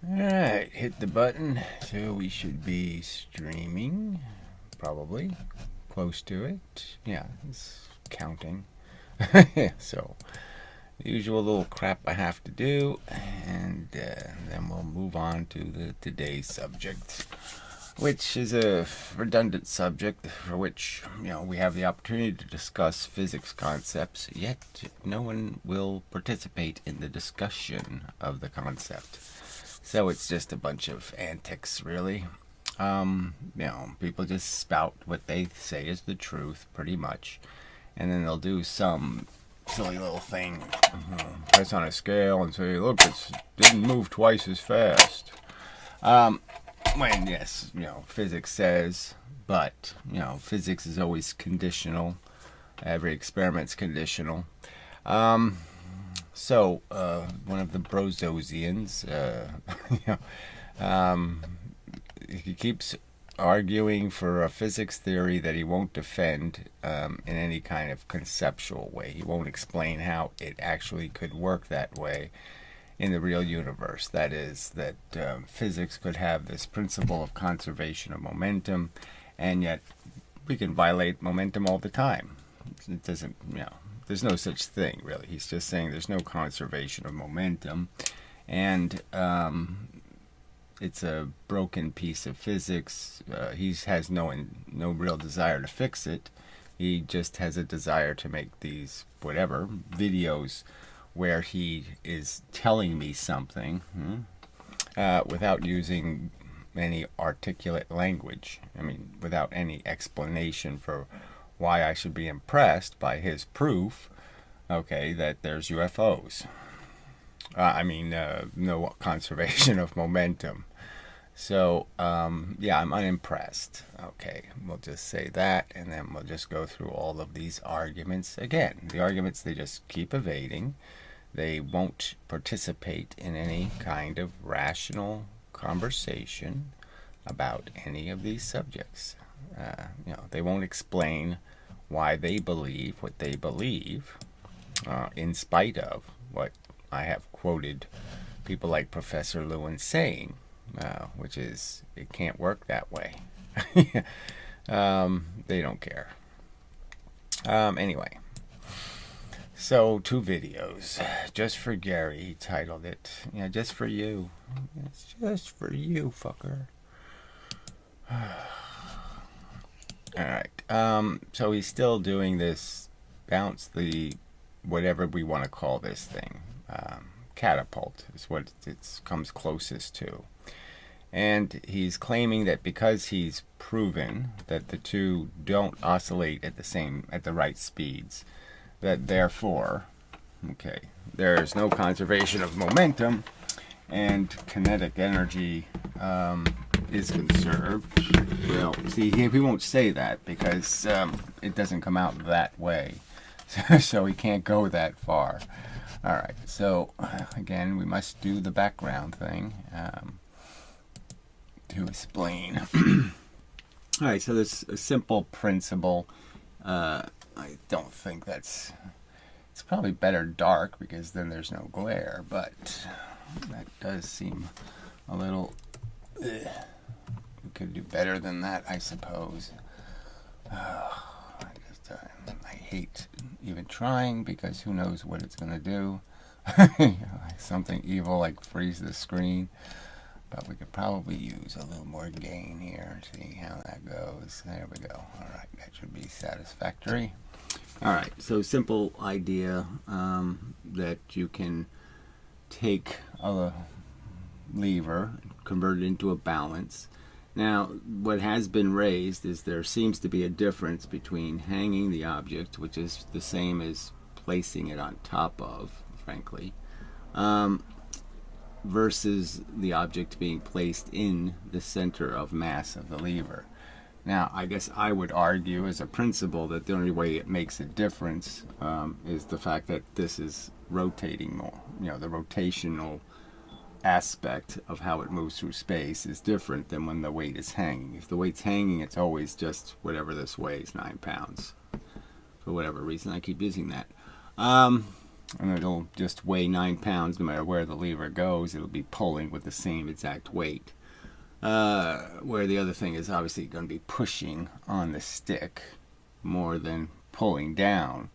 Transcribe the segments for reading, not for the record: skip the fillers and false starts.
Alright, hit the button. So we should be streaming. Probably. Close to it. Yeah, it's counting. So, the usual little crap I have to do. And then we'll move on to today's subject, which is a redundant subject for which, we have the opportunity to discuss physics concepts, yet no one will participate in the discussion of the concept. So it's just a bunch of antics, really. People just spout what they say is the truth, pretty much, and then they'll do some silly little thing, press on a scale and say, "Look, it didn't move twice as fast." When yes, physics says, but physics is always conditional. Every experiment's conditional. So, one of the Brozosians, he keeps arguing for a physics theory that he won't defend in any kind of conceptual way. He won't explain how it actually could work that way in the real universe. That is, that physics could have this principle of conservation of momentum, and yet we can violate momentum all the time. It doesn't, there's no such thing, really. He's just saying there's no conservation of momentum, and it's a broken piece of physics. He has no real desire to fix it. He just has a desire to make these, whatever, videos where he is telling me something without using any articulate language. I mean, without any explanation for why I should be impressed by his proof, that there's UFOs. No conservation of momentum. So, I'm unimpressed. Okay, we'll just say that, and then we'll just go through all of these arguments again. The arguments they just keep evading. They won't participate in any kind of rational conversation about any of these subjects. They won't explain why they believe what they believe, in spite of what I have quoted people like Professor Lewin saying, which is, it can't work that way. They don't care. Anyway, so 2 videos. Just for Gary, he titled it. Yeah, just for you. It's just for you, fucker. Alright, so he's still doing this bounce the whatever we want to call this thing. Catapult is what it comes closest to. And he's claiming that because he's proven that the two don't oscillate at the right speeds, that therefore, there's no conservation of momentum, and kinetic energy is conserved. Well, see, he won't say that because it doesn't come out that way, so he can't go that far. All right, so again, we must do the background thing to explain. All right, so there's a simple principle. I don't think it's probably better dark because then there's no glare, but that does seem a little, we could do better than that, I suppose. I hate even trying because who knows what it's going to do. Something evil like freeze the screen. But we could probably use a little more gain here. See how that goes. There we go. Alright, that should be satisfactory. Alright, so simple idea that you can take a lever, convert it into a balance. Now, what has been raised is there seems to be a difference between hanging the object, which is the same as placing it on top of, frankly, versus the object being placed in the center of mass of the lever. Now, I guess I would argue as a principle that the only way it makes a difference is the fact that this is rotating more. The rotational aspect of how it moves through space is different than when the weight is hanging. If the weight's hanging, it's always just whatever this weighs, 9 pounds. For whatever reason, I keep using that. and it'll just weigh 9 pounds no matter where the lever goes. It'll be pulling with the same exact weight. Where the other thing is obviously going to be pushing on the stick more than pulling down.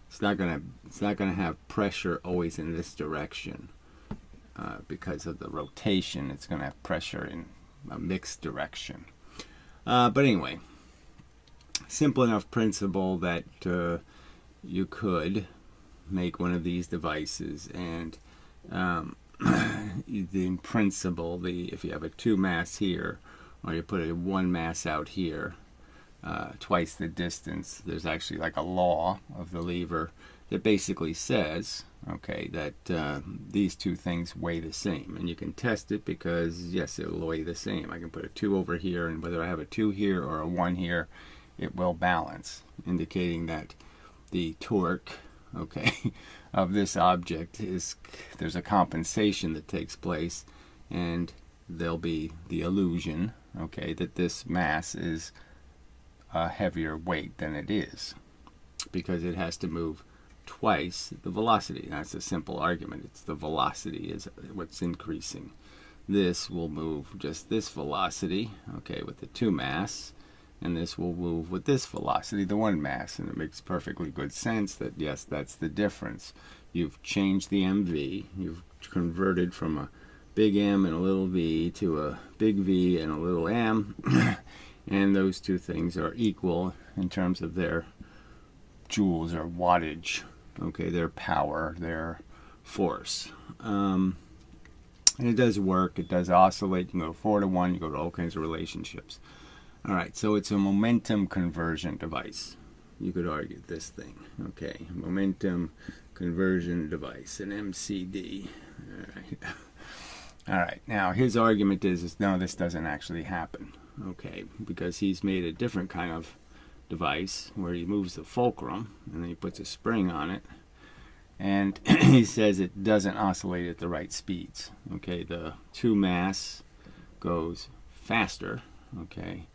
It's not going to have pressure always in this direction because of the rotation. It's going to have pressure in a mixed direction. But anyway, simple enough principle that you could make one of these devices, and in principle, if you have a 2 mass here, or you put a 1 mass out here, twice the distance, there's actually like a law of the lever that basically says, okay, that these two things weigh the same. And you can test it because, yes, it will weigh the same. I can put a 2 over here, and whether I have a 2 here or a 1 here, it will balance, indicating that the torque, okay, of this object there's a compensation that takes place, and there'll be the illusion, okay, that this mass is a heavier weight than it is, because it has to move twice the velocity. That's a simple argument. It's the velocity is what's increasing. This will move just this velocity, okay, with the 2 mass, and this will move with this velocity, the 1 mass, and it makes perfectly good sense that, yes, that's the difference. You've changed the MV, you've converted from a big M and a little v to a big V and a little m, and those two things are equal in terms of their joules or wattage, okay, their power, their force. And it does work, it does oscillate. You can go 4 to 1, you go to all kinds of relationships. All right, so it's a momentum conversion device. You could argue this thing, okay, momentum conversion device, an MCD. All right. All right, now his argument is no, this doesn't actually happen, okay, because he's made a different kind of device where he moves the fulcrum and then he puts a spring on it, and he says it doesn't oscillate at the right speeds, okay. The 2 mass goes faster, okay,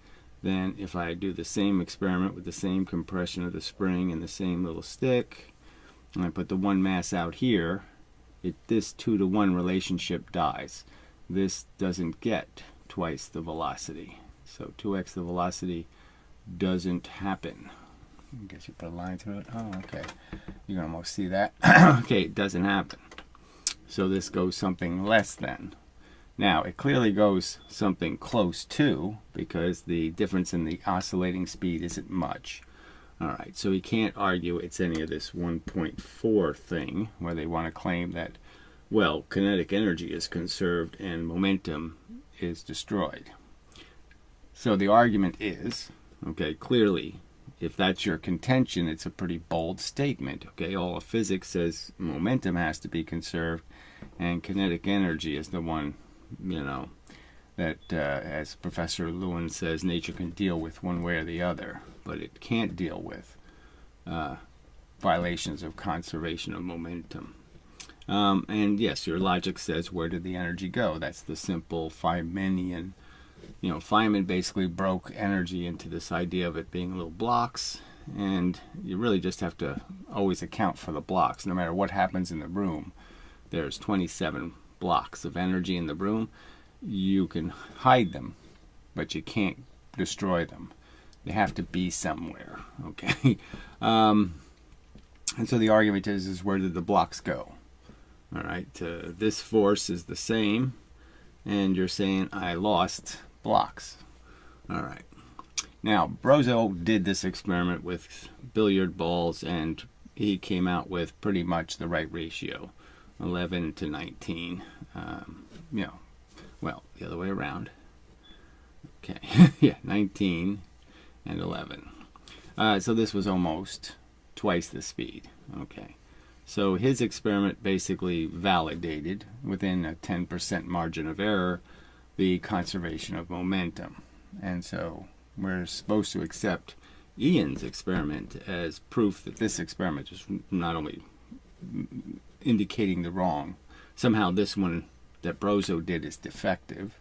then if I do the same experiment with the same compression of the spring and the same little stick, and I put the 1 mass out here, this 2 to 1 relationship dies. This doesn't get twice the velocity. So 2x the velocity doesn't happen. I guess you put a line through it. Oh, okay. You can almost see that. Okay, it doesn't happen. So this goes something less than. Now, it clearly goes something close to, because the difference in the oscillating speed isn't much. All right, so he can't argue it's any of this 1.4 thing where they want to claim that, well, kinetic energy is conserved and momentum is destroyed. So the argument is, okay, clearly, if that's your contention, it's a pretty bold statement. Okay, all of physics says momentum has to be conserved, and kinetic energy is the one, you know, that, as Professor Lewin says, nature can deal with one way or the other, but it can't deal with violations of conservation of momentum. And yes, your logic says, where did the energy go? That's the simple Feynmanian. You know, Feynman basically broke energy into this idea of it being little blocks, and you really just have to always account for the blocks. No matter what happens in the room, there's 27 blocks of energy in the room. You can hide them, but you can't destroy them. They have to be somewhere, okay? And so the argument is where did the blocks go? All right, this force is the same, and you're saying I lost blocks. All right. Now, Brozo did this experiment with billiard balls, and he came out with pretty much the right ratio, 11 to 19. You know, well, the other way around. Okay, yeah, 19 and 11. So this was almost twice the speed. Okay. So his experiment basically validated, within a 10% margin of error, the conservation of momentum. And so we're supposed to accept Ian's experiment as proof that this experiment is not only indicating the wrong, somehow this one that Brozo did is defective.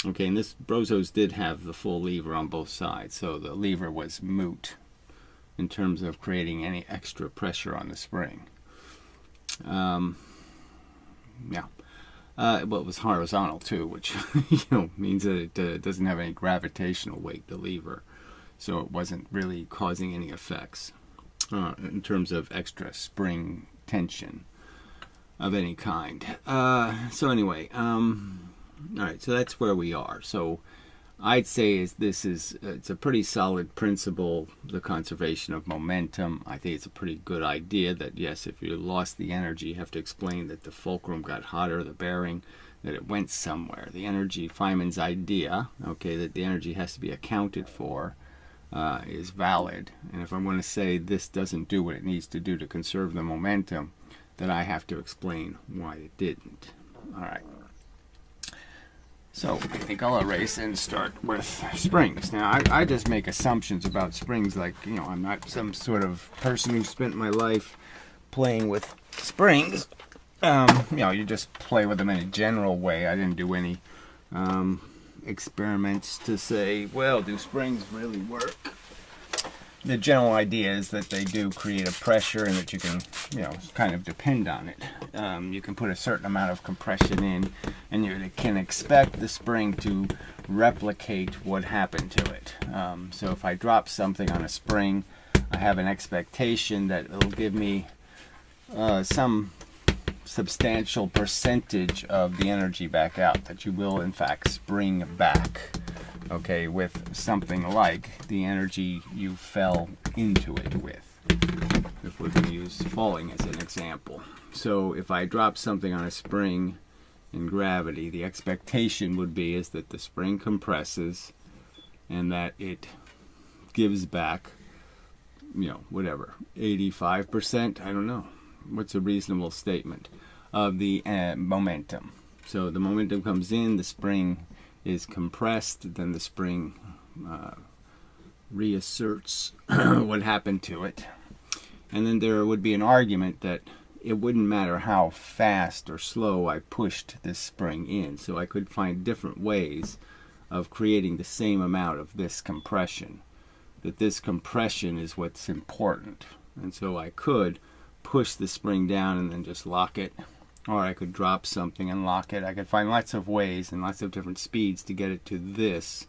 Okay, and this Brozo's did have the full lever on both sides, so the lever was moot in terms of creating any extra pressure on the spring. Yeah. Well, it was horizontal too, which means that it doesn't have any gravitational weight, the lever, so it wasn't really causing any effects in terms of extra spring tension of any kind. So anyway, all right, so that's where we are. So I'd say it's a pretty solid principle, the conservation of momentum. I think it's a pretty good idea that, yes, if you lost the energy, you have to explain that the fulcrum got hotter, the bearing, that it went somewhere. The energy, Feynman's idea, okay, that the energy has to be accounted for, is valid. And if I want to say this doesn't do what it needs to do to conserve the momentum, then I have to explain why it didn't. All right. So I think I'll erase and start with springs. Now, I just make assumptions about springs, like, I'm not some sort of person who spent my life playing with springs. You just play with them in a general way. I didn't do any experiments to say, well, do springs really work? The general idea is that they do create a pressure and that you can, kind of depend on it. You can put a certain amount of compression in and you can expect the spring to replicate what happened to it. So if I drop something on a spring, I have an expectation that it'll give me some substantial percentage of the energy back out, that you will in fact spring back. Okay, with something like the energy you fell into it with. If we're going to use falling as an example. So if I drop something on a spring in gravity, the expectation would be is that the spring compresses and that it gives back, 85%, I don't know. What's a reasonable statement of the momentum? So the momentum comes in, the spring is compressed, then the spring reasserts what happened to it. And then there would be an argument that it wouldn't matter how fast or slow I pushed this spring in. So I could find different ways of creating the same amount of this compression. That this compression is what's important. And so I could push the spring down and then just lock it. Or I could drop something and lock it. I could find lots of ways and lots of different speeds to get it to this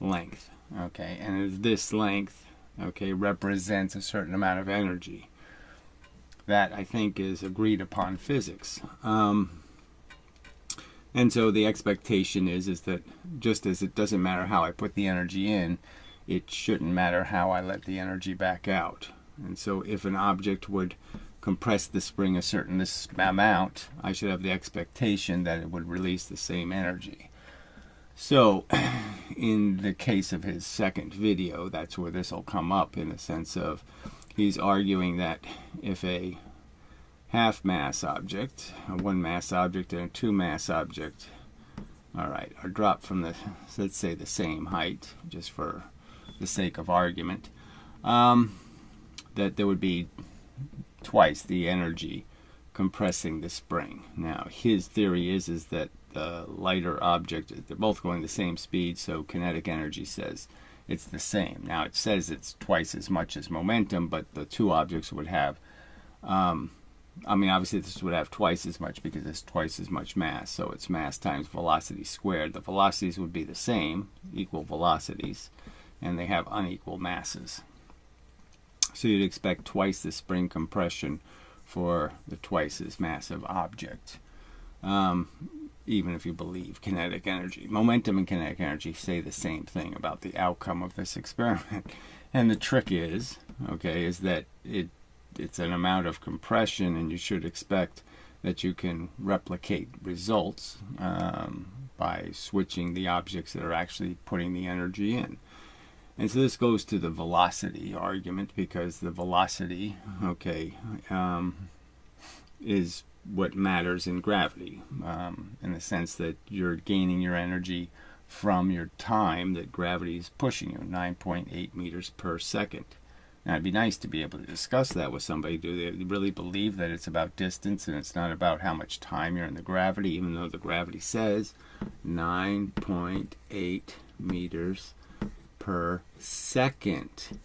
length. Okay, and this length, represents a certain amount of energy. That, I think, is agreed upon physics. And so the expectation is that just as it doesn't matter how I put the energy in, it shouldn't matter how I let the energy back out. And so if an object would compress the spring a certain amount, I should have the expectation that it would release the same energy. So in the case of his second video, that's where this will come up, in the sense of he's arguing that if a half mass object, a one mass object and a two mass object, are dropped from let's say the same height, just for the sake of argument, that there would be twice the energy compressing the spring. Now, his theory is that the lighter object, they're both going the same speed, so kinetic energy says it's the same. Now, it says it's twice as much as momentum, but the two objects would have, obviously this would have twice as much because it's twice as much mass, so it's mass times velocity squared. The velocities would be the same, equal velocities, and they have unequal masses. So you'd expect twice the spring compression for the twice as massive object, even if you believe kinetic energy. Momentum and kinetic energy say the same thing about the outcome of this experiment. And the trick is that it's an amount of compression, and you should expect that you can replicate results by switching the objects that are actually putting the energy in. And so this goes to the velocity argument, because the velocity, is what matters in gravity, in the sense that you're gaining your energy from your time that gravity is pushing you, 9.8 meters per second. Now, it'd be nice to be able to discuss that with somebody. Do they really believe that it's about distance and it's not about how much time you're in the gravity, even though the gravity says 9.8 meters per second.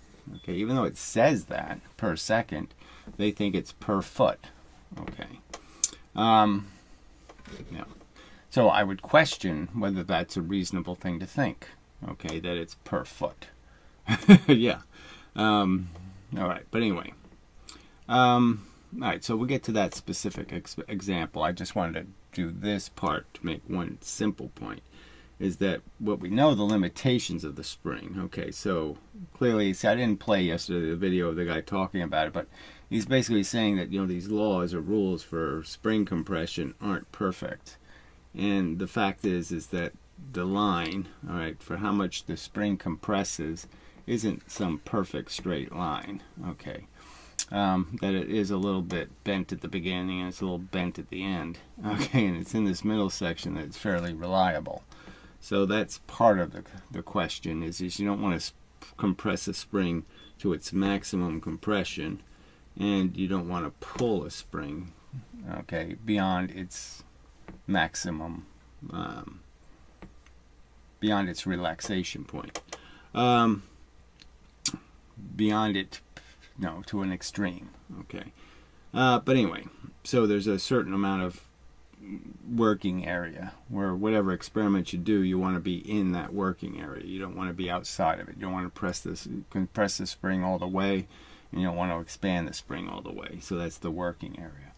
Even though it says that per second, they think it's per foot. Okay. Yeah. So I would question whether that's a reasonable thing to think. Okay, that it's per foot. Yeah. All right. But anyway. All right. So we'll get to that specific example. I just wanted to do this part to make one simple point. Is that what we know the limitations of the spring. Okay, so clearly, see, I didn't play yesterday the video of the guy talking about it, but he's basically saying that, you know, these laws or rules for spring compression aren't perfect. And the fact is that the line, all right, for how much the spring compresses isn't some perfect straight line. Okay. That it is a little bit bent at the beginning and it's a little bent at the end. Okay, and it's in this middle section that it's fairly reliable. So that's part of the question is you don't want to compress a spring to its maximum compression, and you don't want to pull a spring, okay, beyond its maximum, beyond its relaxation point, beyond it, no, to an extreme, okay. But anyway, so there's a certain amount of working area where whatever experiment you do, you want to be in that working area. You don't want to be outside of it. You don't want to compress the spring all the way, and you don't want to expand the spring all the way. So that's the working area.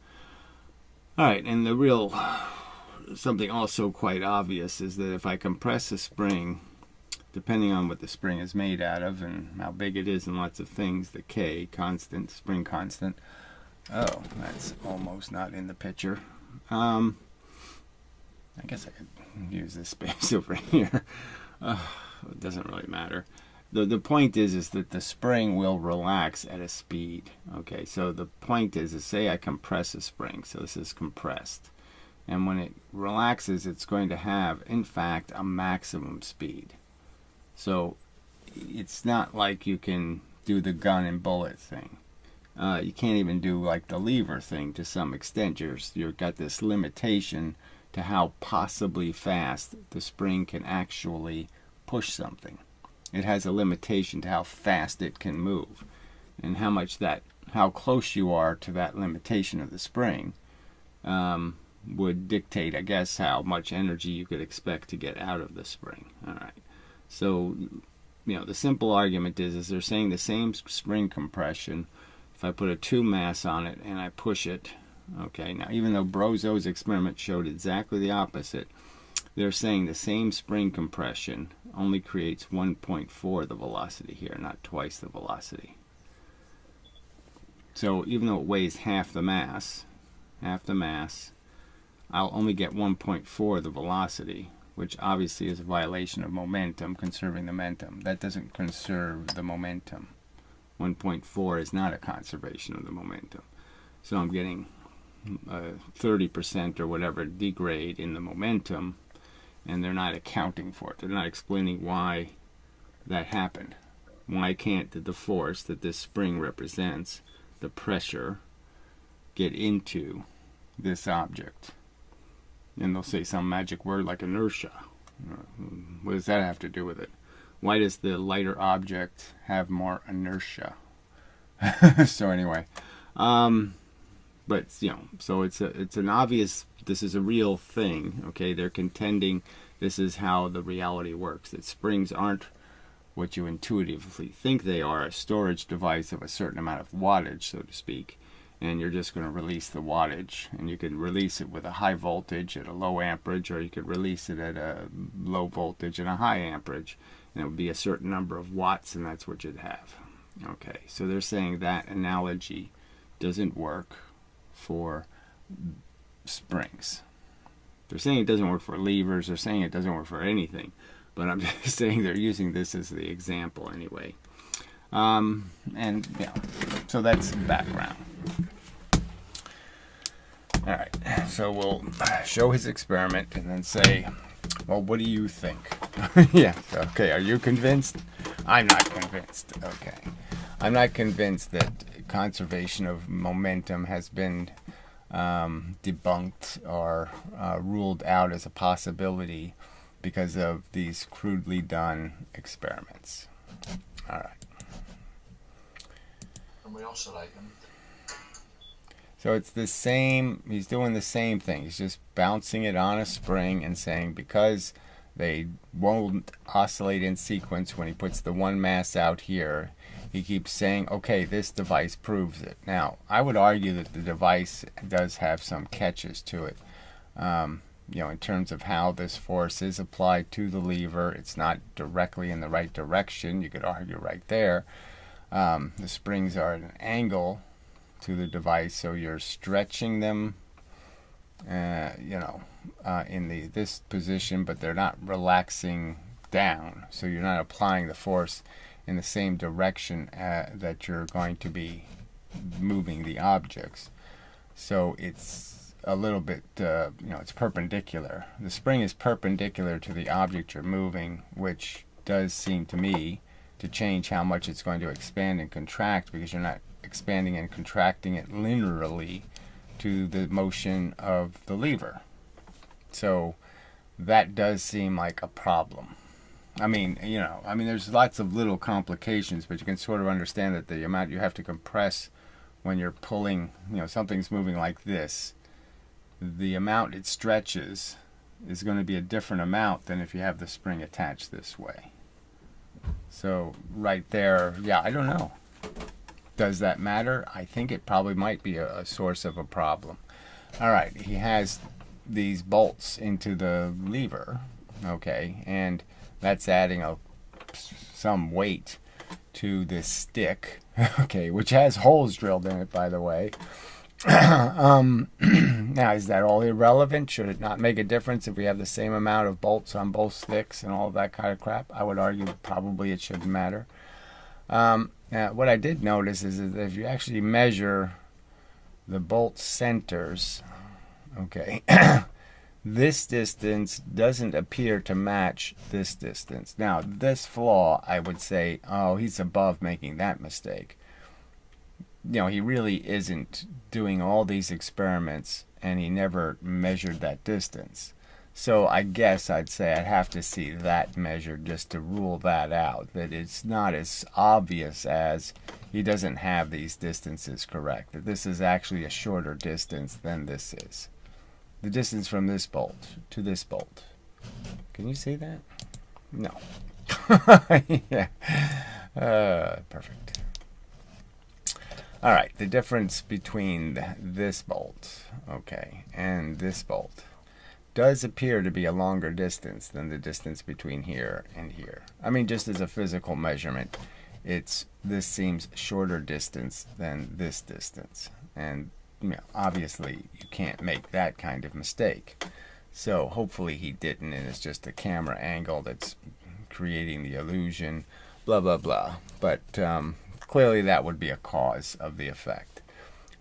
All right, and the real something also quite obvious is that if I compress a spring, depending on what the spring is made out of and how big it is and lots of things, the K constant, spring constant. Oh, that's almost not in the picture. I guess I could use this space over here. It doesn't really matter. The point is that the spring will relax at a speed. Okay, so the point is say I compress a spring. So this is compressed. And when it relaxes, it's going to have, in fact, a maximum speed. So it's not like you can do the gun and bullet thing. You can't even do like the lever thing to some extent. You've got this limitation to how possibly fast the spring can actually push something. It has a limitation to how fast it can move, and how close you are to that limitation of the spring would dictate, I guess, how much energy you could expect to get out of the spring. All right. So, you know, the simple argument is they're saying the same spring compression. If I put a 2 mass on it and I push it, okay, now even though Brozow's experiment showed exactly the opposite, they're saying the same spring compression only creates 1.4 the velocity here, not twice the velocity. So even though it weighs half the mass, I'll only get 1.4 the velocity, which obviously is a violation of momentum, conserving the momentum. That doesn't conserve the momentum. 1.4 is not a conservation of the momentum. So I'm getting 30% or whatever degrade in the momentum, and they're not accounting for it. They're not explaining why that happened. Why can't the force that this spring represents, the pressure, get into this object? And they'll say some magic word like inertia. What does that have to do with it? Why does the lighter object have more inertia? So anyway, but you know, so it's an obvious. This is a real thing. Okay, they're contending this is how the reality works. That springs aren't what you intuitively think they are, a storage device of a certain amount of wattage, so to speak, and you're just going to release the wattage, and you can release it with a high voltage at a low amperage, or you could release it at a low voltage and a high amperage. And it would be a certain number of watts, and that's what you'd have. Okay, so they're saying that analogy doesn't work for springs. They're saying it doesn't work for levers. They're saying it doesn't work for anything. But I'm just saying they're using this as the example anyway. And yeah, so that's background. All right, so we'll show his experiment and then say, well, what do you think? Yeah, okay, are you convinced? I'm not convinced. Okay. I'm not convinced that conservation of momentum has been debunked or ruled out as a possibility because of these crudely done experiments. All right. And we oscillate them. So it's the same, he's doing the same thing. He's just bouncing it on a spring and saying because they won't oscillate in sequence when he puts the one mass out here, he keeps saying, okay, this device proves it. Now, I would argue that the device does have some catches to it. In terms of how this force is applied to the lever, it's not directly in the right direction. You could argue right there. The springs are at an angle to the device, so you're stretching them, in this position, but they're not relaxing down. So you're not applying the force in the same direction that you're going to be moving the objects. So it's a little bit, it's perpendicular. The spring is perpendicular to the object you're moving, which does seem to me to change how much it's going to expand and contract, because you're not expanding and contracting it linearly to the motion of the lever. So that does seem like a problem. There's lots of little complications, but you can sort of understand that the amount you have to compress when you're pulling, something's moving like this, the amount it stretches is going to be a different amount than if you have the spring attached this way. So right there, I don't know. Does that matter? I think it probably might be a source of a problem. All right, he has these bolts into the lever, okay, and that's adding some weight to this stick, okay, which has holes drilled in it, by the way. Now, is that all irrelevant? Should it not make a difference if we have the same amount of bolts on both sticks and all of that kind of crap? I would argue probably it shouldn't matter. What I did notice is that if you actually measure the bolt centers, okay, this distance doesn't appear to match this distance. Now, this flaw, I would say, oh, he's above making that mistake. He really isn't doing all these experiments, and he never measured that distance. So I guess I'd say I'd have to see that measured just to rule that out, that it's not as obvious as he doesn't have these distances correct, that this is actually a shorter distance than this is. The distance from this bolt to this bolt. Can you see that? No. Yeah. Perfect. All right, the difference between this bolt, okay, and this bolt does appear to be a longer distance than the distance between here and here. Just as a physical measurement, this seems shorter distance than this distance. And obviously you can't make that kind of mistake. So hopefully he didn't, and it's just a camera angle that's creating the illusion, blah, blah, blah. But clearly that would be a cause of the effect.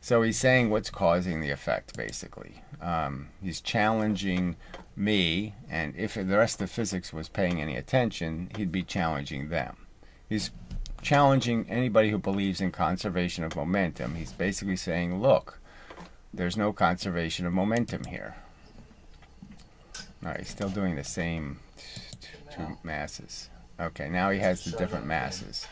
So he's saying what's causing the effect, basically. He's challenging me, and if the rest of physics was paying any attention, he'd be challenging them. He's challenging anybody who believes in conservation of momentum. He's basically saying, look, there's no conservation of momentum here. All right, he's still doing the same two masses. Okay, now he has the different masses.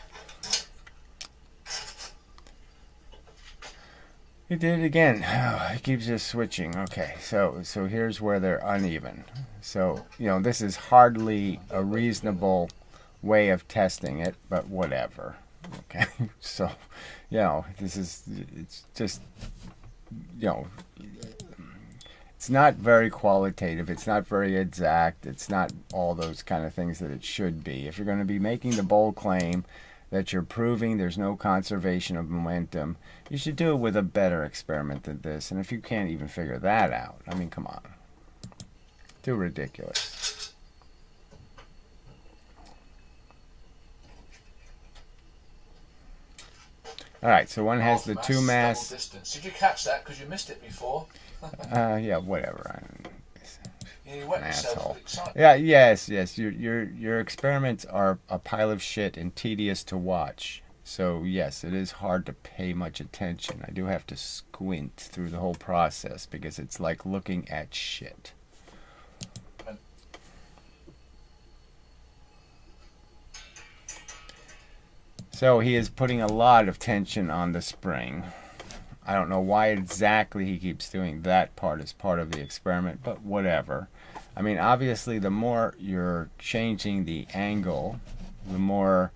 He did it again. Oh, he keeps just switching. Okay, so here's where they're uneven. So, this is hardly a reasonable way of testing it, but whatever. Okay, so, it's just, it's not very qualitative. It's not very exact. It's not all those kind of things that it should be. If you're going to be making the bold claim that you're proving there's no conservation of momentum, you should do it with a better experiment than this. And if you can't even figure that out, come on. Too ridiculous. All right, so one has the two mass. Did you catch that? Because you missed it before. Yeah, whatever. You wet yourself. Yes. Your experiments are a pile of shit and tedious to watch. So yes, it is hard to pay much attention. I do have to squint through the whole process because it's like looking at shit. So he is putting a lot of tension on the spring. I don't know why exactly he keeps doing that part as part of the experiment, but whatever. I mean, obviously, the more you're changing the angle, the more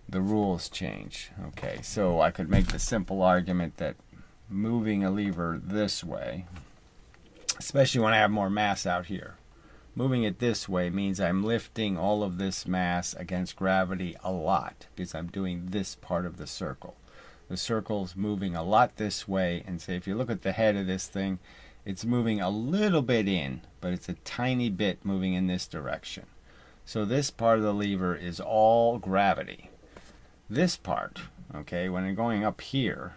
the rules change. Okay, so I could make the simple argument that moving a lever this way, especially when I have more mass out here, moving it this way means I'm lifting all of this mass against gravity a lot because I'm doing this part of the circle. The circle's moving a lot this way, and say if you look at the head of this thing, it's moving a little bit in, but it's a tiny bit moving in this direction. So this part of the lever is all gravity. This part, okay, when I'm going up here,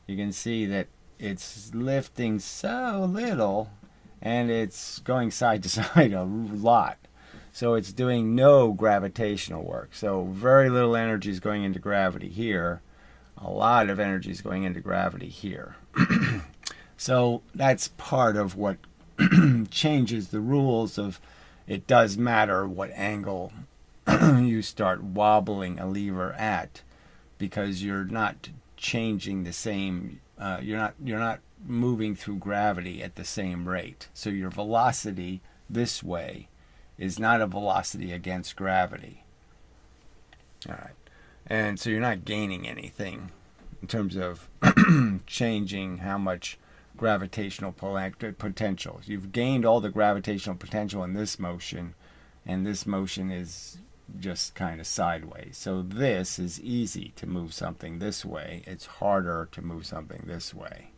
you can see that it's lifting so little, and it's going side to side a lot. So it's doing no gravitational work. So very little energy is going into gravity here. A lot of energy is going into gravity here. So that's part of what changes the rules of it does matter what angle you start wobbling a lever at, because you're not changing the same, you're not moving through gravity at the same rate. So your velocity this way is not a velocity against gravity. All right. And so you're not gaining anything in terms of changing how much gravitational potential. You've gained all the gravitational potential in this motion, and this motion is just kind of sideways. So this is easy to move something this way. It's harder to move something this way,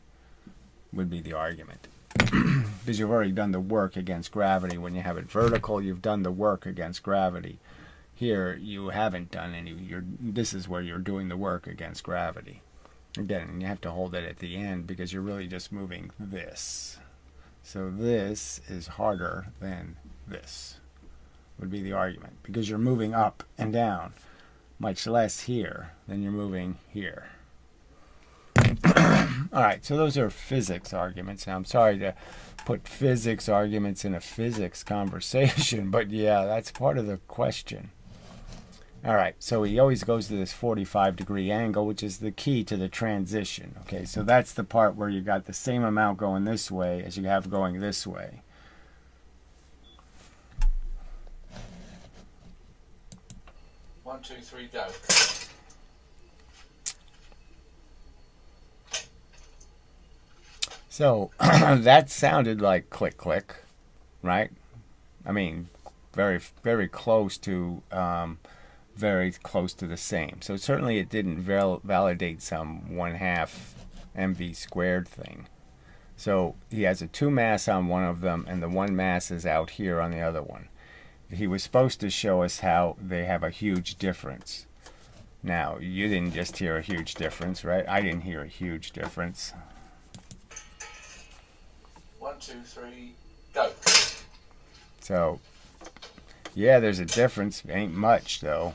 would be the argument. Because you've already done the work against gravity. When you have it vertical, you've done the work against gravity. Here, you haven't done any. This is where you're doing the work against gravity. Again, you have to hold it at the end because you're really just moving this. So this is harder than this, would be the argument. Because you're moving up and down much less here than you're moving here. All right, so those are physics arguments. Now, I'm sorry to put physics arguments in a physics conversation, but yeah, that's part of the question. All right, so he always goes to this 45-degree angle, which is the key to the transition. Okay, so that's the part where you got the same amount going this way as you have going this way. One, two, three, go. So that sounded like click, click, right? I mean, very, very close to the same. So certainly it didn't validate some 1/2 mv squared thing. So he has a 2 mass on one of them, and the 1 mass is out here on the other one. He was supposed to show us how they have a huge difference. Now, you didn't just hear a huge difference, right? I didn't hear a huge difference. 1, 2, 3, go. So, yeah, there's a difference. Ain't much, though.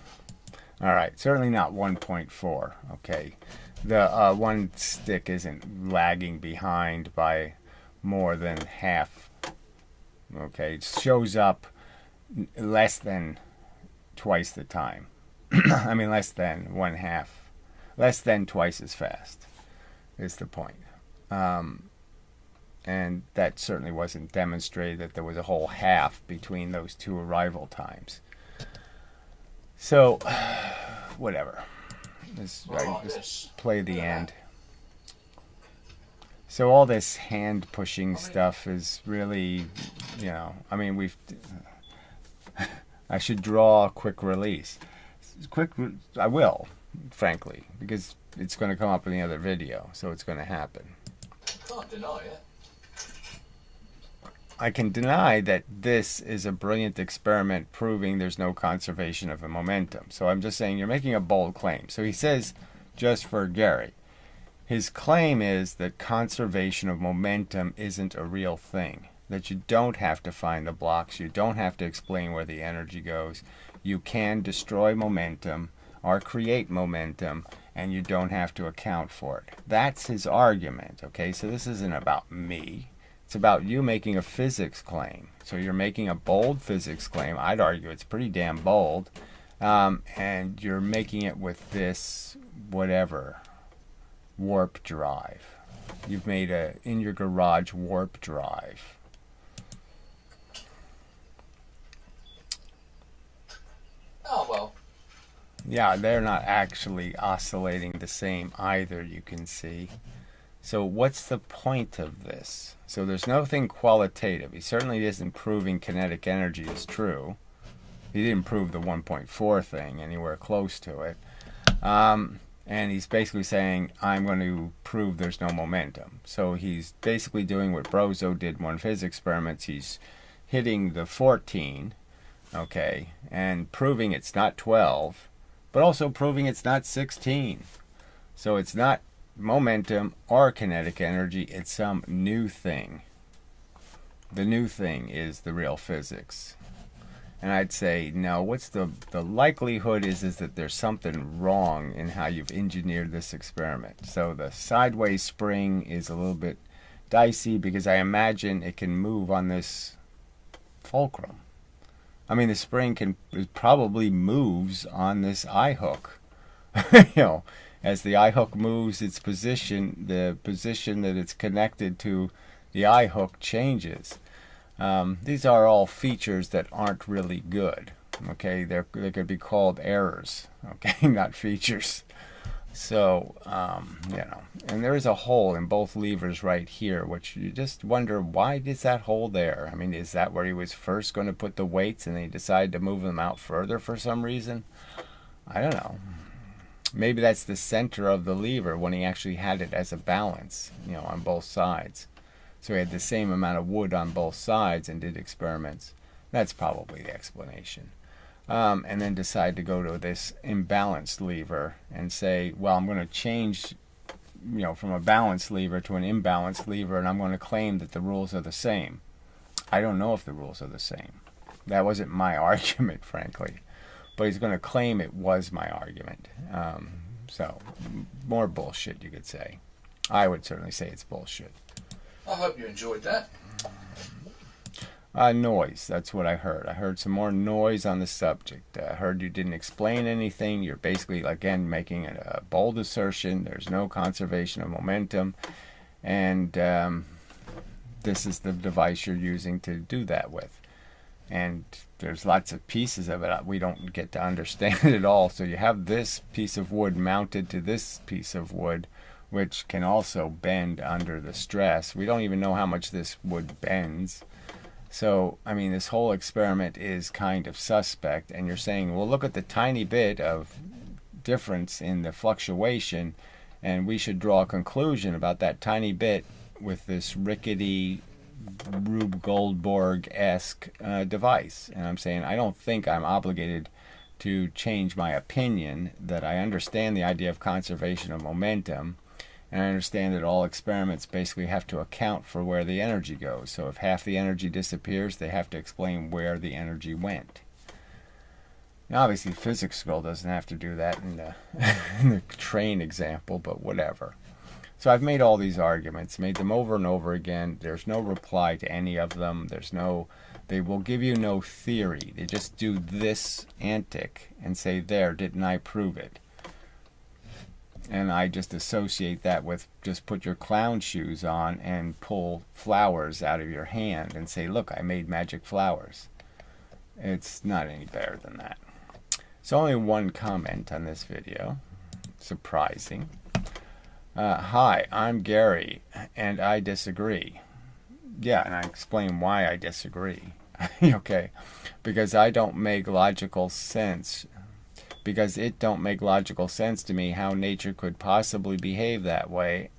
All right, certainly not 1.4. Okay, the one stick isn't lagging behind by more than half. Okay, it shows up less than twice the time. I mean, less than 1/2. Less than twice as fast is the point. And that certainly wasn't demonstrated that there was a whole half between those two arrival times. So, whatever. Just play the end. So all this hand pushing stuff is really, you know, I mean, I should draw a quick release. I will, frankly, because it's going to come up in the other video, so it's going to happen. Can't deny it. I can deny that this is a brilliant experiment proving there's no conservation of a momentum. So I'm just saying you're making a bold claim. So he says, just for Gary, his claim is that conservation of momentum isn't a real thing. That you don't have to find the blocks. You don't have to explain where the energy goes. You can destroy momentum or create momentum, and you don't have to account for it. That's his argument, okay? So this isn't about me. It's about you making a physics claim. So you're making a bold physics claim. I'd argue it's pretty damn bold. And you're making it with this, whatever, warp drive. You've made a in your garage warp drive. Oh, well. Yeah, they're not actually oscillating the same either, you can see. So what's the point of this? So there's nothing qualitative. He certainly isn't proving kinetic energy is true. He didn't prove the 1.4 thing anywhere close to it. And he's basically saying, I'm going to prove there's no momentum. So he's basically doing what Brozo did in one of his experiments. He's hitting the 14, okay, and proving it's not 12, but also proving it's not 16. So it's not momentum or kinetic energy, it's some new thing. The new thing is the real physics. And I'd say, no, what's the likelihood is that there's something wrong in how you've engineered this experiment. So the sideways spring is a little bit dicey because I imagine it can move on this fulcrum. I mean, the spring it probably moves on this eye hook. As the eye hook moves its position, the position that it's connected to the eye hook changes. These are all features that aren't really good. Okay, they could be called errors. Okay, not features. So, and there is a hole in both levers right here, which you just wonder, why is that hole there? I mean, is that where he was first going to put the weights and he decided to move them out further for some reason? I don't know. Maybe that's the center of the lever when he actually had it as a balance, on both sides. So he had the same amount of wood on both sides and did experiments. That's probably the explanation. And then decide to go to this imbalanced lever and say, well, I'm going to change, from a balanced lever to an imbalanced lever, and I'm going to claim that the rules are the same. I don't know if the rules are the same. That wasn't my argument, frankly. But he's going to claim it was my argument. So, more bullshit, you could say. I would certainly say it's bullshit. I hope you enjoyed that. Noise, that's what I heard. I heard some more noise on the subject. I heard you didn't explain anything. You're basically, again, making a bold assertion. There's no conservation of momentum. And this is the device you're using to do that with. And there's lots of pieces of it we don't get to understand it all. So you have this piece of wood mounted to this piece of wood, which can also bend under the stress. We don't even know how much this wood bends. So, I mean, this whole experiment is kind of suspect. And you're saying, well, look at the tiny bit of difference in the fluctuation, and we should draw a conclusion about that tiny bit with this rickety Rube Goldberg-esque device. And I'm saying, I don't think I'm obligated to change my opinion, that I understand the idea of conservation of momentum, and I understand that all experiments basically have to account for where the energy goes. So if half the energy disappears, they have to explain where the energy went. Now, obviously, physics school doesn't have to do that in the train example, but whatever. So I've made all these arguments, made them over and over again. There's no reply to any of them. They will give you no theory. They just do this antic and say, there, didn't I prove it? And I just associate that with just put your clown shoes on and pull flowers out of your hand and say, look, I made magic flowers. It's not any better than that. So only one comment on this video. Surprising. Hi, I'm Gary, and I disagree. Yeah, and I explain why I disagree. Okay, because I don't make logical sense. Because it don't make logical sense to me how nature could possibly behave that way.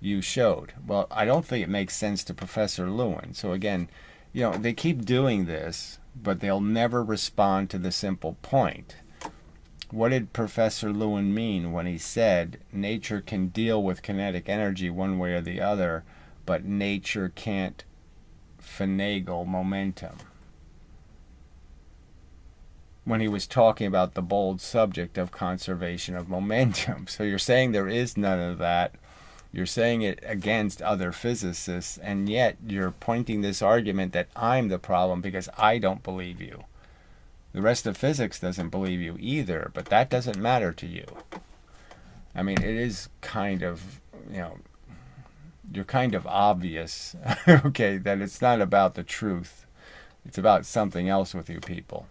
You showed. Well, I don't think it makes sense to Professor Lewin. So again, they keep doing this, but they'll never respond to the simple point. What did Professor Lewin mean when he said nature can deal with kinetic energy one way or the other, but nature can't finagle momentum? When he was talking about the bold subject of conservation of momentum. So you're saying there is none of that. You're saying it against other physicists, and yet you're pointing this argument that I'm the problem because I don't believe you. The rest of physics doesn't believe you either, but that doesn't matter to you. I mean, it is kind of, you're kind of obvious, okay, that it's not about the truth. It's about something else with you people.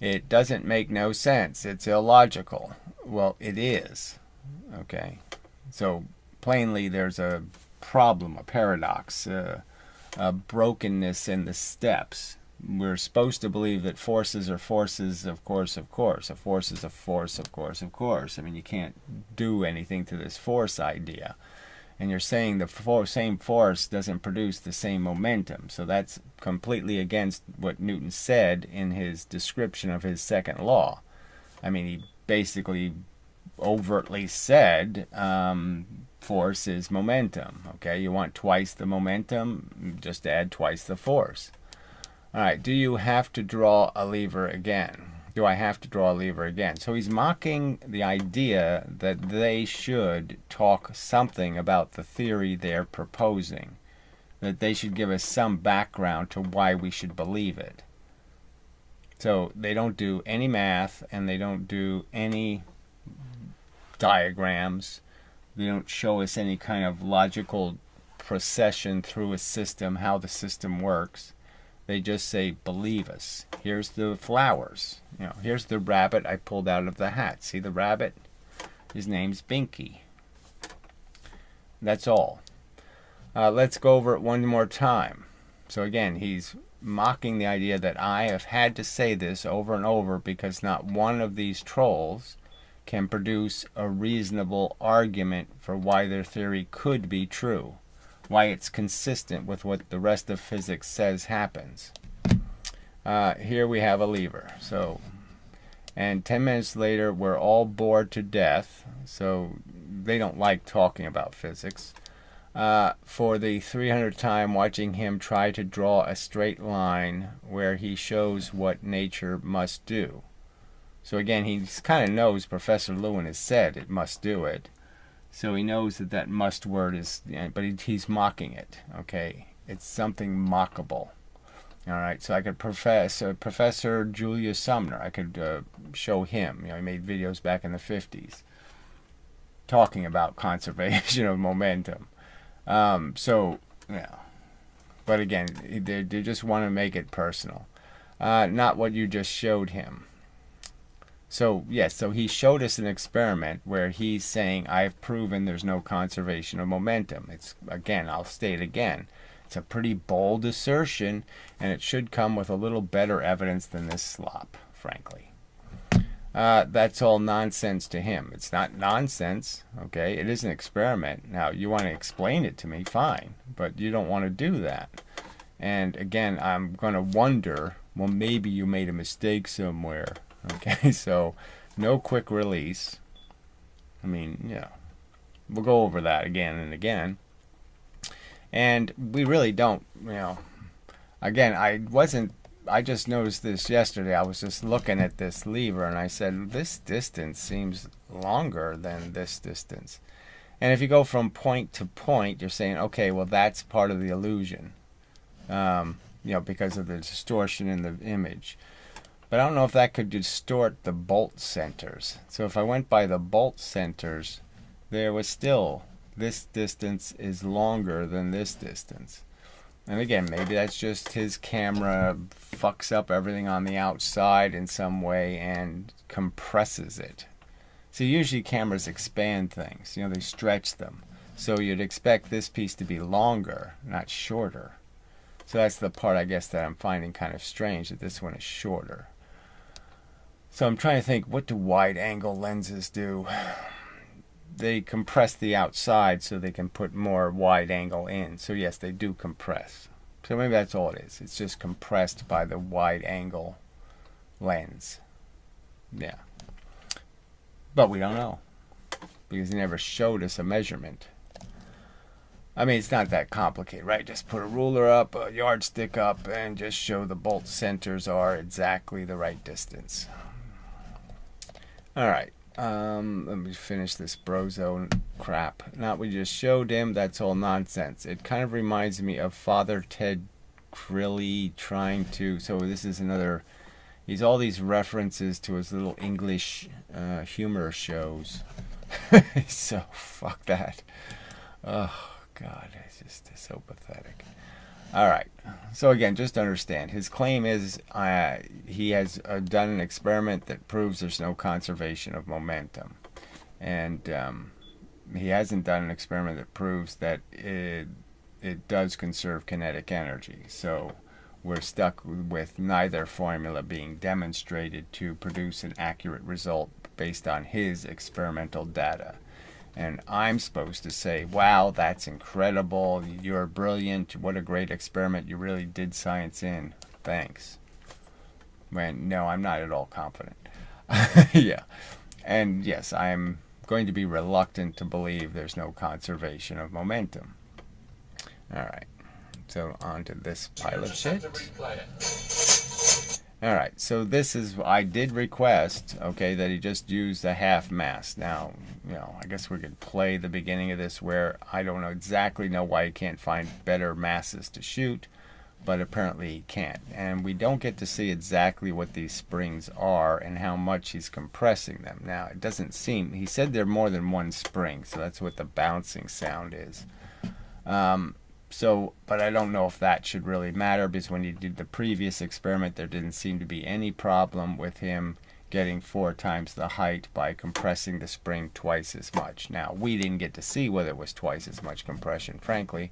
It doesn't make no sense. It's illogical. Well, it is. Okay. So plainly there's a problem, a paradox, a brokenness in the steps. We're supposed to believe that forces are forces, of course, of course. A force is a force, of course, of course. I mean, you can't do anything to this force idea. And you're saying the same force doesn't produce the same momentum. So that's completely against what Newton said in his description of his second law. I mean, he basically overtly said force is momentum. Okay, you want twice the momentum, just add twice the force. All right, do you have to draw a lever again? Do I have to draw a lever again? So he's mocking the idea that they should talk something about the theory they're proposing, that they should give us some background to why we should believe it. So they don't do any math, and they don't do any diagrams. They don't show us any kind of logical procession through a system, how the system works. They just say, believe us. Here's the flowers. You know, here's the rabbit I pulled out of the hat. See the rabbit? His name's Binky. That's all. Let's go over it one more time. So again, he's mocking the idea that I have had to say this over and over because not one of these trolls can produce a reasonable argument for why their theory could be true, why it's consistent with what the rest of physics says happens. Here we have a lever. So, and 10 minutes later, we're all bored to death. So they don't like talking about physics. For the 300th time watching him try to draw a straight line where he shows what nature must do. So again, he kind of knows Professor Lewin has said it must do it. So he knows that that must word is, but he's mocking it, okay? It's something mockable. All right, so I could Professor Julius Sumner, I could show him. You know, he made videos back in the 50s talking about conservation of momentum. So, yeah. But again, they just want to make it personal. Not what you just showed him. So, yes, so he showed us an experiment where he's saying, I've proven there's no conservation of momentum. It's, again, I'll state again, it's a pretty bold assertion, and it should come with a little better evidence than this slop, frankly. That's all nonsense to him. It's not nonsense, okay? It is an experiment. Now, you want to explain it to me, fine, but you don't want to do that. And, again, I'm going to wonder, well, maybe you made a mistake somewhere. Okay, so no quick release. I mean, yeah, we'll go over that again and again. And we really don't, you know, again, I just noticed this yesterday. I was just looking at this lever and I said, this distance seems longer than this distance. And if you go from point to point, you're saying, okay, well, that's part of the illusion, you know, because of the distortion in the image. But I don't know if that could distort the bolt centers. So if I went by the bolt centers, there was still, this distance is longer than this distance. And again, maybe that's just his camera fucks up everything on the outside in some way and compresses it. So usually cameras expand things, you know, they stretch them. So you'd expect this piece to be longer, not shorter. So that's the part, I guess, that I'm finding kind of strange, that this one is shorter. So I'm trying to think, what do wide-angle lenses do? They compress the outside so they can put more wide-angle in. So yes, they do compress. So maybe that's all it is. It's just compressed by the wide-angle lens. Yeah. But we don't know, because he never showed us a measurement. I mean, it's not that complicated, right? Just put a ruler up, a yardstick up, and just show the bolt centers are exactly the right distance. All right, let me finish this brozo crap. Now we just showed him, that's all nonsense. It kind of reminds me of Father Ted Crilly trying to, so this is another, he's all these references to his little English humor shows. So, fuck that. Oh, God, it's just so pathetic. All right. So again, just understand, his claim is he has done an experiment that proves there's no conservation of momentum. And he hasn't done an experiment that proves that it does conserve kinetic energy. So we're stuck with neither formula being demonstrated to produce an accurate result based on his experimental data. And I'm supposed to say, wow, that's incredible, you're brilliant, what a great experiment, you really did science in, thanks. When, no, I'm not at all confident. Yeah. And yes, I'm going to be reluctant to believe there's no conservation of momentum. All right. So on to this pile of shit. All right. So this is, I did request, okay, that he just use the half mass. Now, I guess we could play the beginning of this where I don't exactly know why he can't find better masses to shoot, but apparently he can't. And we don't get to see exactly what these springs are and how much he's compressing them. Now, it doesn't seem, he said they're more than one spring, so that's what the bouncing sound is. But I don't know if that should really matter, because when he did the previous experiment, there didn't seem to be any problem with him getting 4 times the height by compressing the spring twice as much. Now, we didn't get to see whether it was twice as much compression, frankly,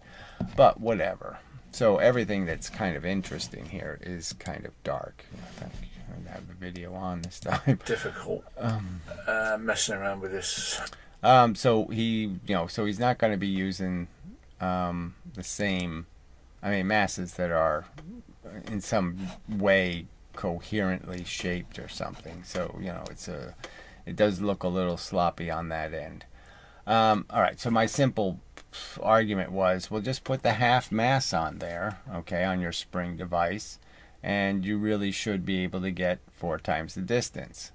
but whatever. So everything that's kind of interesting here is kind of dark. I think I have the video on this time. Difficult messing around with this. So he's not going to be using the same, masses that are in some way coherently shaped or something. So, it does look a little sloppy on that end. All right, so my simple argument was, well, just put the half mass on there, okay, on your spring device, and you really should be able to get 4 times the distance.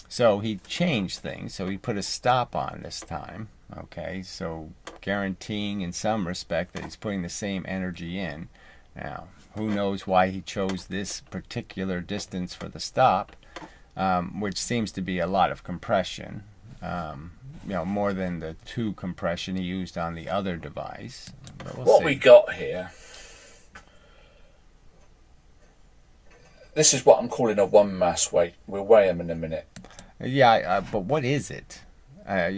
So he changed things, so he put a stop on this time, okay, so guaranteeing in some respect that he's putting the same energy in. Now, who knows why he chose this particular distance for the stop, which seems to be a lot of compression, more than the 2 compression he used on the other device. But we'll see. We got here, this is what I'm calling a 1 mass weight. We'll weigh them in a minute. Yeah, but what is it? Are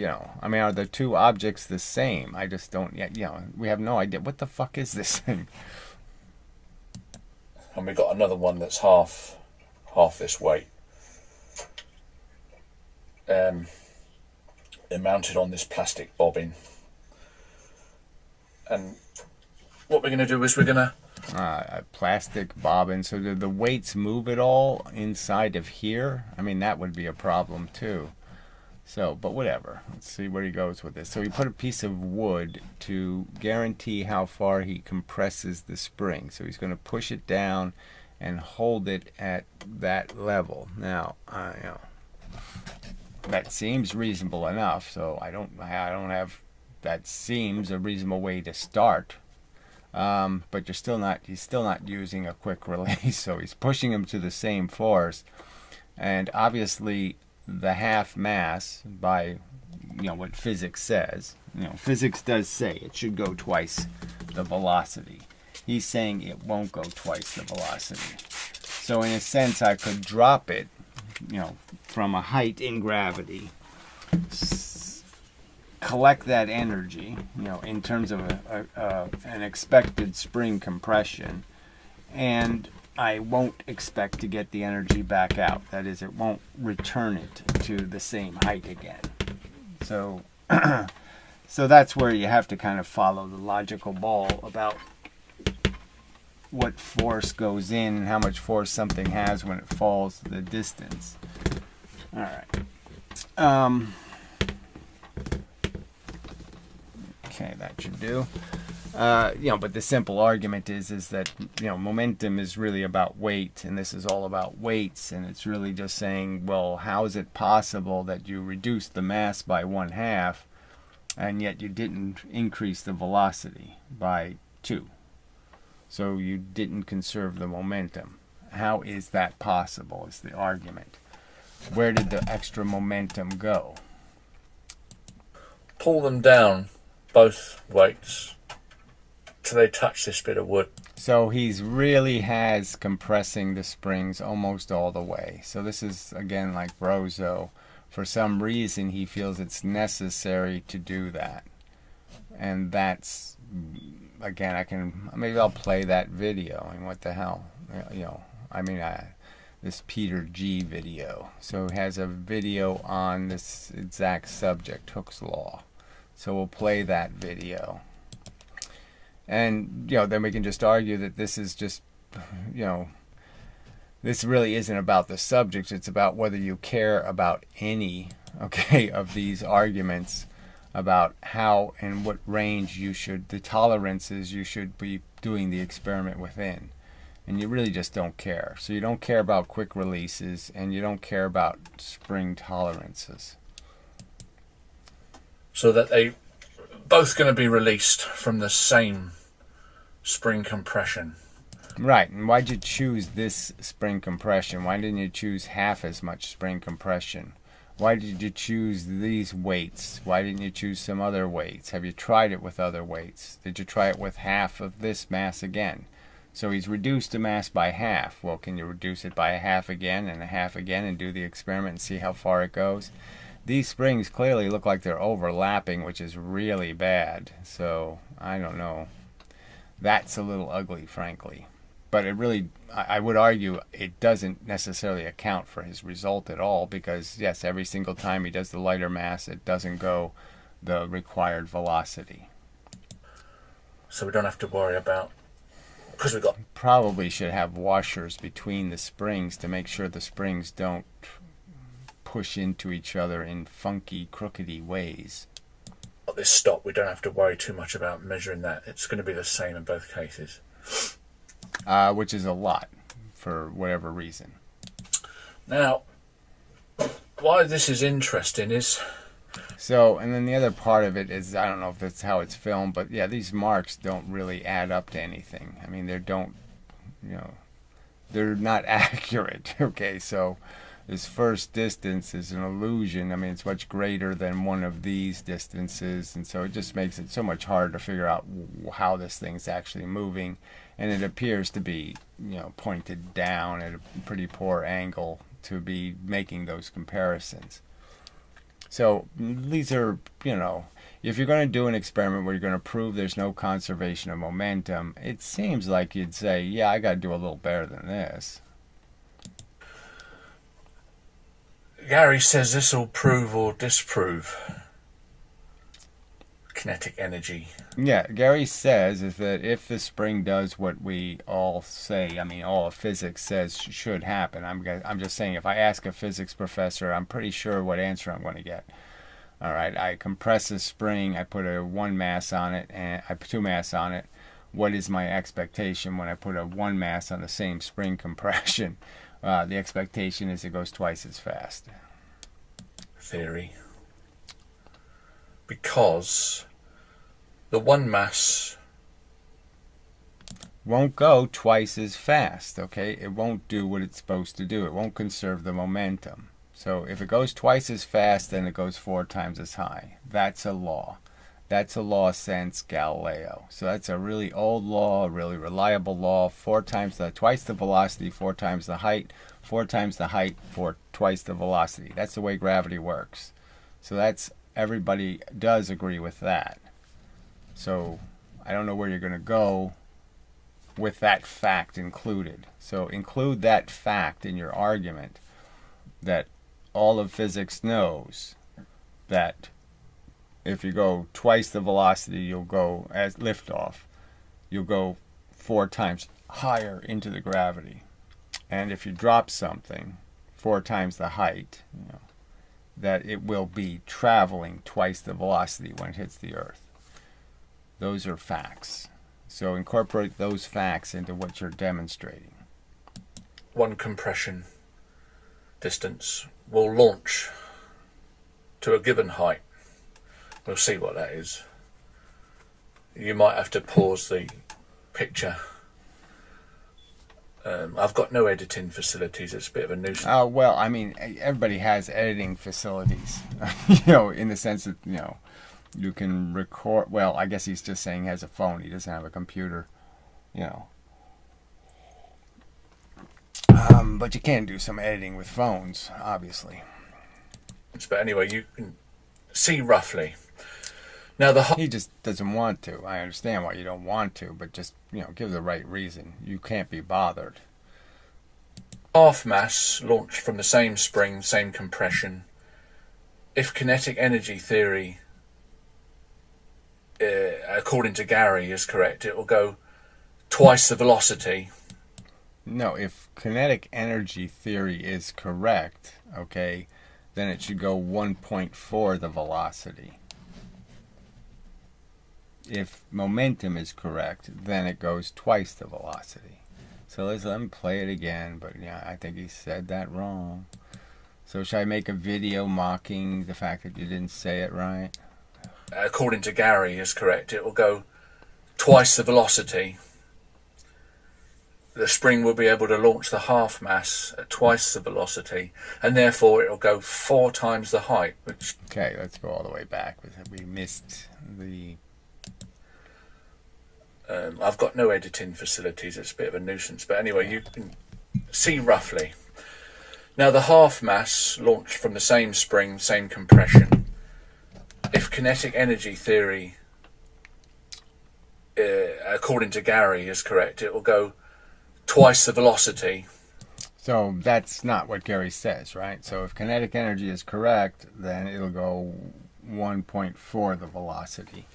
the 2 objects the same? I just don't yet. We have no idea. What the fuck is this thing? And we got another one that's half this weight. They're mounted on this plastic bobbin. And what we're going to do is we're going to... a plastic bobbin. So do the weights move at all inside of here? That would be a problem too. So, but whatever. Let's see where he goes with this. So he put a piece of wood to guarantee how far he compresses the spring. So he's going to push it down and hold it at that level. Now, that seems reasonable enough. So I don't have, that seems a reasonable way to start. But he's still not using a quick release. So he's pushing him to the same force. And obviously, the half mass, by what physics says, physics does say it should go twice the velocity. He's saying it won't go twice the velocity. So in a sense, I could drop it, from a height in gravity, collect that energy, in terms of an expected spring compression, and I won't expect to get the energy back out. That is, it won't return it to the same height again. So, so that's where you have to kind of follow the logical ball about what force goes in and how much force something has when it falls the distance. All right. Okay, that should do. But the simple argument is that, momentum is really about weight, and this is all about weights, and it's really just saying, well, how is it possible that you reduced the mass by 1/2, and yet you didn't increase the velocity by 2? So you didn't conserve the momentum. How is that possible, is the argument. Where did the extra momentum go? Pull them down both weights till they touch this bit of wood. So he's really has compressing the springs almost all the way. So this is, again, like Brozo. For some reason, he feels it's necessary to do that. And that's, again, maybe I'll play that video. I mean, what the hell? This Peter G video. So it has a video on this exact subject, Hooke's Law. So we'll play that video. And, then we can just argue that this is just, this really isn't about the subject. It's about whether you care about any, of these arguments about how and what range the tolerances you should be doing the experiment within. And you really just don't care. So you don't care about quick releases, and you don't care about spring tolerances. So that they both going to be released from the same spring compression. Right, and why'd you choose this spring compression? Why didn't you choose half as much spring compression? Why did you choose these weights? Why didn't you choose some other weights? Have you tried it with other weights? Did you try it with half of this mass again? So he's reduced the mass by half. Well, can you reduce it by a half again and a half again and do the experiment and see how far it goes? These springs clearly look like they're overlapping, which is really bad. So, I don't know. That's a little ugly, frankly. But it really, I would argue, it doesn't necessarily account for his result at all, because, yes, every single time he does the lighter mass, it doesn't go the required velocity. So we don't have to worry about, because we got... Probably should have washers between the springs to make sure the springs don't push into each other in funky, crookedy ways. This stop, we don't have to worry too much about measuring that. It's going to be the same in both cases. Which is a lot, for whatever reason. Now, why this is interesting is... So, and then the other part of it is, I don't know if that's how it's filmed, but yeah, these marks don't really add up to anything. I mean, they're not accurate, okay? So, this first distance is an illusion. I mean, it's much greater than one of these distances, and so it just makes it so much harder to figure out how this thing's actually moving. And it appears to be, pointed down at a pretty poor angle to be making those comparisons. So these are, if you're going to do an experiment where you're going to prove there's no conservation of momentum, it seems like you'd say, yeah, I got to do a little better than this. Gary says this will prove or disprove kinetic energy. Yeah, Gary says is that if the spring does what we all say, I mean, all of physics says should happen. I'm just saying, if I ask a physics professor, I'm pretty sure what answer I'm going to get. All right, I compress a spring, I put a 1 mass on it, and I put 2 mass on it. What is my expectation when I put a 1 mass on the same spring compression? The expectation is it goes twice as fast. Theory. Because the 1 mass won't go twice as fast, okay? It won't do what it's supposed to do. It won't conserve the momentum. So if it goes twice as fast, then it goes 4 times as high. That's a law. That's a law since Galileo. So that's a really old law, a really reliable law. Twice the velocity, 4 times the height. 4 times the height, twice the velocity. That's the way gravity works. So everybody does agree with that. So I don't know where you're going to go with that fact included. So include that fact in your argument that all of physics knows that if you go twice the velocity, you'll go, as liftoff, you'll go 4 times higher into the gravity. And if you drop something 4 times the height, that it will be traveling twice the velocity when it hits the Earth. Those are facts. So incorporate those facts into what you're demonstrating. 1 compression distance will launch to a given height. We'll see what that is. You might have to pause the picture. I've got no editing facilities. It's a bit of a nuisance. Oh, well, I mean, everybody has editing facilities, in the sense that, You can record. Well, I guess he's just saying he has a phone. He doesn't have a computer. You know. But you can do some editing with phones, obviously. But anyway, you can see roughly. Now he just doesn't want to. I understand why you don't want to, but just, give the right reason. You can't be bothered. Half mass launched from the same spring, same compression. If kinetic energy theory, according to Gary, is correct, it will go twice the velocity. No, if kinetic energy theory is correct, okay, then it should go 1.4 the velocity. If momentum is correct, then it goes twice the velocity. So let me play it again, but yeah, I think he said that wrong. So should I make a video mocking the fact that you didn't say it right? According to Gary is correct, it will go twice the velocity. The spring will be able to launch the half mass at twice the velocity, and therefore it will go 4 times the height. Okay, let's go all the way back. We missed the... I've got no editing facilities. It's a bit of a nuisance. But anyway, you can see roughly. Now, the half mass launched from the same spring, same compression. If kinetic energy theory, according to Gary, is correct, it will go twice the velocity. So that's not what Gary says, right? So if kinetic energy is correct, then it'll go 1.4 the velocity.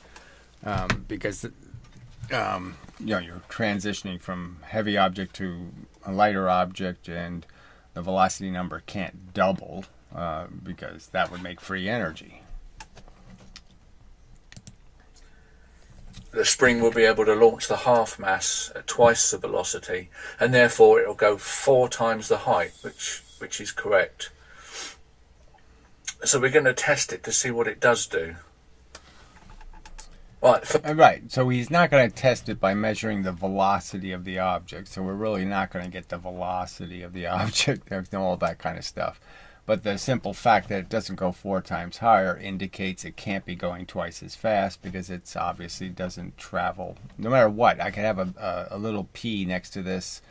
Because... you're transitioning from heavy object to a lighter object, and the velocity number can't double because that would make free energy. The spring will be able to launch the half mass at twice the velocity, and therefore it will go 4 times the height, which is correct. So we're going to test it to see what it does do. Right, so he's not going to test it by measuring the velocity of the object, so we're really not going to get the velocity of the object, all that kind of stuff. But the simple fact that it doesn't go 4 times higher indicates it can't be going twice as fast, because it's obviously doesn't travel. No matter what, I could have a little P next to this,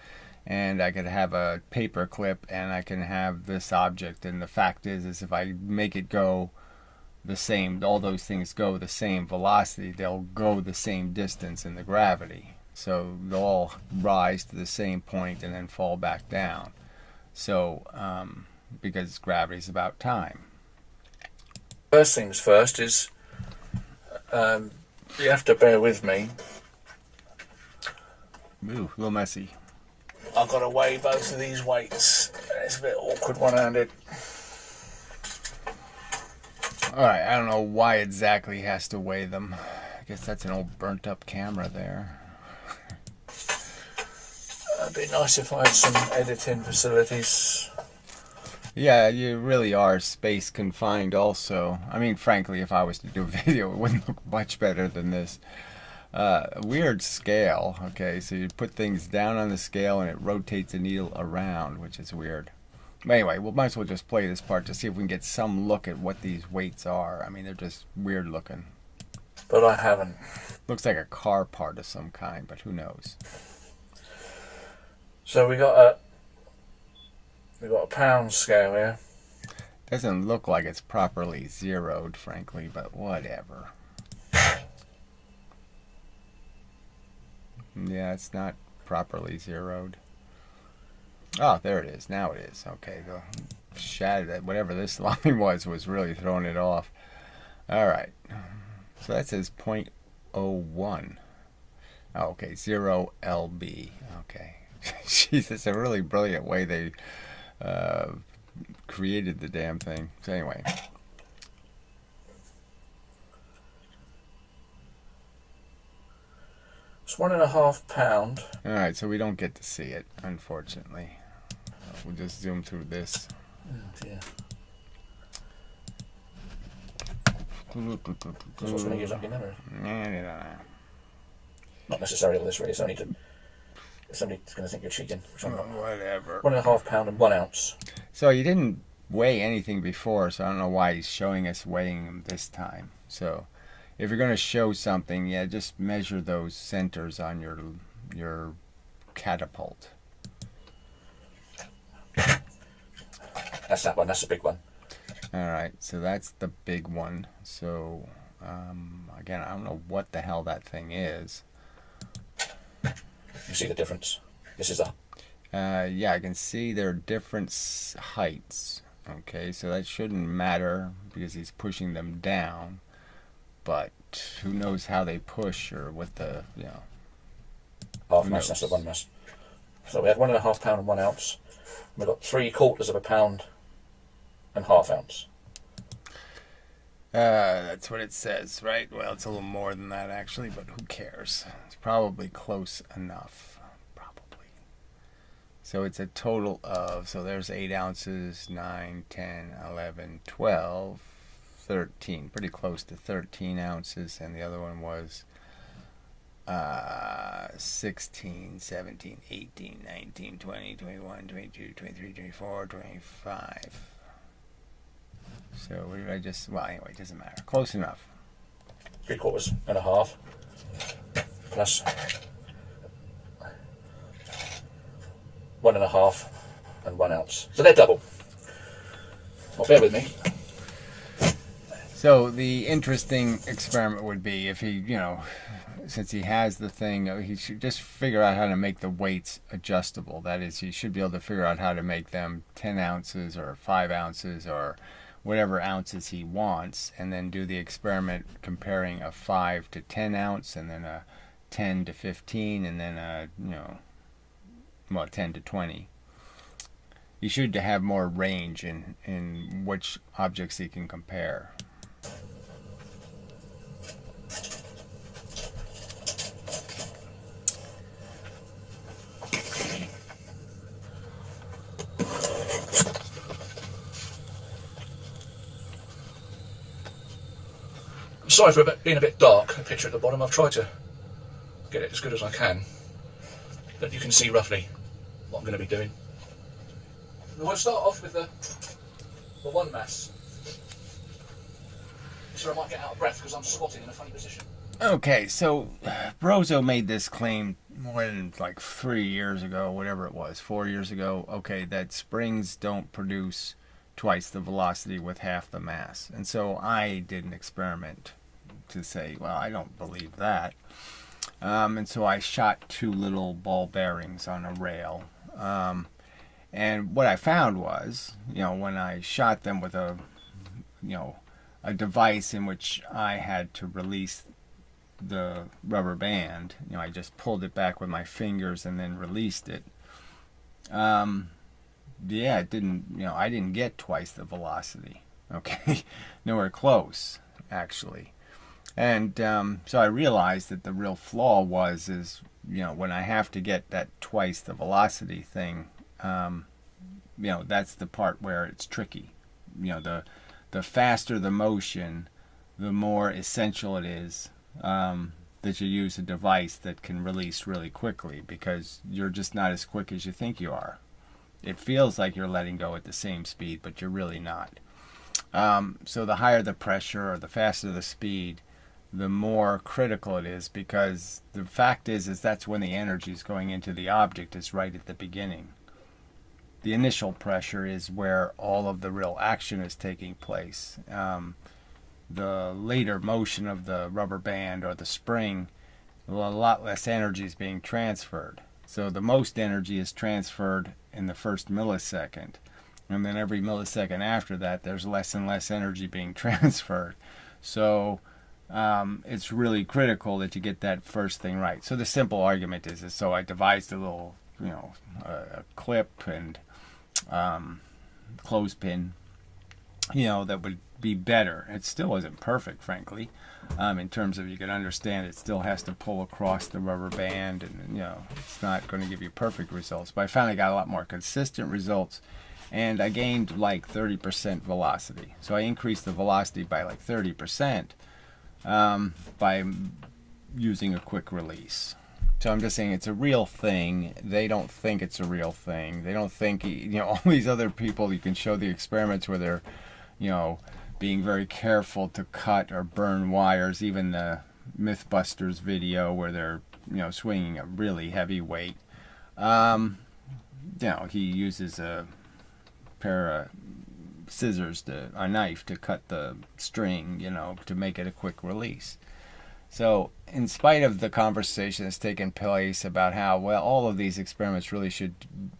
and I could have a paper clip, and I can have this object, and the fact is if I make it go the same, all those things go the same velocity, they'll go the same distance in the gravity. So they'll all rise to the same point and then fall back down. So, because gravity is about time. First things first is, you have to bear with me. Ooh, a little messy. I've got to weigh both of these weights. It's a bit awkward one-handed. Alright, I don't know why exactly he has to weigh them. I guess that's an old burnt up camera there. It'd be nice if I had some editing facilities. Yeah, you really are space confined also. I mean, frankly, if I was to do a video, it wouldn't look much better than this. Weird scale, okay, so you put things down on the scale and it rotates the needle around, which is weird. But anyway, we might as well just play this part to see if we can get some look at what these weights are. I mean, they're just weird looking. But I haven't. Looks like a car part of some kind, but who knows? So we got a pound scale here. Doesn't look like it's properly zeroed, frankly, but whatever. Yeah, it's not properly zeroed. Oh, there it is. Now it is. Okay, the shadow, whatever this line was really throwing it off. All right. So that says 0.01. Oh, okay, 0 lb. Okay. Jeez, it's a really brilliant way they created the damn thing. So anyway. It's 1.5 pound. All right, so we don't get to see it, unfortunately. We'll just zoom through this. Oh dear. That's what's going to use up your memory. Not necessarily all this really. It's only to... Somebody's going to think you're cheating. Whatever. 1.5 pound and 1 ounce. So you didn't weigh anything before, so I don't know why he's showing us weighing them this time. So if you're going to show something, yeah, just measure those centers on your catapult. That's that one. That's the big one. All right, so that's the big one. So again, I don't know what the hell that thing is. You see the difference? This is a... Yeah, I can see there are different heights. Okay, so that shouldn't matter because he's pushing them down. But who knows how they push or what the, you know. Half mass, that's the 1 mass. So we had 1.5 pound and 1 ounce. We've got 3/4 pound and ½ ounce. That's what it says, right? Well, it's a little more than that actually, but who cares? It's probably close enough. Probably. So it's a total of, so there's 8 ounces, 9, 10, 11, 12, 13. Pretty close to 13 ounces. And the other one was 16, 17, 18, 19, 20, 21, 22, 23, 24, 25. So what did I just, well, anyway, it doesn't matter. Close enough. 3/4 plus 1.5 and 1 ounce. So they're double. Well, bear with me. So the interesting experiment would be if he, you know, since he has the thing, he should just figure out how to make the weights adjustable. That is, he should be able to figure out how to make them 10 ounces or 5 ounces or whatever ounces he wants, and then do the experiment comparing a 5 to 10 ounce and then a 10 to 15 and then a, you know, well, 10 to 20. You should have more range in which objects he can compare. Sorry for being a bit dark, the picture at the bottom. I've tried to get it as good as I can, but you can see roughly what I'm going to be doing. We'll start off with the 1 mass. So I might get out of breath because I'm squatting in a funny position. Okay, so Brozo made this claim more than like 3 years ago, whatever it was, 4 years ago. Okay, that springs don't produce twice the velocity with half the mass. And so I did an experiment to say, well, I don't believe that. And so I shot 2 little ball bearings on a rail. And what I found was, you know, when I shot them with a, you know, a device in which I had to release the rubber band, you know, I just pulled it back with my fingers and then released it. Yeah, it didn't, you know, I didn't get twice the velocity. Okay, nowhere close, actually. And so I realized that the real flaw is, you know, when I have to get that twice the velocity thing, you know, that's the part where it's tricky. You know, the faster the motion, the more essential it is that you use a device that can release really quickly, because you're just not as quick as you think you are. It feels like you're letting go at the same speed, but you're really not. So the higher the pressure or the faster the speed, the more critical it is, because the fact is that's when the energy is going into the object, is right at the beginning. The initial pressure is where all of the real action is taking place. The later motion of the rubber band or the spring, a lot less energy is being transferred. So the most energy is transferred in the first millisecond. And then every millisecond after that, there's less and less energy being transferred. So it's really critical that you get that first thing right. So the simple argument is so I devised a little, you know, a clip and clothespin, you know, that would be better. It still wasn't perfect, frankly, in terms of, you can understand it still has to pull across the rubber band, and, you know, it's not going to give you perfect results. But I found I got a lot more consistent results, and I gained like 30% velocity. So I increased the velocity by like 30% by using a quick release. So I'm just saying it's a real thing. They don't think it's a real thing. They don't think, you know, all these other people, you can show the experiments where they're, you know, being very careful to cut or burn wires. Even the Mythbusters video where they're, you know, swinging a really heavy weight. You know, he uses a pair of scissors, a knife to cut the string, you know, to make it a quick release. So, in spite of the conversation that's taken place about how, well, all of these experiments really should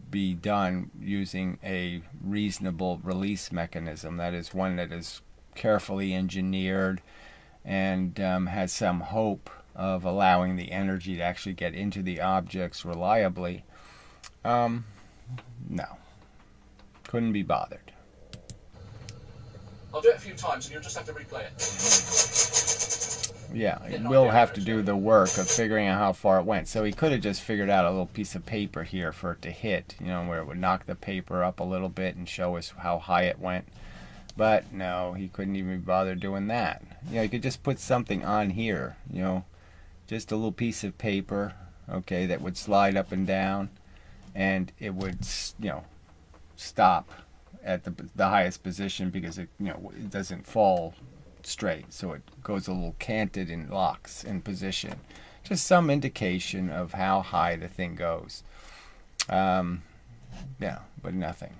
be done using a reasonable release mechanism, that is, one that is carefully engineered and has some hope of allowing the energy to actually get into the objects reliably, no. Couldn't be bothered. I'll do it a few times and you'll just have to replay it. Yeah, we'll have to do the work of figuring out how far it went. So he could have just figured out a little piece of paper here for it to hit, you know, where it would knock the paper up a little bit and show us how high it went. But no, he couldn't even bother doing that. You know, he could just put something on here, you know, just a little piece of paper, okay, that would slide up and down, and it would, you know, stop at the highest position because it, you know, it doesn't fall straight, so it goes a little canted and locks in position. Just some indication of how high the thing goes. Yeah, but nothing.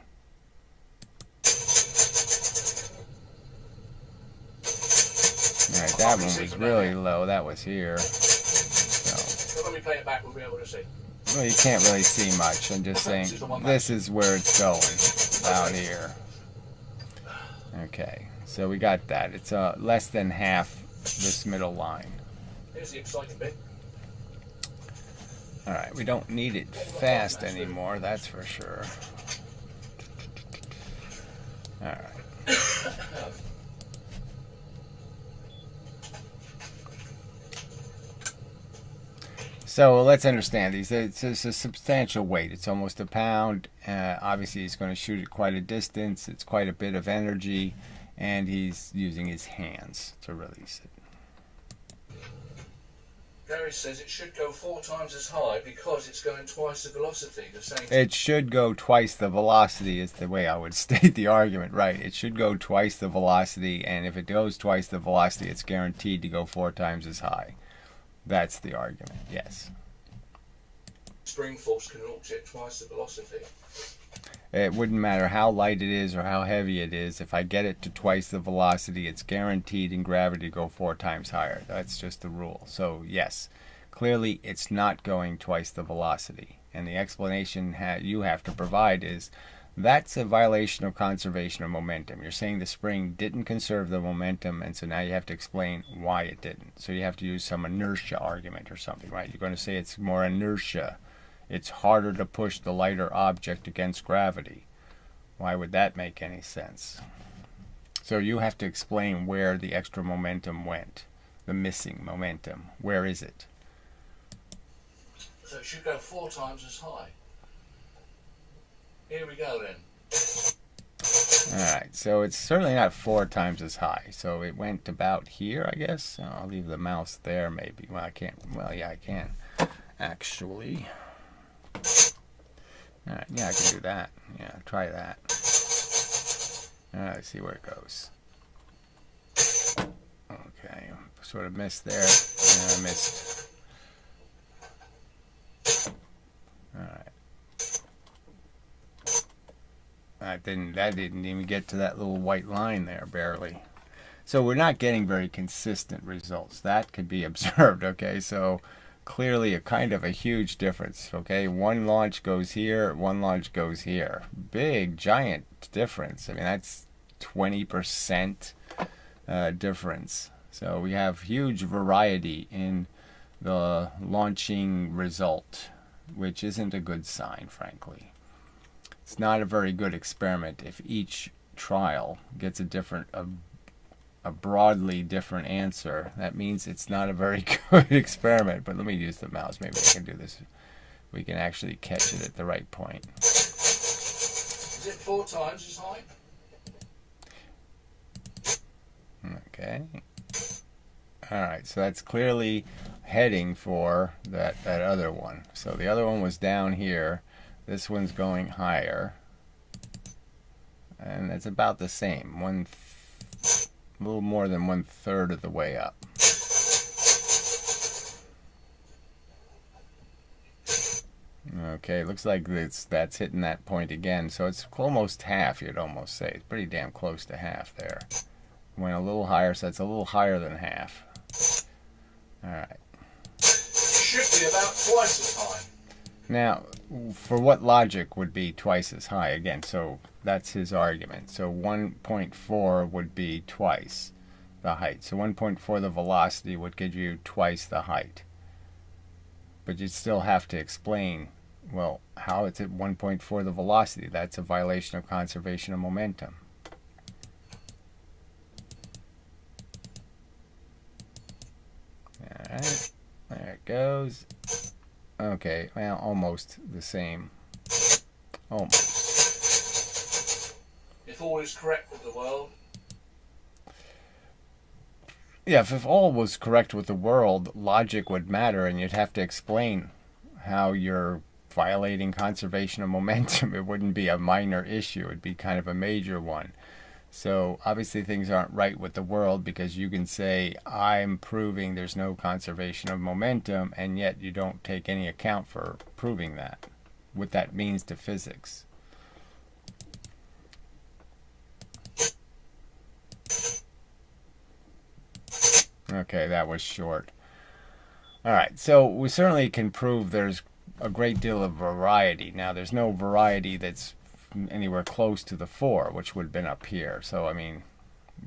Alright, that one was really low. That was here. So, when we play it back, we'll be able to see. well, you can't really see much. I'm just saying this is where it's going, out here. Okay, so we got that. It's less than half this middle line. Here's the exciting bit. Alright, we don't need it fast anymore, that's for sure. Alright. So let's understand these. It's a substantial weight. It's almost a pound. Obviously, he's going to shoot it quite a distance. It's quite a bit of energy, and he's using his hands to release it. Gary says it should go 4 times as high because it's going twice the velocity. The same. It should go twice the velocity is the way I would state the argument. Right. It should go twice the velocity, and if it goes twice the velocity, it's guaranteed to go 4 times as high. That's the argument, yes. Spring force can launch it twice the velocity. It wouldn't matter how light it is or how heavy it is. If I get it to twice the velocity, it's guaranteed in gravity to go 4 times higher. That's just the rule. So, yes, clearly it's not going twice the velocity. And the explanation you have to provide is that's a violation of conservation of momentum. You're saying the spring didn't conserve the momentum, and so now you have to explain why it didn't. So you have to use some inertia argument or something, right? You're going to say it's more inertia. It's harder to push the lighter object against gravity. Why would that make any sense? So you have to explain where the extra momentum went, the missing momentum. Where is it? So it should go 4 times as high. Here we go then. Alright, so it's certainly not 4 times as high. So it went about here, I guess. I'll leave the mouse there maybe. Well, I can't. Well, yeah, I can. Actually. Alright, yeah, I can do that. Yeah, try that. Alright, let's see where it goes. Okay, sort of missed there. Yeah, I missed. Alright. That didn't even get to that little white line there, barely. So we're not getting very consistent results. That could be observed, okay? So clearly a kind of a huge difference, okay? One launch goes here, one launch goes here. Big, giant difference. I mean, that's 20% difference. So we have huge variety in the launching result, which isn't a good sign, frankly. It's not a very good experiment if each trial gets a broadly different answer. That means it's not a very good experiment. But let me use the mouse. Maybe I can do this. We can actually catch it at the right point. Is it 4 times as high? Okay. Alright, so that's clearly heading for that other one. So the other one was down here. This one's going higher. And it's about the same. A little more than 1/3 of the way up. Okay, looks like that's hitting that point again. So it's almost half, you'd almost say. It's pretty damn close to half there. Went a little higher, so it's a little higher than half. Alright. Should be about twice as high. Now, for what logic would be twice as high? Again, so that's his argument. So 1.4 would be twice the height. So 1.4 the velocity would give you twice the height. But you'd still have to explain, well, how it's at 1.4 the velocity. That's a violation of conservation of momentum. Alright, there it goes. Okay, well, almost the same. Almost. If all is correct with the world. Yeah, if all was correct with the world, logic would matter, and you'd have to explain how you're violating conservation of momentum. It wouldn't be a minor issue. It'd be kind of a major one. So obviously things aren't right with the world, because you can say, I'm proving there's no conservation of momentum, and yet you don't take any account for proving that, what that means to physics. Okay, that was short. Alright, so we certainly can prove there's a great deal of variety. Now, there's no variety that's anywhere close to the 4, which would have been up here. So, I mean,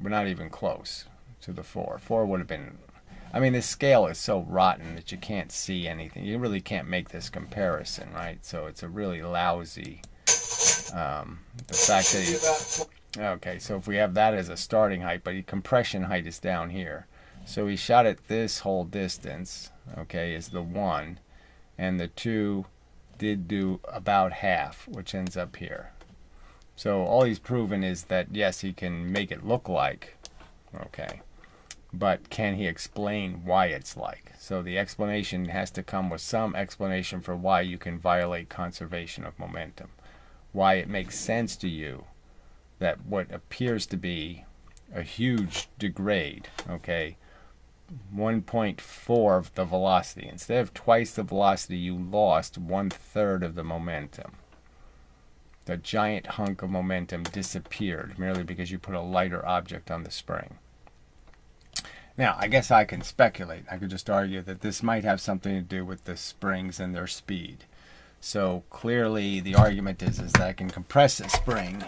we're not even close to the 4. 4 would have been... I mean, this scale is so rotten that you can't see anything. You really can't make this comparison, right? So it's a really lousy... the fact that... Okay, so if we have that as a starting height, but the compression height is down here. So he shot at this whole distance, okay, is the 1, and the 2 did do about half, which ends up here. So all he's proven is that, yes, he can make it look like, okay, but can he explain why it's like? So the explanation has to come with some explanation for why you can violate conservation of momentum, why it makes sense to you that what appears to be a huge degrade, okay, 1.4 of the velocity. Instead of twice the velocity, you lost 1/3 of the momentum. The giant hunk of momentum disappeared merely because you put a lighter object on the spring. Now, I guess I can speculate. I could just argue that this might have something to do with the springs and their speed. So clearly the argument is that I can compress a spring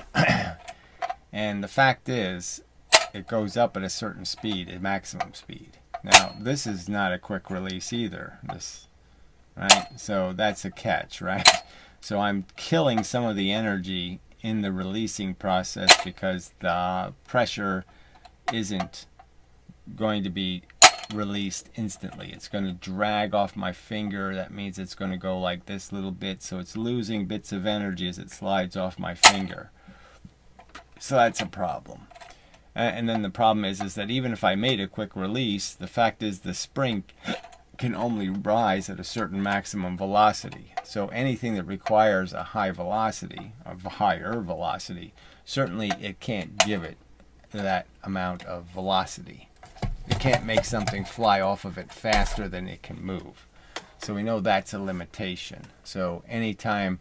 and the fact is it goes up at a certain speed, a maximum speed. Now, this is not a quick release either, right? So that's a catch, right? So I'm killing some of the energy in the releasing process because the pressure isn't going to be released instantly. It's going to drag off my finger. That means it's going to go like this little bit. So it's losing bits of energy as it slides off my finger. So that's a problem. And then the problem is that even if I made a quick release, the fact is the spring can only rise at a certain maximum velocity. So anything that requires a high velocity, a higher velocity, certainly it can't give it that amount of velocity. It can't make something fly off of it faster than it can move. So we know that's a limitation. So anytime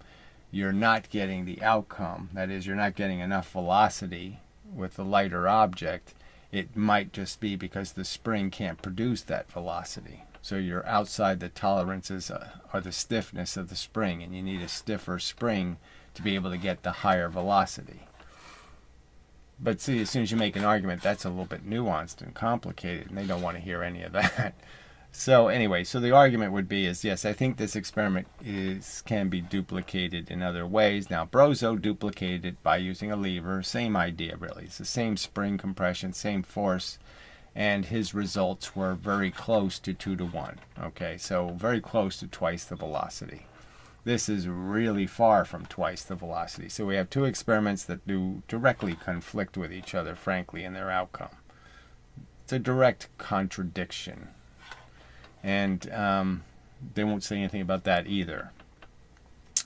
you're not getting the outcome, that is, you're not getting enough velocity with a lighter object, it might just be because the spring can't produce that velocity. So you're outside the tolerances or the stiffness of the spring, and you need a stiffer spring to be able to get the higher velocity. But see, as soon as you make an argument, that's a little bit nuanced and complicated, and they don't want to hear any of that. So anyway, so the argument would be is, yes, I think this experiment can be duplicated in other ways. Now, Brozo duplicated it by using a lever. Same idea, really. It's the same spring compression, same force, and his results were very close to 2 to 1. Okay, so very close to twice the velocity. This is really far from twice the velocity. So we have two experiments that do directly conflict with each other, frankly, in their outcome. It's a direct contradiction. And they won't say anything about that either.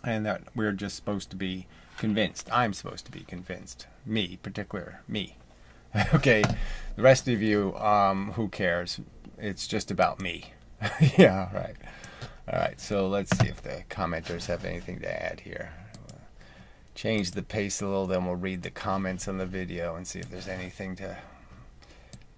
And that we're just supposed to be convinced. I'm supposed to be convinced. Me, particular me. Okay, the rest of you, who cares? It's just about me. Yeah, right. All right, so let's see if the commenters have anything to add here. Change the pace a little, then we'll read the comments on the video and see if there's anything to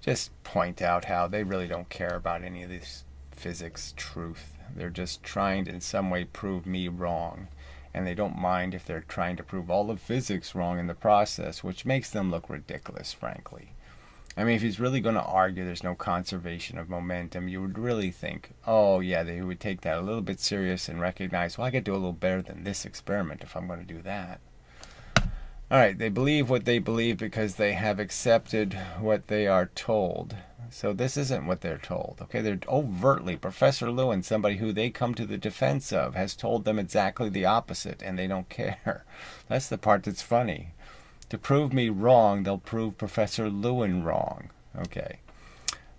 just point out how they really don't care about any of this physics truth. They're just trying to in some way prove me wrong, and they don't mind if they're trying to prove all of physics wrong in the process, which makes them look ridiculous, frankly. I mean, if he's really going to argue there's no conservation of momentum, you would really think, oh yeah, they would take that a little bit serious and recognize, well, I could do a little better than this experiment if I'm going to do that. All right, they believe what they believe because they have accepted what they are told. So this isn't what they're told, okay? They're overtly, Professor Lewin, somebody who they come to the defense of, has told them exactly the opposite, and they don't care. That's the part that's funny. To prove me wrong, they'll prove Professor Lewin wrong. Okay.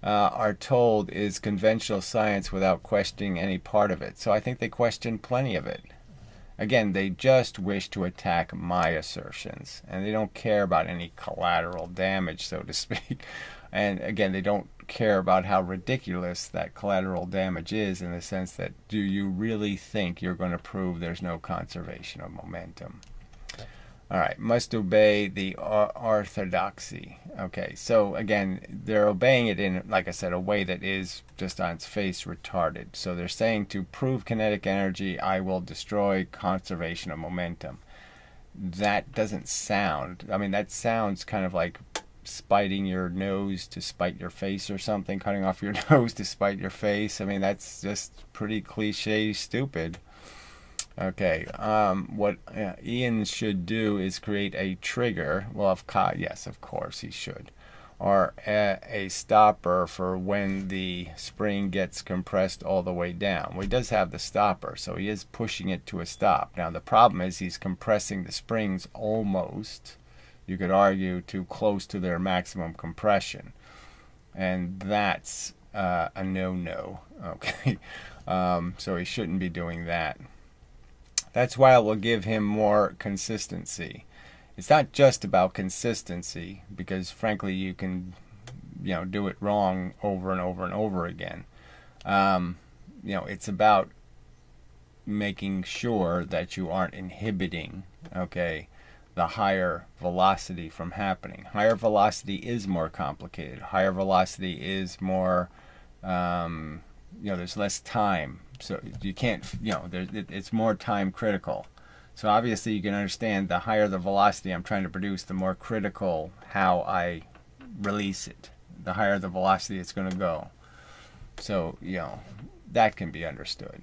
Are told is conventional science without questioning any part of it. So I think they question plenty of it. Again, they just wish to attack my assertions, and they don't care about any collateral damage, so to speak. And again, they don't care about how ridiculous that collateral damage is, in the sense that, do you really think you're going to prove there's no conservation of momentum? All right, must obey the orthodoxy. Okay, so again, they're obeying it in, like I said, a way that is just on its face retarded. So they're saying, to prove kinetic energy, I will destroy conservation of momentum. That doesn't sound, I mean, that sounds kind of like spiting your nose to spite your face or something, cutting off your nose to spite your face. I mean, that's just pretty cliche stupid. Okay, what Ian should do is create a trigger. Well, yes, of course he should. Or a stopper for when the spring gets compressed all the way down. Well, he does have the stopper, so he is pushing it to a stop. Now, the problem is he's compressing the springs almost, you could argue, too close to their maximum compression. And that's a no-no. Okay, so he shouldn't be doing that. That's why it will give him more consistency. It's not just about consistency, because frankly you can, do it wrong over and over and over again. It's about making sure that you aren't inhibiting, okay, the higher velocity from happening. Higher velocity is more complicated. Higher velocity is more, there's less time. So you can't, it's more time critical. So obviously you can understand, the higher the velocity I'm trying to produce, the more critical how I release it. The higher the velocity it's going to go. So, that can be understood.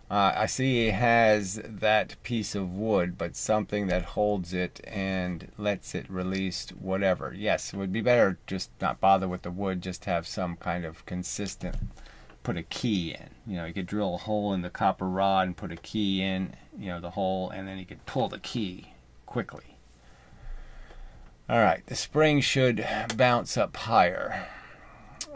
I see he has that piece of wood, but something that holds it and lets it release whatever. Yes, it would be better just not bother with the wood, just have some kind of consistent, put a key in. You could drill a hole in the copper rod and put a key in, the hole, and then you could pull the key quickly. All right, the spring should bounce up higher.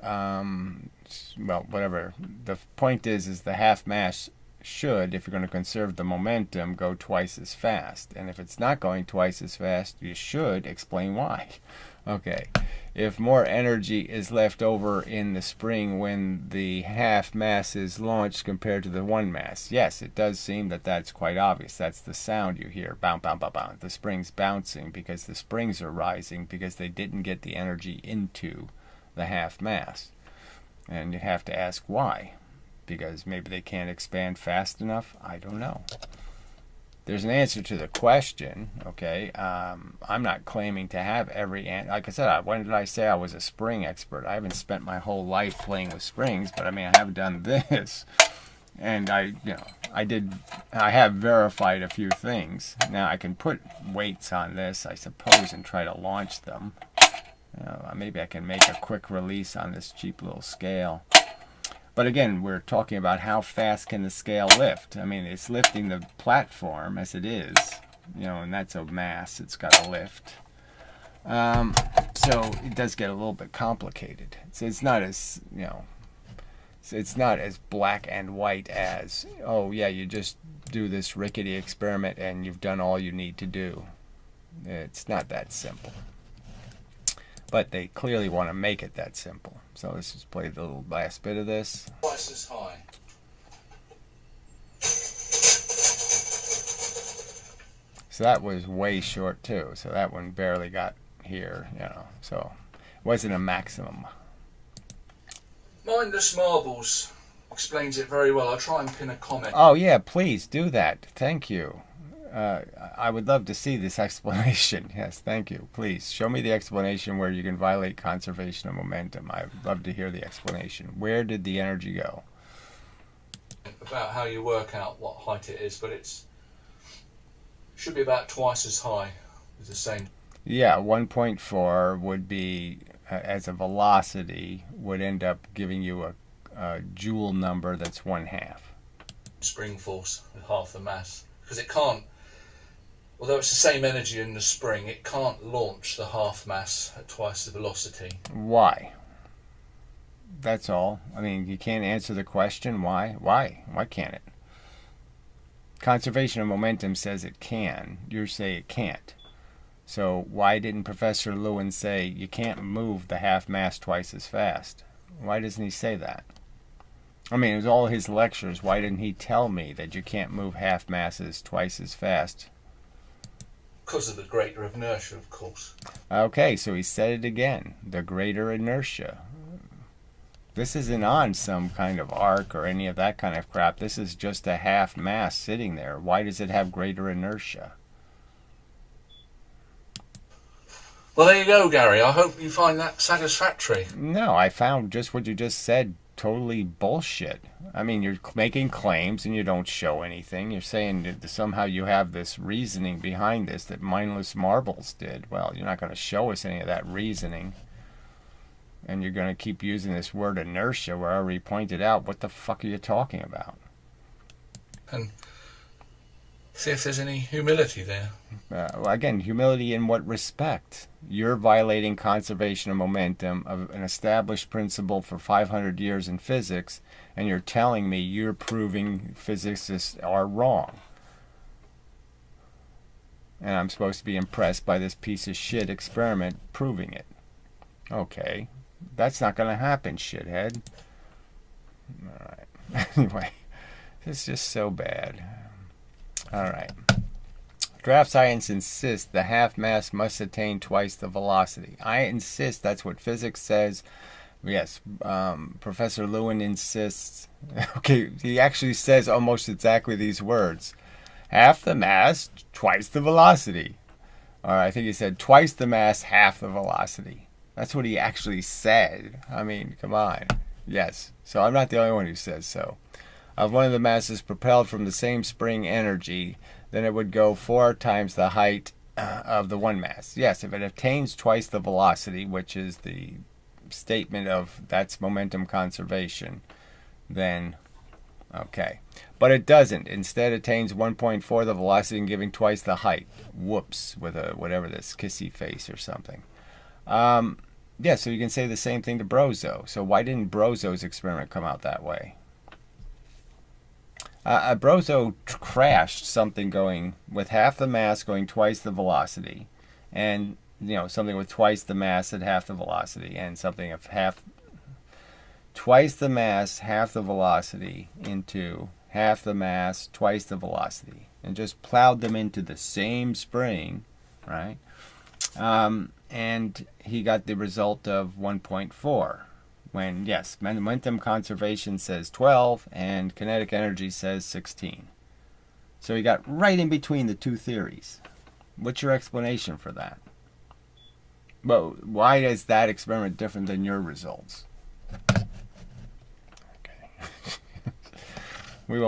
Well, whatever. The point is the half mass should, if you're going to conserve the momentum, go twice as fast. And if it's not going twice as fast, you should explain why. Okay. If more energy is left over in the spring when the half mass is launched compared to the one mass. Yes, it does seem that that's quite obvious. That's the sound you hear. Bounce, bounce, bounce, bounce. The spring's bouncing because the springs are rising because they didn't get the energy into the half mass. And you have to ask why. Because maybe they can't expand fast enough? I don't know. There's an answer to the question, okay? I'm not claiming to have every answer. Like I said, when did I say I was a spring expert? I haven't spent my whole life playing with springs, but I mean, I have done this. And I have verified a few things. Now I can put weights on this, I suppose, and try to launch them. Maybe I can make a quick release on this cheap little scale. But again, we're talking about how fast can the scale lift. I mean, it's lifting the platform as it is, and that's a mass. It's got a lift. So it does get a little bit complicated. So it's not as, it's not as black and white as, oh yeah, you just do this rickety experiment and you've done all you need to do. It's not that simple. But they clearly want to make it that simple. So let's just play the little last bit of this. Twice as high. So that was way short too. So that one barely got here, you know. So it wasn't a maximum. Mindless Marbles explains it very well. I'll try and pin a comment. Oh yeah, please do that. Thank you. I would love to see this explanation. Yes, thank you. Please show me the explanation where you can violate conservation of momentum. I'd love to hear the explanation. Where did the energy go? About how you work out what height it is, but it's should be about twice as high as the same. Yeah, 1.4 would be, as a velocity, would end up giving you a joule number that's 1/2. Spring force with half the mass. Because it can't, although it's the same energy in the spring, it can't launch the half mass at twice the velocity. Why? That's all. I mean, you can't answer the question. Why? Why? Why can't it? Conservation of momentum says it can. You say it can't. So why didn't Professor Lewin say you can't move the half mass twice as fast? Why doesn't he say that? I mean, it was all his lectures. Why didn't he tell me that you can't move half masses twice as fast? Because of the greater inertia, of course. Okay, so he said it again. The greater inertia. This isn't on some kind of arc or any of that kind of crap. This is just a half mass sitting there. Why does it have greater inertia? Well, there you go, Gary. I hope you find that satisfactory. No, I found just what you just said totally bullshit. I mean, you're making claims and you don't show anything. You're saying that somehow you have this reasoning behind this that Mindless Marbles did. Well, you're not going to show us any of that reasoning. And you're going to keep using this word inertia where I already pointed out what the fuck are you talking about? And see if there's any humility there. Well, again, humility in what respect? You're violating conservation of momentum of an established principle for 500 years in physics, and you're telling me you're proving physicists are wrong. And I'm supposed to be impressed by this piece of shit experiment proving it. Okay. That's not going to happen, shithead. Alright. Anyway, it's just so bad. Alright. Draft science insists the half mass must attain twice the velocity. I insist that's what physics says. Yes, Professor Lewin insists. Okay, he actually says almost exactly these words. Half the mass, twice the velocity. Or I think he said twice the mass, half the velocity. That's what he actually said. I mean, come on. Yes. So I'm not the only one who says so. If one of the masses propelled from the same spring energy, then it would go 4 times the height of the one mass. Yes, if it attains twice the velocity, which is the statement of that's momentum conservation, then okay. But it doesn't. Instead, it attains 1.4 the velocity and giving twice the height. Whoops, with a whatever this kissy face or something. Yeah, so you can say the same thing to Brozo. So why didn't Brozo's experiment come out that way? Brozo crashed something going with half the mass going twice the velocity, and something with twice the mass at half the velocity, and something of twice the mass, half the velocity into half the mass, twice the velocity, and just plowed them into the same spring, right? And he got the result of 1.4. When, yes, momentum conservation says 12 and kinetic energy says 16. So he got right in between the two theories. What's your explanation for that? Well, why is that experiment different than your results? Okay. we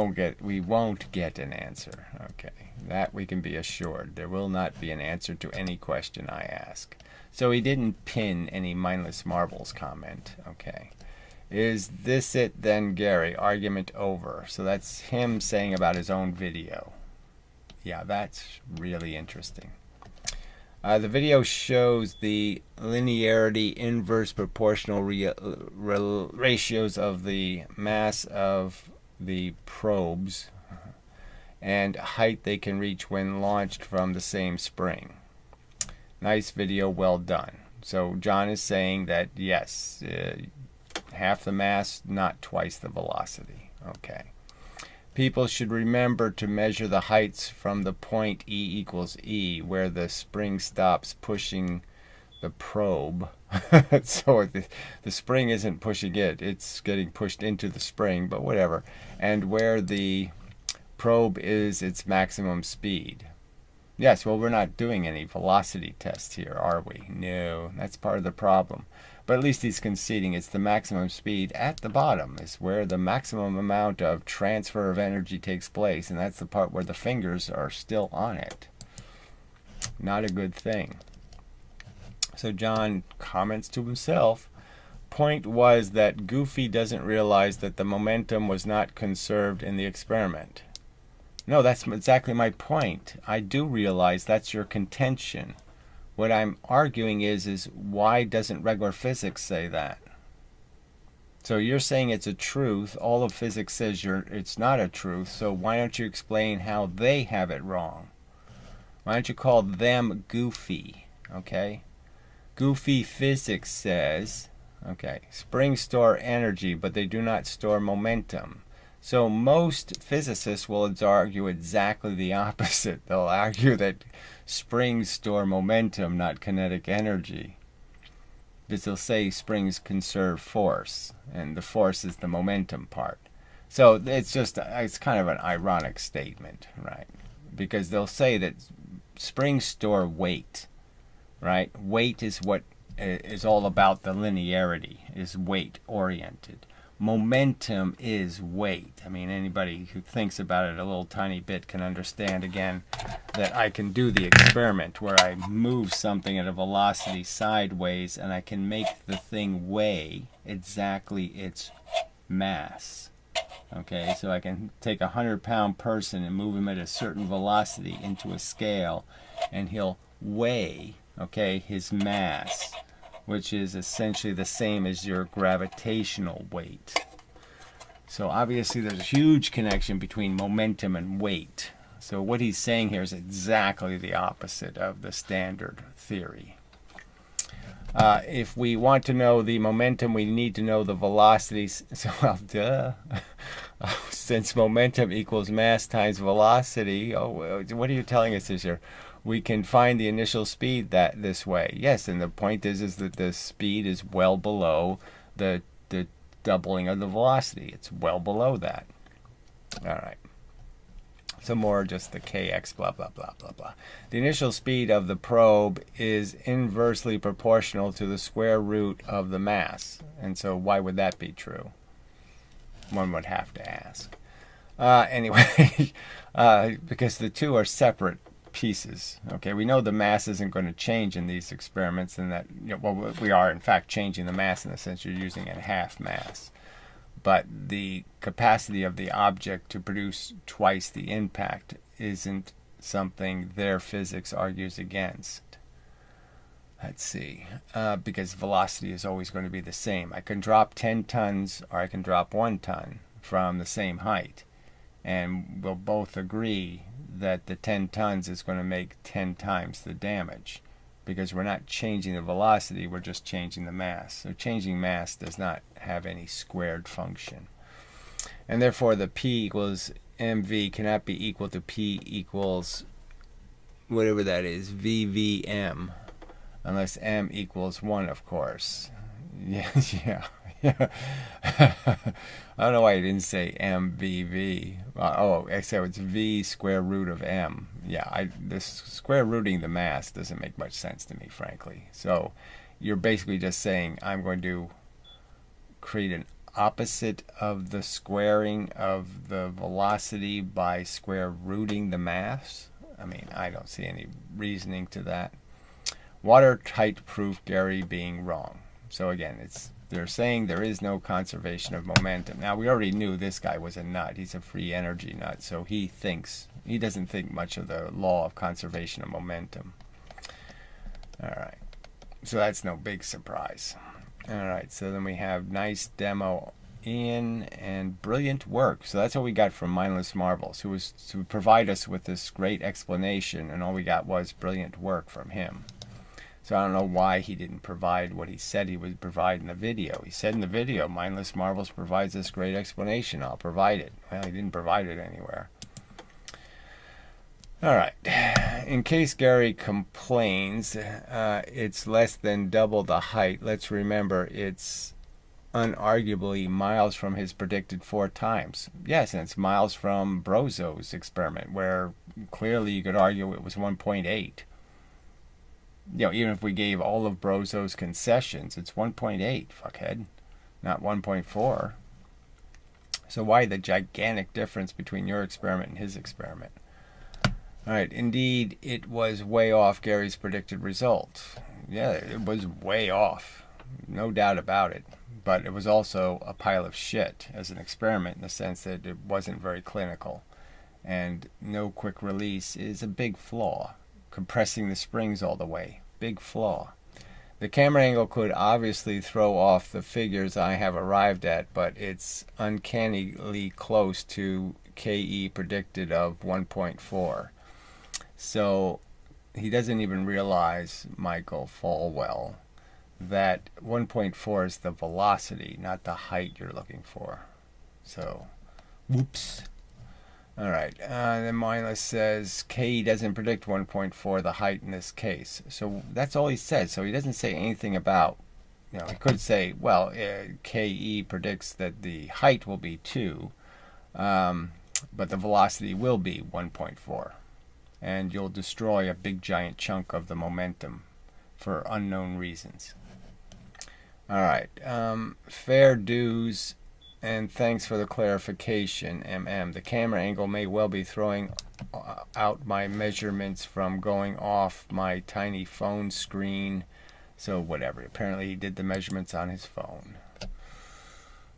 won't get an answer. Okay. That we can be assured. There will not be an answer to any question I ask. So he didn't pin any Mindless Marbles comment. Okay. Is this it then, Gary? Argument over. So that's him saying about his own video. Yeah, that's really interesting. The video shows the linearity inverse proportional ratios of the mass of the probes and height they can reach when launched from the same spring. Nice video, well done. So John is saying that, yes, half the mass, not twice the velocity. Okay. People should remember to measure the heights from the point E equals E, where the spring stops pushing the probe. So the spring isn't pushing it, it's getting pushed into the spring, but whatever. And where the probe is its maximum speed. Yes, well, we're not doing any velocity tests here, are we? No, that's part of the problem. But at least he's conceding it's the maximum speed at the bottom is where the maximum amount of transfer of energy takes place, and that's the part where the fingers are still on it. Not a good thing. So John comments to himself, point was that Goofy doesn't realize that the momentum was not conserved in the experiment. No, that's exactly my point. I do realize that's your contention. What I'm arguing is why doesn't regular physics say that? So you're saying it's a truth. All of physics says it's not a truth. So why don't you explain how they have it wrong? Why don't you call them goofy? Okay? Goofy physics says, okay, springs store energy, but they do not store momentum. So most physicists will argue exactly the opposite. They'll argue that springs store momentum, not kinetic energy. Because they'll say springs conserve force, and the force is the momentum part. So it's kind of an ironic statement, right? Because they'll say that springs store weight, right? Weight is what is all about the linearity, is weight oriented. Momentum is weight. I mean, anybody who thinks about it a little tiny bit can understand, again, that I can do the experiment where I move something at a velocity sideways and I can make the thing weigh exactly its mass. Okay, so I can take a 100-pound person and move him at a certain velocity into a scale, and he'll weigh, okay, his mass, which is essentially the same as your gravitational weight. So obviously there's a huge connection between momentum and weight. So what he's saying here is exactly the opposite of the standard theory. If we want to know the momentum, we need to know the velocities. So, well, duh. Since momentum equals mass times velocity, what are you telling us this year? We can find the initial speed this way. Yes, and the point is that the speed is well below the doubling of the velocity. It's well below that. All right. So more just the kx blah, blah, blah, blah, blah. The initial speed of the probe is inversely proportional to the square root of the mass. And so why would that be true? One would have to ask. Anyway, because the two are separate pieces. Okay, we know the mass isn't going to change in these experiments, and that, well, we are in fact changing the mass in the sense you're using a half mass. But the capacity of the object to produce twice the impact isn't something their physics argues against. Let's see, because velocity is always going to be the same. I can drop 10 tons or I can drop 1 ton from the same height, and we'll both agree that the 10 tons is going to make 10 times the damage, because we're not changing the velocity, we're just changing the mass. So changing mass does not have any squared function. And therefore the P equals mv cannot be equal to P equals whatever that is, VVM, unless m equals 1, of course. Yeah. I don't know why you didn't say MVV. Except it's V square root of M. Yeah, this square rooting the mass doesn't make much sense to me, frankly. So you're basically just saying I'm going to create an opposite of the squaring of the velocity by square rooting the mass. I mean, I don't see any reasoning to that. Watertight proof, Gary being wrong. So again, they're saying there is no conservation of momentum. Now, we already knew this guy was a nut. He's a free energy nut, so he doesn't think much of the law of conservation of momentum. All right, so that's no big surprise. All right, so then we have nice demo Ian and brilliant work. So that's what we got from Mindless Marvels, who was to provide us with this great explanation, and all we got was brilliant work from him. So I don't know why he didn't provide what he said he would provide in the video. He said in the video, Mindless Marvels provides this great explanation. I'll provide it. Well, he didn't provide it anywhere. All right. In case Gary complains, it's less than double the height. Let's remember it's unarguably miles from his predicted 4 times. Yes, and it's miles from Brozo's experiment, where clearly you could argue it was 1.8. Even if we gave all of Brozo's concessions, it's 1.8, fuckhead, not 1.4. So why the gigantic difference between your experiment and his experiment? All right, indeed, it was way off Gary's predicted result. Yeah, it was way off, no doubt about it. But it was also a pile of shit as an experiment in the sense that it wasn't very clinical. And no quick release is a big flaw. Compressing the springs all the way, big flaw. The camera angle could obviously throw off the figures I have arrived at, but it's uncannily close to KE predicted of 1.4. So he doesn't even realize, Michael Falwell, that 1.4 is the velocity, not the height you're looking for. So, whoops. All right. Then Mindless says KE doesn't predict 1.4, the height in this case. So that's all he says. So he doesn't say anything about, he could say, well, KE predicts that the height will be 2, but the velocity will be 1.4. And you'll destroy a big giant chunk of the momentum for unknown reasons. All right. Fair dues. And thanks for the clarification, MM. The camera angle may well be throwing out my measurements from going off my tiny phone screen. So whatever. Apparently he did the measurements on his phone.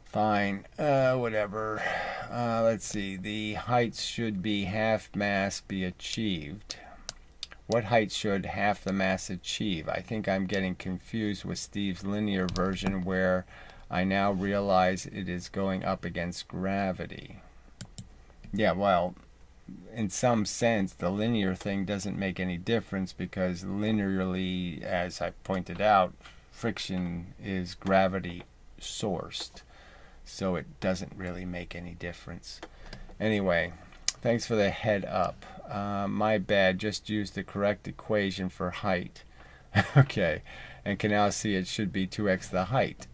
Fine. Whatever. Let's see. The heights should be half mass be achieved. What height should half the mass achieve? I think I'm getting confused with Steve's linear version where I now realize it is going up against gravity. Yeah, well, in some sense, the linear thing doesn't make any difference because linearly, as I pointed out, friction is gravity sourced. So it doesn't really make any difference. Anyway, thanks for the head up. My bad, just used the correct equation for height. Okay. And can now see it should be 2x the height.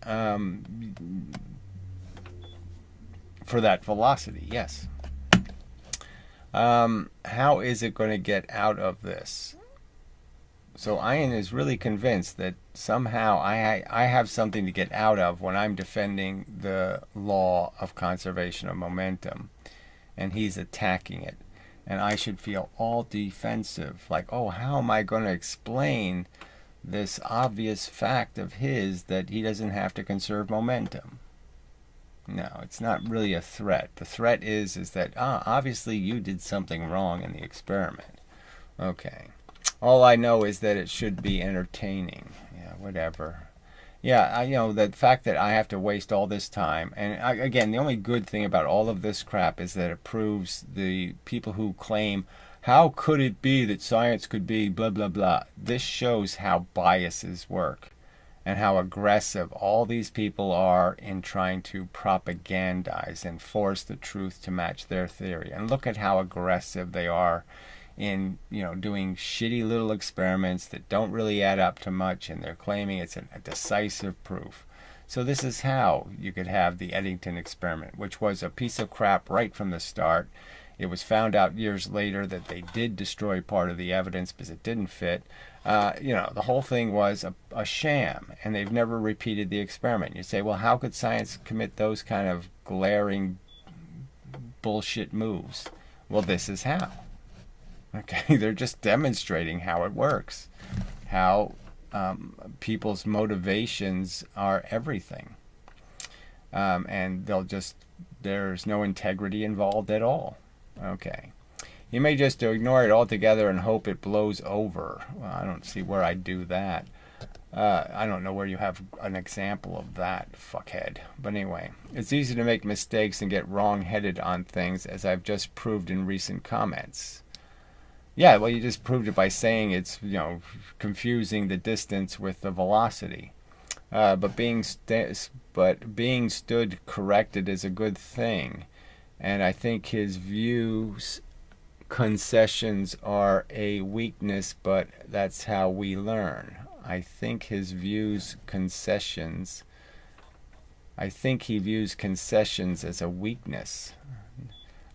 For that velocity, yes. How is it going to get out of this? So Ian is really convinced that somehow I have something to get out of when I'm defending the law of conservation of momentum. And he's attacking it. And I should feel all defensive. Like, oh, how am I going to explain this obvious fact of his that he doesn't have to conserve momentum? No, it's not really a threat. The threat is that obviously you did something wrong in the experiment. Okay. All I know is that it should be entertaining. Yeah, whatever. Yeah, the fact that I have to waste all this time, and again, the only good thing about all of this crap is that it proves the people who claim, how could it be that science could be blah, blah, blah? This shows how biases work and how aggressive all these people are in trying to propagandize and force the truth to match their theory. And look at how aggressive they are in, doing shitty little experiments that don't really add up to much, and they're claiming it's a decisive proof. So this is how you could have the Eddington experiment, which was a piece of crap right from the start. It was found out years later that they did destroy part of the evidence because it didn't fit. The whole thing was a sham, and they've never repeated the experiment. You say, well, how could science commit those kind of glaring bullshit moves? Well, this is how. Okay, they're just demonstrating how it works, how people's motivations are everything. And there's no integrity involved at all. Okay. You may just ignore it altogether and hope it blows over. Well, I don't see where I'd do that. I don't know where you have an example of that, fuckhead. But anyway, it's easy to make mistakes and get wrong-headed on things, as I've just proved in recent comments. Yeah, well, you just proved it by saying it's, confusing the distance with the velocity. But being stood corrected is a good thing, and I think his views concessions are a weakness, but that's how we learn. I think his views concessions. I think he views concessions as a weakness.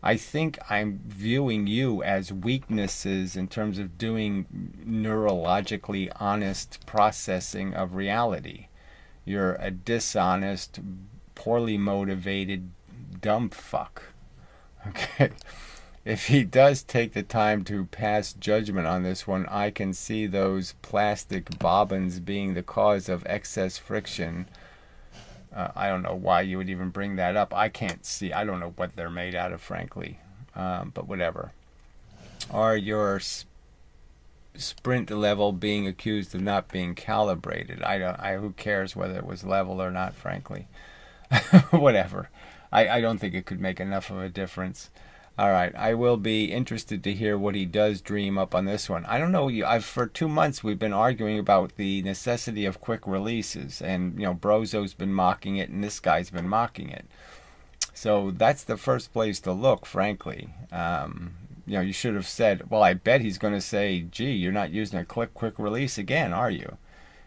I think I'm viewing you as weaknesses in terms of doing neurologically honest processing of reality. You're a dishonest, poorly motivated, dumb fuck. Okay? If he does take the time to pass judgment on this one, I can see those plastic bobbins being the cause of excess friction. I don't know why you would even bring that up. I can't see. I don't know what they're made out of, frankly. But whatever. Or your sprint level being accused of not being calibrated. Who cares whether it was level or not, frankly. Whatever. I don't think it could make enough of a difference. All right, I will be interested to hear what he does dream up on this one. I don't know. For 2 months we've been arguing about the necessity of quick releases, and Brozo's been mocking it, and this guy's been mocking it. So that's the first place to look, frankly. You should have said, well, I bet he's going to say, gee, you're not using a quick release again, are you?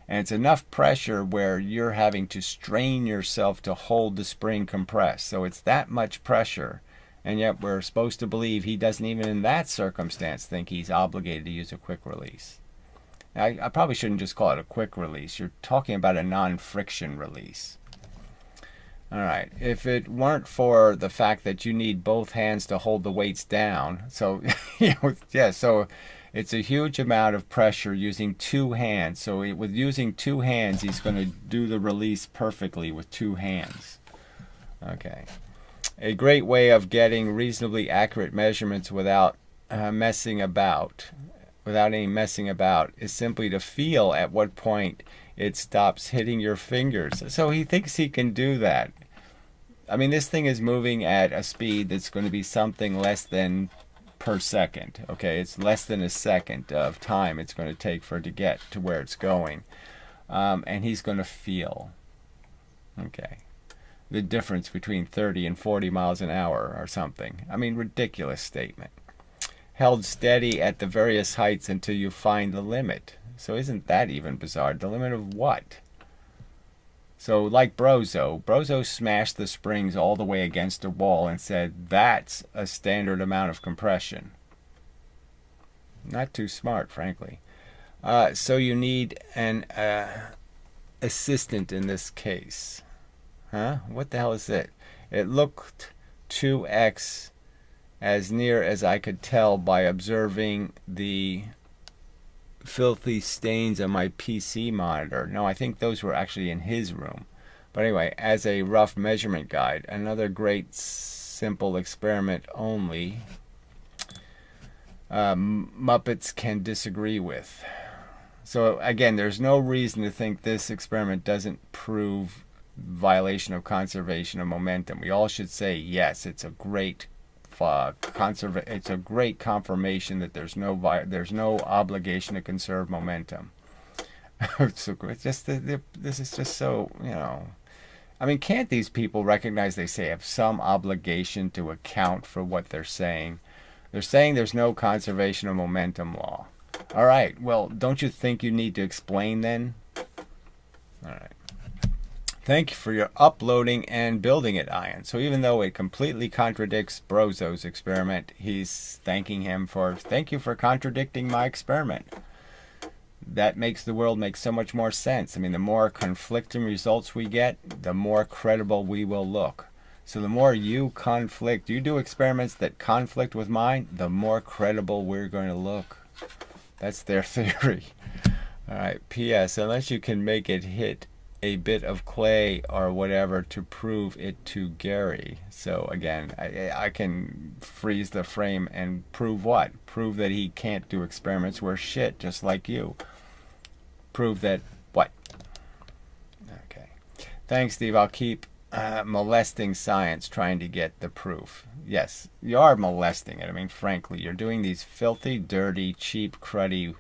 And it's enough pressure where you're having to strain yourself to hold the spring compressed. So it's that much pressure. And yet we're supposed to believe he doesn't even in that circumstance think he's obligated to use a quick release. I probably shouldn't just call it a quick release. You're talking about a non-friction release. All right. If it weren't for the fact that you need both hands to hold the weights down, so so it's a huge amount of pressure using two hands. So with using two hands, he's going to do the release perfectly with two hands. Okay. A great way of getting reasonably accurate measurements without any messing about, is simply to feel at what point it stops hitting your fingers. So he thinks he can do that. I mean, this thing is moving at a speed that's going to be something less than per second. Okay, it's less than a second of time it's going to take for it to get to where it's going. And he's going to feel. Okay. The difference between 30 and 40 miles an hour or something. I mean, ridiculous statement. Held steady at the various heights until you find the limit. So isn't that even bizarre? The limit of what? So like Brozo smashed the springs all the way against a wall and said, that's a standard amount of compression. Not too smart, frankly. So you need an assistant in this case. Huh? What the hell is it? It looked 2x as near as I could tell by observing the filthy stains on my PC monitor. No, I think those were actually in his room. But anyway, as a rough measurement guide, another great simple experiment only Muppets can disagree with. So again, there's no reason to think this experiment doesn't prove violation of conservation of momentum. We all should say yes. It's a great it's a great confirmation that there's no obligation to conserve momentum. So it's just this is just so I mean, can't these people recognize they have some obligation to account for what they're saying? They're saying there's no conservation of momentum law. All right. Well, don't you think you need to explain then? All right. Thank you for your uploading and building it, Ian. So even though it completely contradicts Brozo's experiment, he's thanking him for, thank you for contradicting my experiment. That makes the world make so much more sense. I mean, the more conflicting results we get, the more credible we will look. So the more you do experiments that conflict with mine, the more credible we're going to look. That's their theory. All right, P.S. Unless you can make it hit a bit of clay or whatever to prove it to Gary. So again, I can freeze the frame and prove what? Prove that he can't do experiments worth shit, just like you. Prove that what? Okay. Thanks, Steve. I'll keep molesting science trying to get the proof. Yes, you are molesting it. I mean, frankly, you're doing these filthy, dirty, cheap, cruddy,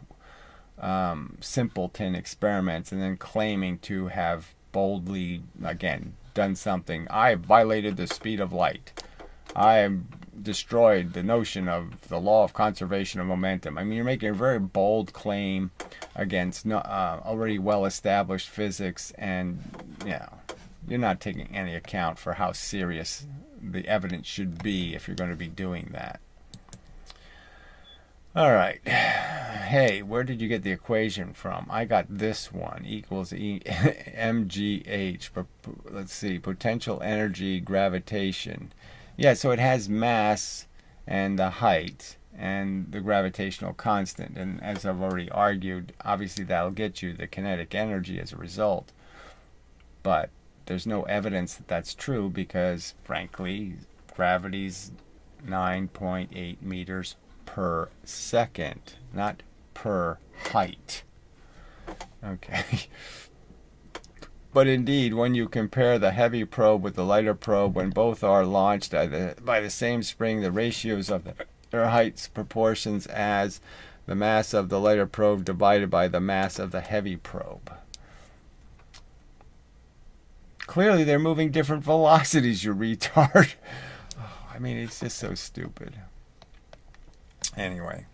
simpleton experiments and then claiming to have boldly, again, done something. I violated the speed of light. I destroyed the notion of the law of conservation of momentum. I mean, you're making a very bold claim against already well-established physics, and you're not taking any account for how serious the evidence should be if you're going to be doing that. All right. Hey, where did you get the equation from? I got this one, equals mgh. Let's see, potential energy, gravitation. Yeah, so it has mass and the height and the gravitational constant. And as I've already argued, obviously that'll get you the kinetic energy as a result. But there's no evidence that that's true because, frankly, gravity's 9.8 meters per second, not per height. Okay. But indeed, when you compare the heavy probe with the lighter probe, when both are launched by the same spring, the ratios of their heights proportions as the mass of the lighter probe divided by the mass of the heavy probe. Clearly, they're moving different velocities, you retard. I mean, it's just so stupid. Anyway,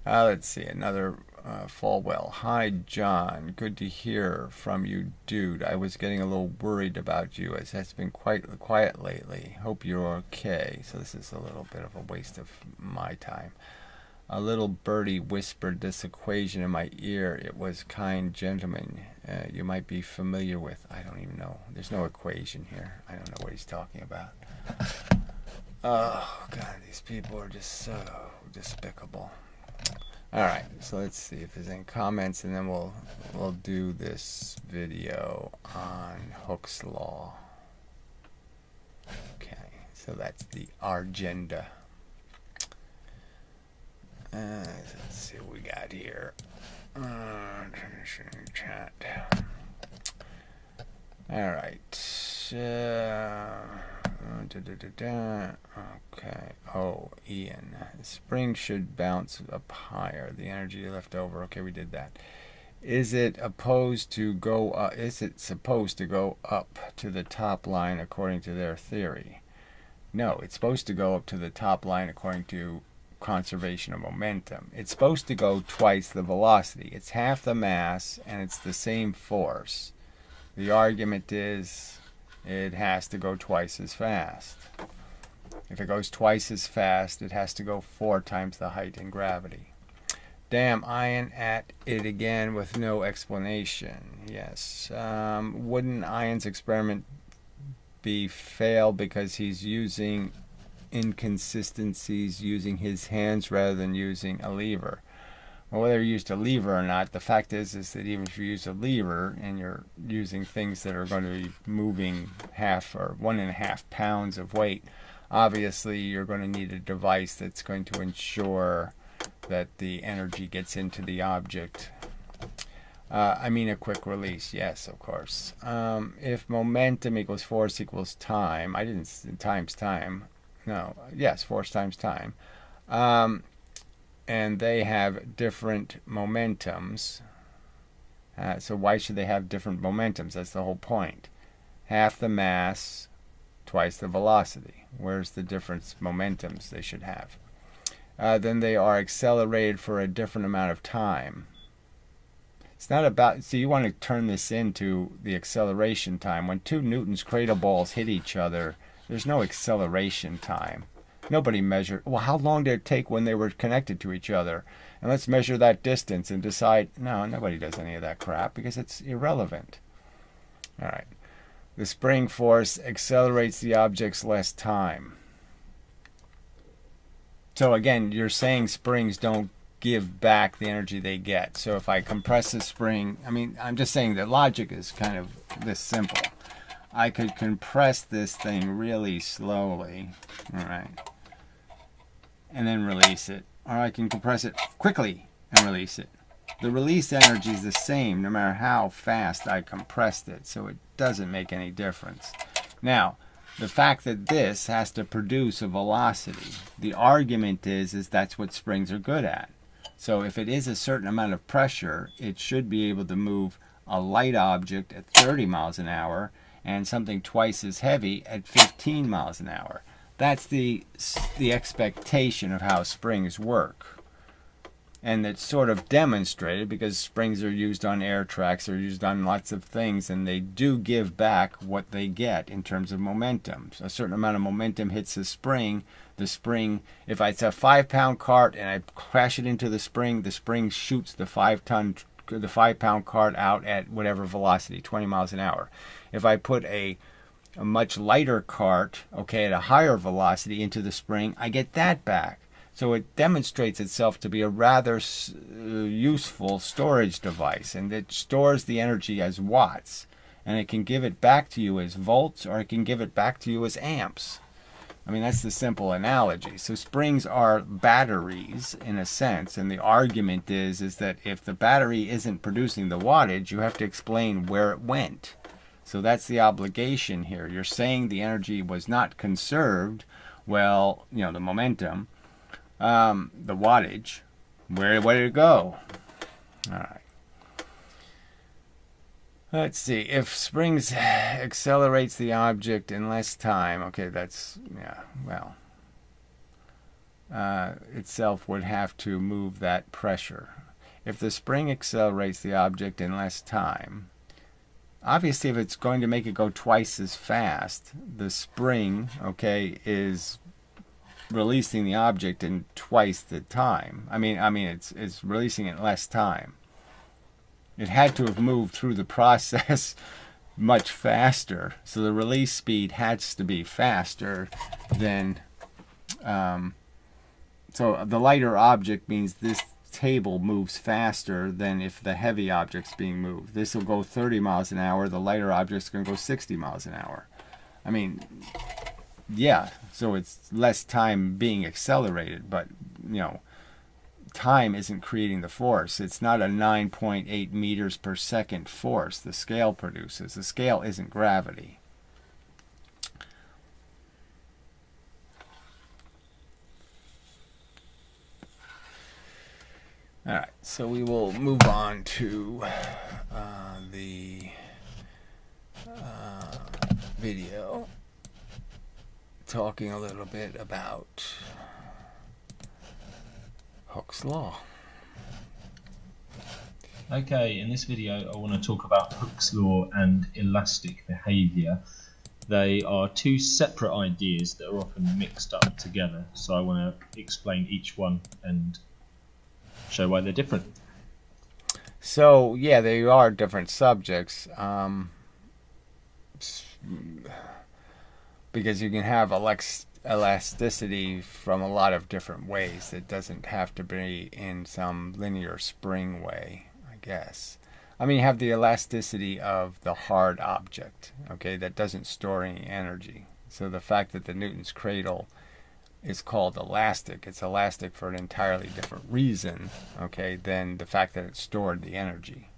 let's see, another Falwell. Hi, John. Good to hear from you, dude. I was getting a little worried about you as it's been quite quiet lately. Hope you're okay. So this is a little bit of a waste of my time. A little birdie whispered this equation in my ear. It was kind gentleman you might be familiar with. I don't even know. There's no equation here. I don't know what he's talking about. Oh, God, these people are just so despicable. All right, so let's see if there's any comments, and then we'll do this video on Hooke's law. Okay, so that's the agenda. Let's see what we got here. Chat. All right. Okay. Oh, Ian. Spring should bounce up higher. The energy left over. Okay, we did that. Is it supposed to go up to the top line according to their theory? No, it's supposed to go up to the top line according to conservation of momentum. It's supposed to go twice the velocity. It's half the mass and it's the same force. The argument is it has to go twice as fast. If it goes twice as fast, it has to go 4 times the height in gravity. Damn, Ian at it again with no explanation. Yes. Wouldn't Ian's experiment be fail because he's using inconsistencies using his hands rather than using a lever? Well, whether you used a lever or not, the fact is that even if you use a lever and you're using things that are going to be moving 1.5 or 1.5 pounds of weight, obviously you're going to need a device that's going to ensure that the energy gets into the object. I mean a quick release, yes, of course. If momentum equals force equals time, I didn't times time. No, yes, force times time. And they have different momentums. So why should they have different momentums? That's the whole point. Half the mass, twice the velocity. Where's the different momentums they should have? Then they are accelerated for a different amount of time. It's not about, so you want to turn this into the acceleration time. When 2 Newton's cradle balls hit each other, there's no acceleration time. Nobody measured, well, how long did it take when they were connected to each other? And let's measure that distance and decide, no, nobody does any of that crap because it's irrelevant. All right. The spring force accelerates the object's less time. So again, you're saying springs don't give back the energy they get. So if I compress a spring, I mean, I'm just saying the logic is kind of this simple. I could compress this thing really slowly, all right, and then release it. Or I can compress it quickly and release it. The release energy is the same no matter how fast I compressed it, so it doesn't make any difference. Now, the fact that this has to produce a velocity, the argument is that's what springs are good at. So if it is a certain amount of pressure, it should be able to move a light object at 30 miles an hour and something twice as heavy at 15 miles an hour. That's the expectation of how springs work. And it's sort of demonstrated because springs are used on air tracks, they're used on lots of things, and they do give back what they get in terms of momentum. So a certain amount of momentum hits the spring, if it's a 5-pound cart and I crash it into the spring shoots the 5-pound cart out at whatever velocity, 20 miles an hour. If I put a much lighter cart, okay, at a higher velocity into the spring, I get that back. So it demonstrates itself to be a rather useful storage device, and it stores the energy as watts, and it can give it back to you as volts, or it can give it back to you as amps. I mean, that's the simple analogy. So springs are batteries in a sense, and the argument is that if the battery isn't producing the wattage, you have to explain where it went. So that's the obligation here. You're saying the energy was not conserved. Well, you know, the momentum, the wattage, where did it go? All right. Let's see. If springs accelerates the object in less time, okay, that's, yeah, well, itself would have to move that pressure. If the spring accelerates the object in less time, obviously if it's going to make it go twice as fast, the spring, okay, is releasing the object in twice the time. I mean, it's releasing it in less time. It had to have moved through the process much faster, so the release speed has to be faster than. So the lighter object means this table moves faster than if the heavy object's being moved. This will go 30 miles an hour. The lighter object's going to go 60 miles an hour. I mean, yeah, so it's less time being accelerated, but, you know, time isn't creating the force. It's not a 9.8 meters per second force the scale produces. The scale isn't gravity. All right, so we will move on to the video talking a little bit about Hooke's law. Okay, in this video I want to talk about Hooke's law and elastic behavior. They are two separate ideas that are often mixed up together, so I want to explain each one and show why they're different. So yeah, they are different subjects, because you can have elasticity from a lot of different ways. It doesn't have to be in some linear spring way, I guess. I mean, you have the elasticity of the hard object, okay, that doesn't store any energy. So the fact that the Newton's cradle is called elastic, it's elastic for an entirely different reason, okay, than the fact that it stored the energy.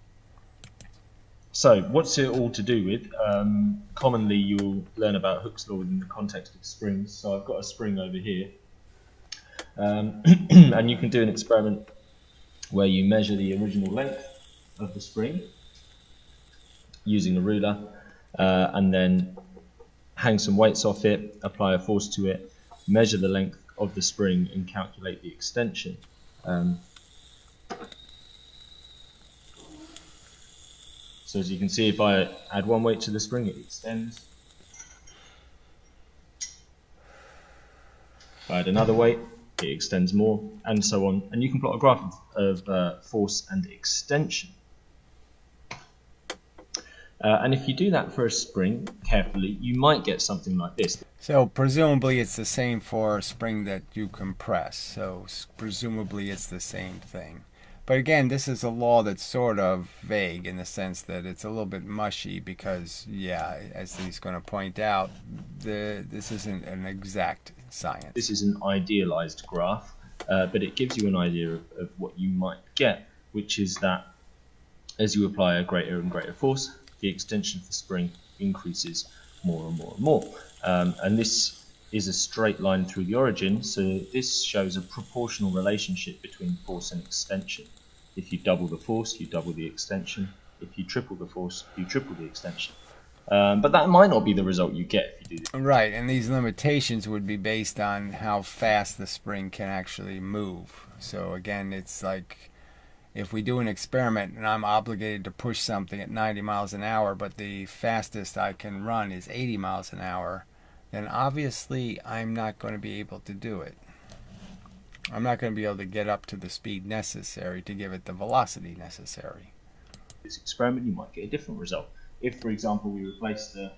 So, what's it all to do with? Commonly, you'll learn about Hooke's law within the context of springs. So, I've got a spring over here, and you can do an experiment where you measure the original length of the spring using a ruler, and then hang some weights off it, apply a force to it, measure the length of the spring, and calculate the extension. So as you can see, if I add one weight to the spring, it extends. If I add another weight, it extends more, and so on. And you can plot a graph of force and extension. And if you do that for a spring carefully, you might get something like this. So presumably it's the same for a spring that you compress. So presumably it's the same thing. But again, this is a law that's sort of vague in the sense that it's a little bit mushy because, yeah, as he's going to point out, this isn't an exact science. This is an idealized graph, but it gives you an idea of what you might get, which is that as you apply a greater and greater force, the extension of the spring increases more and more and more. And this is a straight line through the origin, so this shows a proportional relationship between force and extension. If you double the force, you double the extension. If you triple the force, you triple the extension. But that might not be the result you get if you do this. Right, and these limitations would be based on how fast the spring can actually move. So again, it's like if we do an experiment and I'm obligated to push something at 90 miles an hour, but the fastest I can run is 80 miles an hour, then obviously I'm not going to be able to do it. I'm not going to be able to get up to the speed necessary to give it the velocity necessary. This experiment, you might get a different result. If, for example, we replace the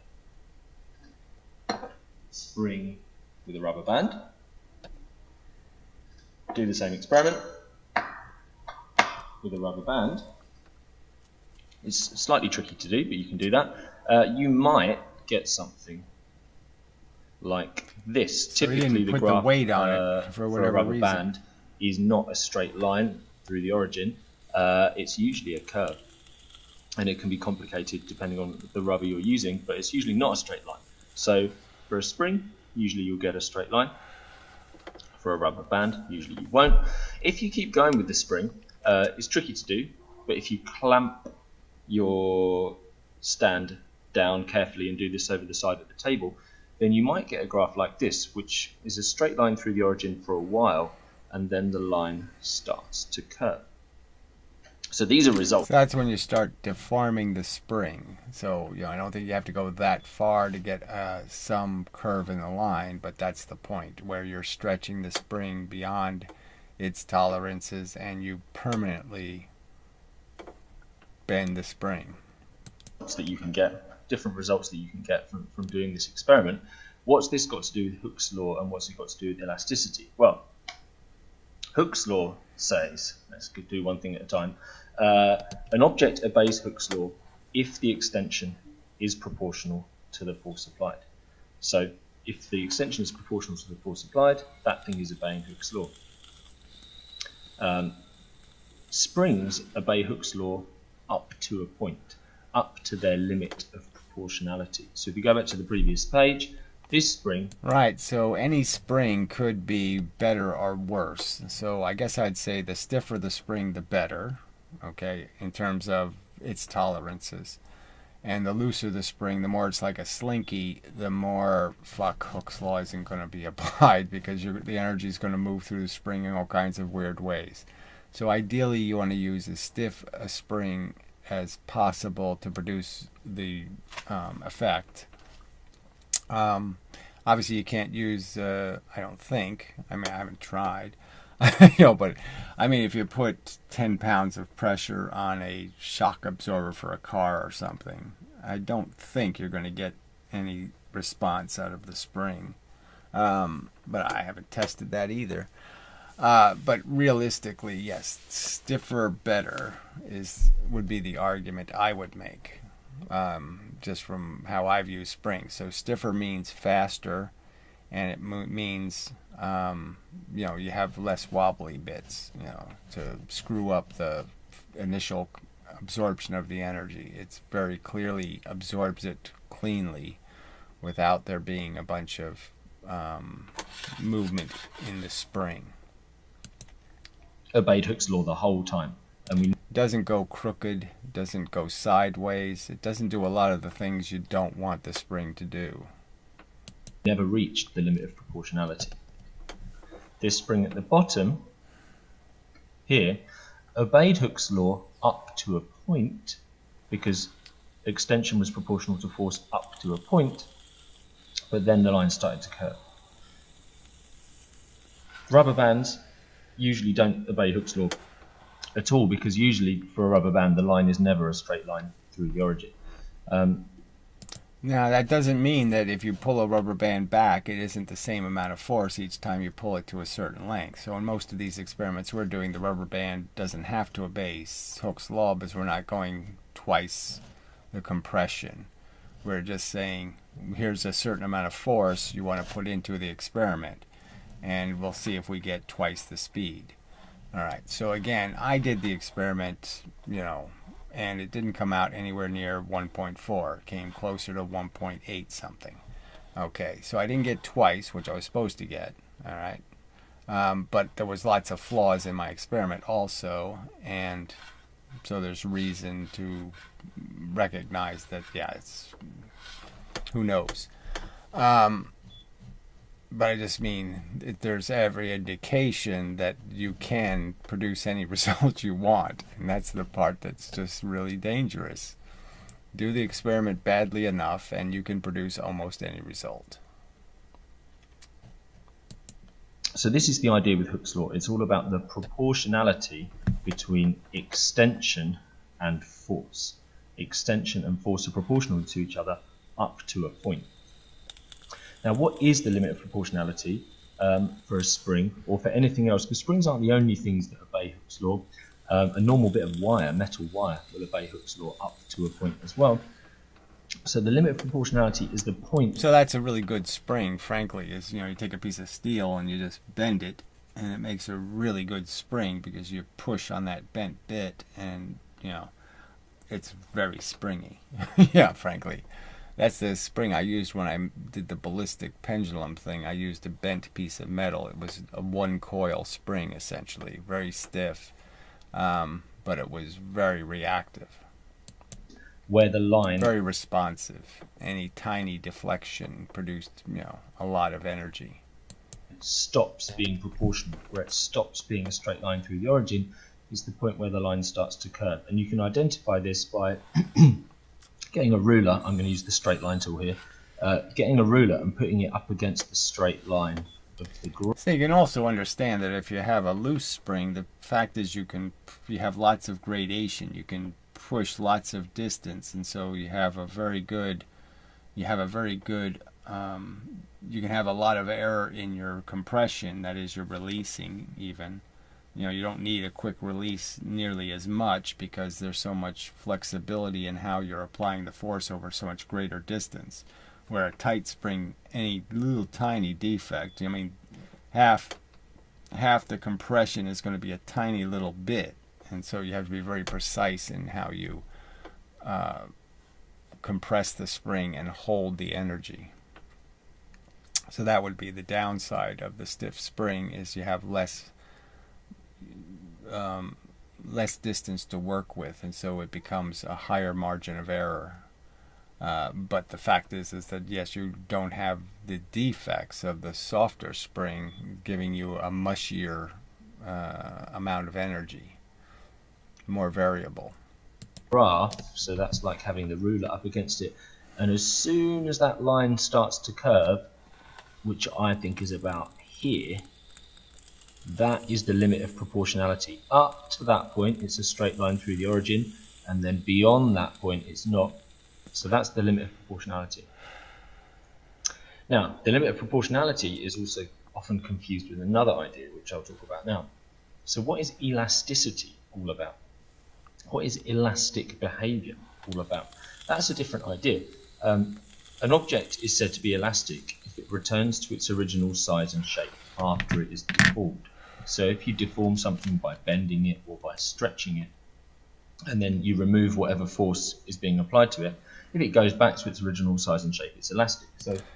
spring with a rubber band, do the same experiment with a rubber band. It's slightly tricky to do, but you can do that. You might get something like this. So Typically, the put graph the weight on it for whatever a rubber reason. band is not a straight line through the origin. It's usually a curve, and it can be complicated depending on the rubber you're using, but it's usually not a straight line. So for a spring, usually you'll get a straight line. For a rubber band, usually you won't. If you keep going with the spring, it's tricky to do, but if you clamp your stand down carefully and do this over the side of the table, then you might get a graph like this, which is a straight line through the origin for a while, and then the line starts to curve. So these are results. So that's when you start deforming the spring. So I don't think you have to go that far to get some curve in the line, but that's the point, where you're stretching the spring beyond its tolerances and you permanently bend the spring. That you can get, different results that you can get from doing this experiment. What's this got to do with Hooke's law, and what's it got to do with elasticity? Well, Hooke's law says, let's do one thing at a time, an object obeys Hooke's law if the extension is proportional to the force applied. So if the extension is proportional to the force applied, that thing is obeying Hooke's law. Springs obey Hooke's law up to a point, up to their limit of proportionality. So if you go back to the previous page, this spring... Right, so any spring could be better or worse. So I guess I'd say the stiffer the spring, the better, okay, in terms of its tolerances. And the looser the spring, the more it's like a slinky, the more Hooke's law isn't going to be applied, because the energy is going to move through the spring in all kinds of weird ways. So ideally you want to use as stiff a spring as possible to produce the effect. Obviously you can't use, I don't think, I mean I haven't tried, but I mean if you put 10 pounds of pressure on a shock absorber for a car or something, I don't think you're going to get any response out of the spring. But I haven't tested that either. But realistically, yes, stiffer better would be the argument I would make, just from how I view springs. So stiffer means faster, and it means you have less wobbly bits, to screw up the initial absorption of the energy. It very clearly absorbs it cleanly without there being a bunch of movement in the spring. Obeyed Hooke's law the whole time. And we doesn't go crooked, doesn't go sideways, it doesn't do a lot of the things you don't want the spring to do. Never reached the limit of proportionality. This spring at the bottom here obeyed Hooke's law up to a point, because extension was proportional to force up to a point, but then the line started to curve. Rubber bands usually don't obey Hooke's law at all, because usually for a rubber band the line is never a straight line through the origin. Now that doesn't mean that if you pull a rubber band back it isn't the same amount of force each time you pull it to a certain length. So in most of these experiments we're doing, the rubber band doesn't have to obey Hooke's law because we're not going twice the compression. We're just saying here's a certain amount of force you want to put into the experiment, and we'll see if we get twice the speed. All right, so again, I did the experiment, and it didn't come out anywhere near 1.4. It came closer to 1.8 something. Okay, so I didn't get twice, which I was supposed to get, all right? But there was lots of flaws in my experiment also, and so there's reason to recognize that, yeah, it's, who knows. But I just mean, there's every indication that you can produce any result you want, and that's the part that's just really dangerous. Do the experiment badly enough, and you can produce almost any result. So this is the idea with Hooke's law. It's all about the proportionality between extension and force. Extension and force are proportional to each other up to a point. Now, what is the limit of proportionality for a spring or for anything else? Because springs aren't the only things that obey Hooke's law. A normal bit of wire, metal wire, will obey Hooke's law up to a point as well. So the limit of proportionality is the point. So that's a really good spring, frankly, is, you take a piece of steel and you just bend it, and it makes a really good spring because you push on that bent bit, and, it's very springy. Yeah, frankly. That's the spring I used when I did the ballistic pendulum thing. I used a bent piece of metal. It was a one-coil spring, essentially, very stiff, but it was very reactive. Where the line... Very responsive. Any tiny deflection produced, a lot of energy. Stops being proportional, where it stops being a straight line through the origin, is the point where the line starts to curve. And you can identify this by getting a ruler. I'm going to use the straight line tool here. Getting a ruler and putting it up against the straight line of the groove. So you can also understand that if you have a loose spring, the fact is you have lots of gradation. You can push lots of distance, and so you have a very good you can have a lot of error in your compression, that is, your releasing even. You don't need a quick release nearly as much because there's so much flexibility in how you're applying the force over so much greater distance. Where a tight spring, any little tiny defect, half the compression is going to be a tiny little bit, and so you have to be very precise in how you compress the spring and hold the energy. So that would be the downside of the stiff spring, is you have less distance to work with, and so it becomes a higher margin of error. But the fact is that, yes, you don't have the defects of the softer spring giving you a mushier amount of energy, more variable. Graph, so that's like having the ruler up against it, and as soon as that line starts to curve, which I think is about here, that is the limit of proportionality. Up to that point it's a straight line through the origin, and then beyond that point it's not. So that's the limit of proportionality. Now, the limit of proportionality is also often confused with another idea, which I'll talk about now. So what is elasticity all about? What is elastic behavior all about? That's a different idea. An object is said to be elastic if it returns to its original size and shape after it is deformed. So if you deform something by bending it or by stretching it, and then you remove whatever force is being applied to it, if it goes back to its original size and shape, it's elastic.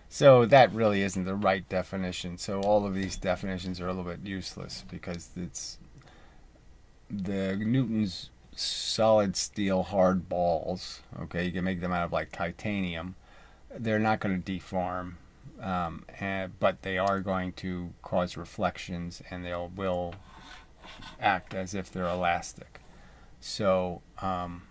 So that really isn't the right definition. So all of these definitions are a little bit useless, because it's the Newton's solid steel hard balls. Okay, you can make them out of like titanium. They're not going to deform, but they are going to cause reflections, and they will act as if they're elastic. So, and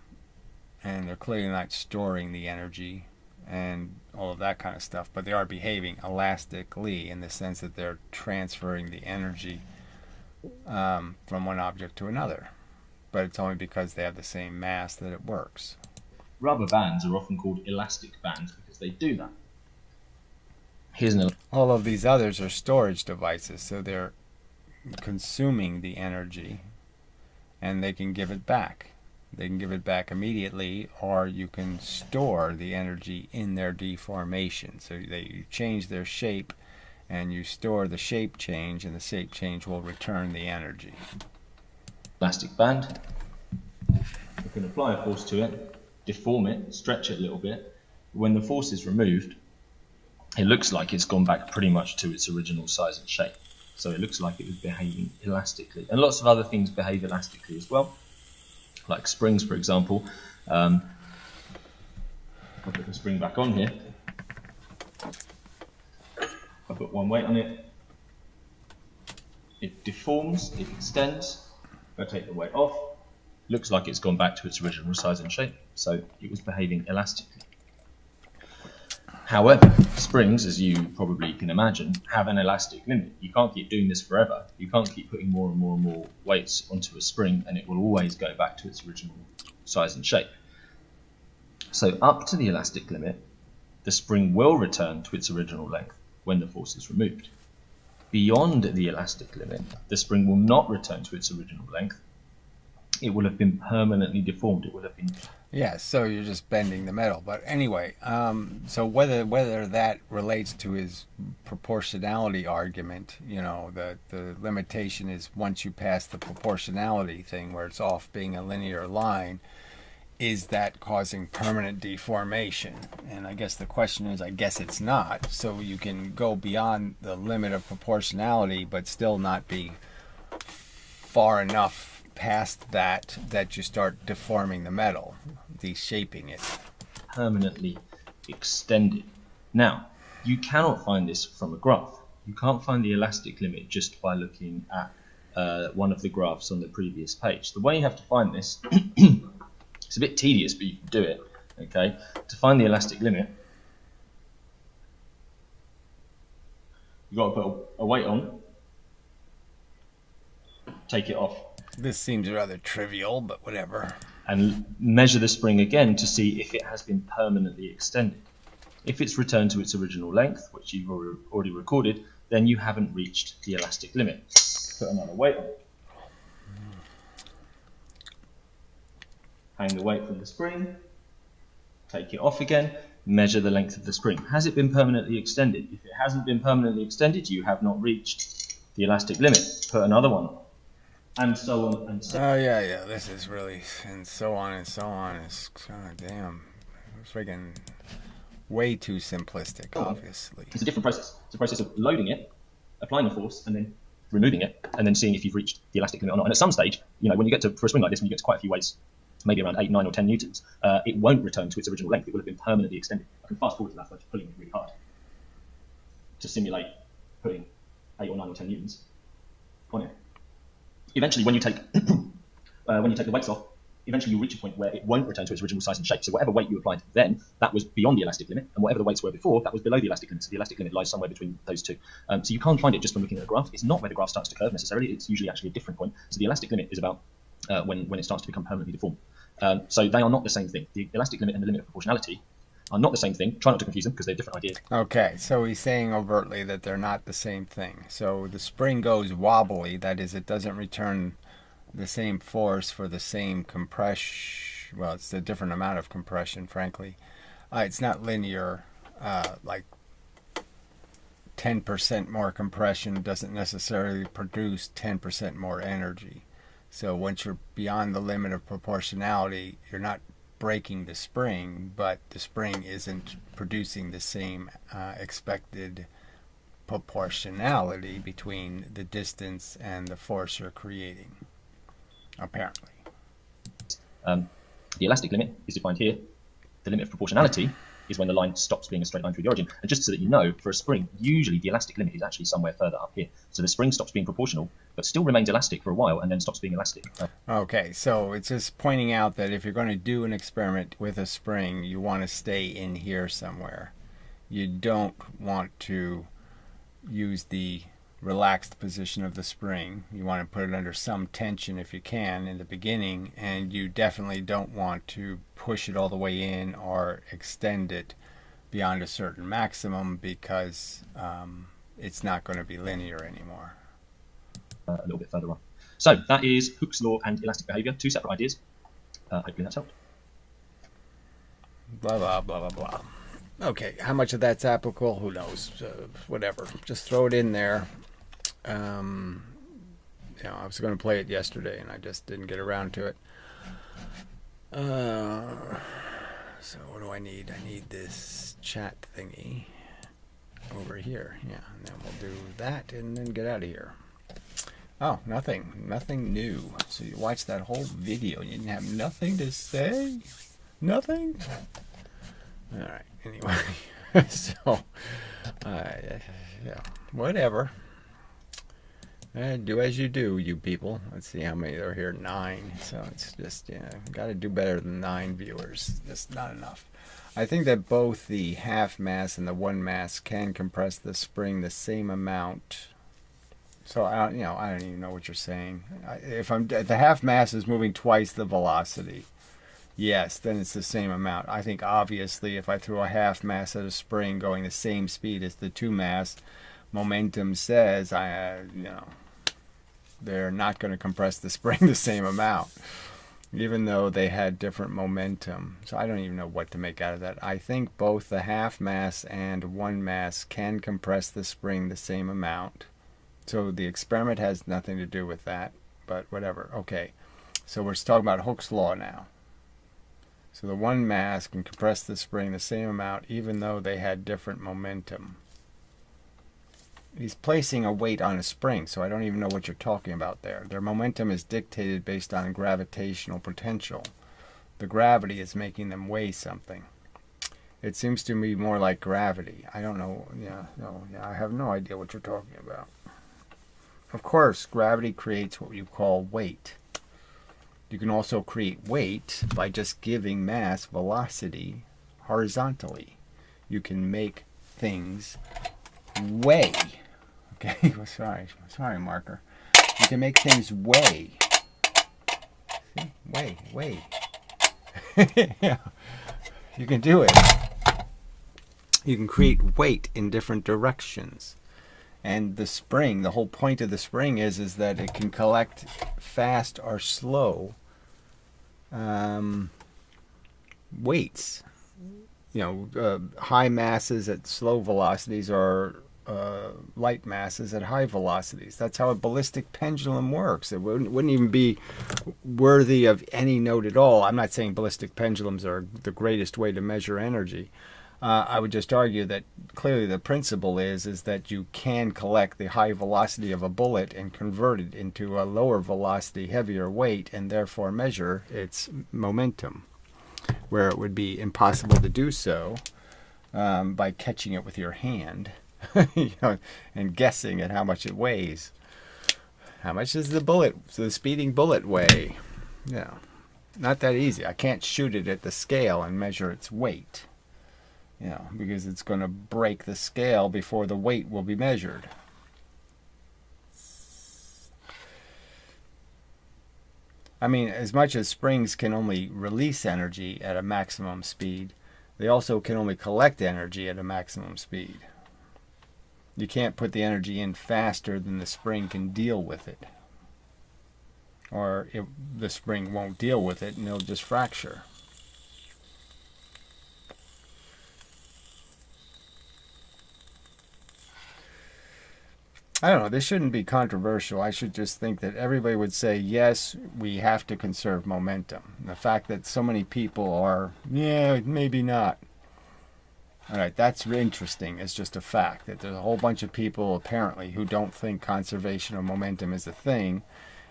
they're clearly not storing the energy and all of that kind of stuff, but they are behaving elastically in the sense that they're transferring the energy from one object to another. But it's only because they have the same mass that it works. Rubber bands are often called elastic bands because they do that. All of these others are storage devices, so they're consuming the energy, and they can give it back. They can give it back immediately, or you can store the energy in their deformation. So you change their shape, and you store the shape change, and the shape change will return the energy. Elastic band. We can apply a force to it, deform it, stretch it a little bit. When the force is removed, it looks like it's gone back pretty much to its original size and shape. So it looks like it was behaving elastically. And lots of other things behave elastically as well, like springs, for example. I'll put the spring back on here. I put one weight on it. It deforms, it extends. I take the weight off. Looks like it's gone back to its original size and shape. So it was behaving elastically. However, springs, as you probably can imagine, have an elastic limit. You can't keep doing this forever. You can't keep putting more and more and more weights onto a spring, and it will always go back to its original size and shape. So up to the elastic limit, the spring will return to its original length when the force is removed. Beyond the elastic limit, the spring will not return to its original length. It will have been permanently deformed. It will have been... Yeah, so you're just bending the metal. But anyway, so whether that relates to his proportionality argument, you know, the limitation is once you pass the proportionality thing where it's off being a linear line, is that causing permanent deformation? And I guess the question is, I guess it's not. So you can go beyond the limit of proportionality but still not be far enough past that you start deforming the metal, deshaping it. Permanently extended. Now, you cannot find this from a graph. You can't find the elastic limit just by looking at one of the graphs on the previous page. The way you have to find this, it's a bit tedious, but you can do it. Okay, to find the elastic limit, you've got to put a weight on, take it off. This seems rather trivial, but whatever. And measure the spring again to see if it has been permanently extended. If it's returned to its original length, which you've already recorded, then you haven't reached the elastic limit. Put another weight on. Hang the weight from the spring, take it off again, measure the length of the spring. Has it been permanently extended? If it hasn't been permanently extended, you have not reached the elastic limit. Put another one on. And so on and so on. Oh, yeah, this is really, and so on and so on. It's, God damn, it's freaking way too simplistic, obviously. It's a different process. It's a process of loading it, applying the force, and then removing it, and then seeing if you've reached the elastic limit or not. And at some stage, you know, when you get to, for a spring like this, when you get to quite a few weights, maybe around 8, 9, or 10 newtons, it won't return to its original length. It will have been permanently extended. I can fast forward to that by just pulling it really hard to simulate putting 8 or 9 or 10 newtons on it. Eventually, when you take the weights off, eventually you'll reach a point where it won't return to its original size and shape. So whatever weight you applied then, that was beyond the elastic limit, and whatever the weights were before, that was below the elastic limit. So the elastic limit lies somewhere between those two. So you can't find it just from looking at a graph. It's not where the graph starts to curve necessarily. It's usually actually a different point. So the elastic limit is about when it starts to become permanently deformed. So they are not the same thing. The elastic limit and the limit of proportionality are not the same thing. Try not to confuse them because they're different ideas. Okay, so he's saying overtly that they're not the same thing. So the spring goes wobbly, that is, it doesn't return the same force for the same compression. Well, it's a different amount of compression, frankly. It's not linear. Like 10% more compression doesn't necessarily produce 10% more energy. So once you're beyond the limit of proportionality, you're not breaking the spring, but the spring isn't producing the same expected proportionality between the distance and the force you're creating, apparently. The elastic limit is defined here. The limit of proportionality is when the line stops being a straight line through the origin. And just so that you know, for a spring, usually the elastic limit is actually somewhere further up here. So the spring stops being proportional, but still remains elastic for a while and then stops being elastic. Okay, so it's just pointing out that if you're going to do an experiment with a spring, you want to stay in here somewhere. You don't want to use the relaxed position of the spring. You want to put it under some tension if you can in the beginning, and you definitely don't want to push it all the way in or extend it beyond a certain maximum because it's not going to be linear anymore. A little bit further on. So that is Hooke's law and elastic behavior, two separate ideas. Hopefully that's helped. Blah, blah, blah, blah, blah. Okay, how much of that's applicable? Who knows? Whatever. Just throw it in there. I was going to play it yesterday and I just didn't get around to it. So what do I need? I need this chat thingy over here. Yeah, and then we'll do that and then get out of here. Oh, nothing new. So you watched that whole video and you didn't have nothing to say? Nothing? All right. Anyway, so yeah, whatever. Do as you do, you people. Let's see how many are here. 9. So it's just, got to do better than 9 viewers. Just not enough. I think that both the half mass and the 1 mass can compress the spring the same amount. So I don't even know what you're saying. If the half mass is moving twice the velocity, yes, then it's the same amount. I think obviously if I throw a half mass at a spring going the same speed as the 2 mass, momentum says they're not going to compress the spring the same amount, even though they had different momentum. So I don't even know what to make out of that. I think both the half mass and 1 mass can compress the spring the same amount. So the experiment has nothing to do with that, but whatever. Okay, so we're talking about Hooke's law now. So the 1 mass can compress the spring the same amount even though they had different momentum. He's placing a weight on a spring, so I don't even know what you're talking about there. Their momentum is dictated based on gravitational potential. The gravity is making them weigh something. It seems to me more like gravity. I don't know. I have no idea what you're talking about. Of course, gravity creates what you call weight. You can also create weight by just giving mass velocity horizontally. You can make things weigh. Okay, sorry, marker. You can make things weigh. See? Weigh. Yeah. You can do it. You can create weight in different directions. And the spring, the whole point of the spring is that it can collect fast or slow weights. High masses at slow velocities or light masses at high velocities. That's how a ballistic pendulum works. It wouldn't even be worthy of any note at all. I'm not saying ballistic pendulums are the greatest way to measure energy. I would just argue that clearly the principle is that you can collect the high velocity of a bullet and convert it into a lower velocity, heavier weight, and therefore measure its momentum, where it would be impossible to do so by catching it with your hand and guessing at how much it weighs. How much does the speeding bullet weigh? Yeah, not that easy. I can't shoot it at the scale and measure its weight. Because it's going to break the scale before the weight will be measured. I mean, as much as springs can only release energy at a maximum speed, they also can only collect energy at a maximum speed. You can't put the energy in faster than the spring can deal with it. Or the spring won't deal with it and it'll just fracture. I don't know, this shouldn't be controversial. I should just think that everybody would say, yes, we have to conserve momentum. The fact that so many people are, maybe not. All right, that's interesting. It's just a fact that there's a whole bunch of people, apparently, who don't think conservation of momentum is a thing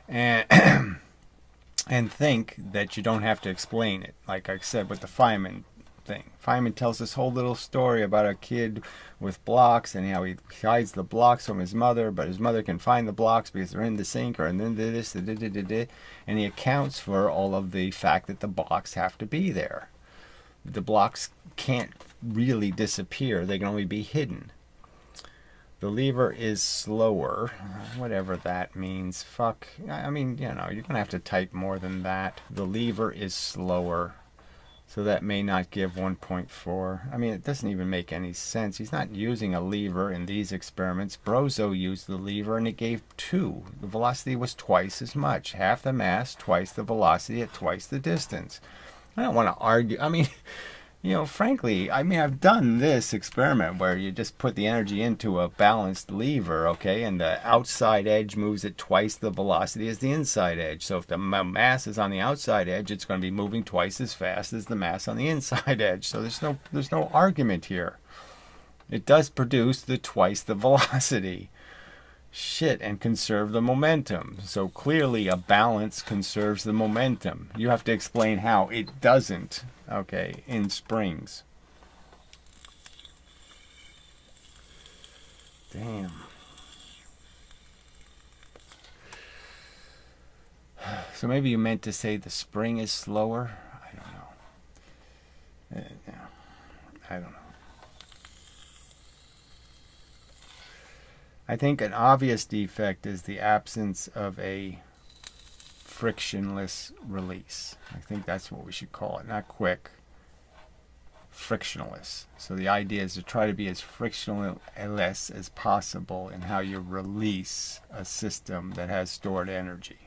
and think that you don't have to explain it. Like I said with the Feynman thing. Feynman tells this whole little story about a kid with blocks and how he hides the blocks from his mother, but his mother can find the blocks because they're in the sink or in this, and he accounts for all of the fact that the blocks have to be there. The blocks can't really disappear. They can only be hidden. The lever is slower, whatever that means. I mean, you're going to have to type more than that. The lever is slower. So that may not give 1.4. I mean, it doesn't even make any sense. He's not using a lever in these experiments. Brozo used the lever and it gave 2. The velocity was twice as much. Half the mass, twice the velocity at twice the distance. I don't want to argue. I mean, frankly, I mean, I've done this experiment where you just put the energy into a balanced lever, okay, and the outside edge moves at twice the velocity as the inside edge. So if the mass is on the outside edge, it's going to be moving twice as fast as the mass on the inside edge. So there's no argument here. It does produce twice the velocity. Shit, and conserve the momentum. So clearly a balance conserves the momentum. You have to explain how it doesn't, okay, in springs. Damn. So maybe you meant to say the spring is slower? I don't know. I don't know. I think an obvious defect is the absence of a frictionless release. I think that's what we should call it. Not quick, frictionless. So the idea is to try to be as frictionless as possible in how you release a system that has stored energy.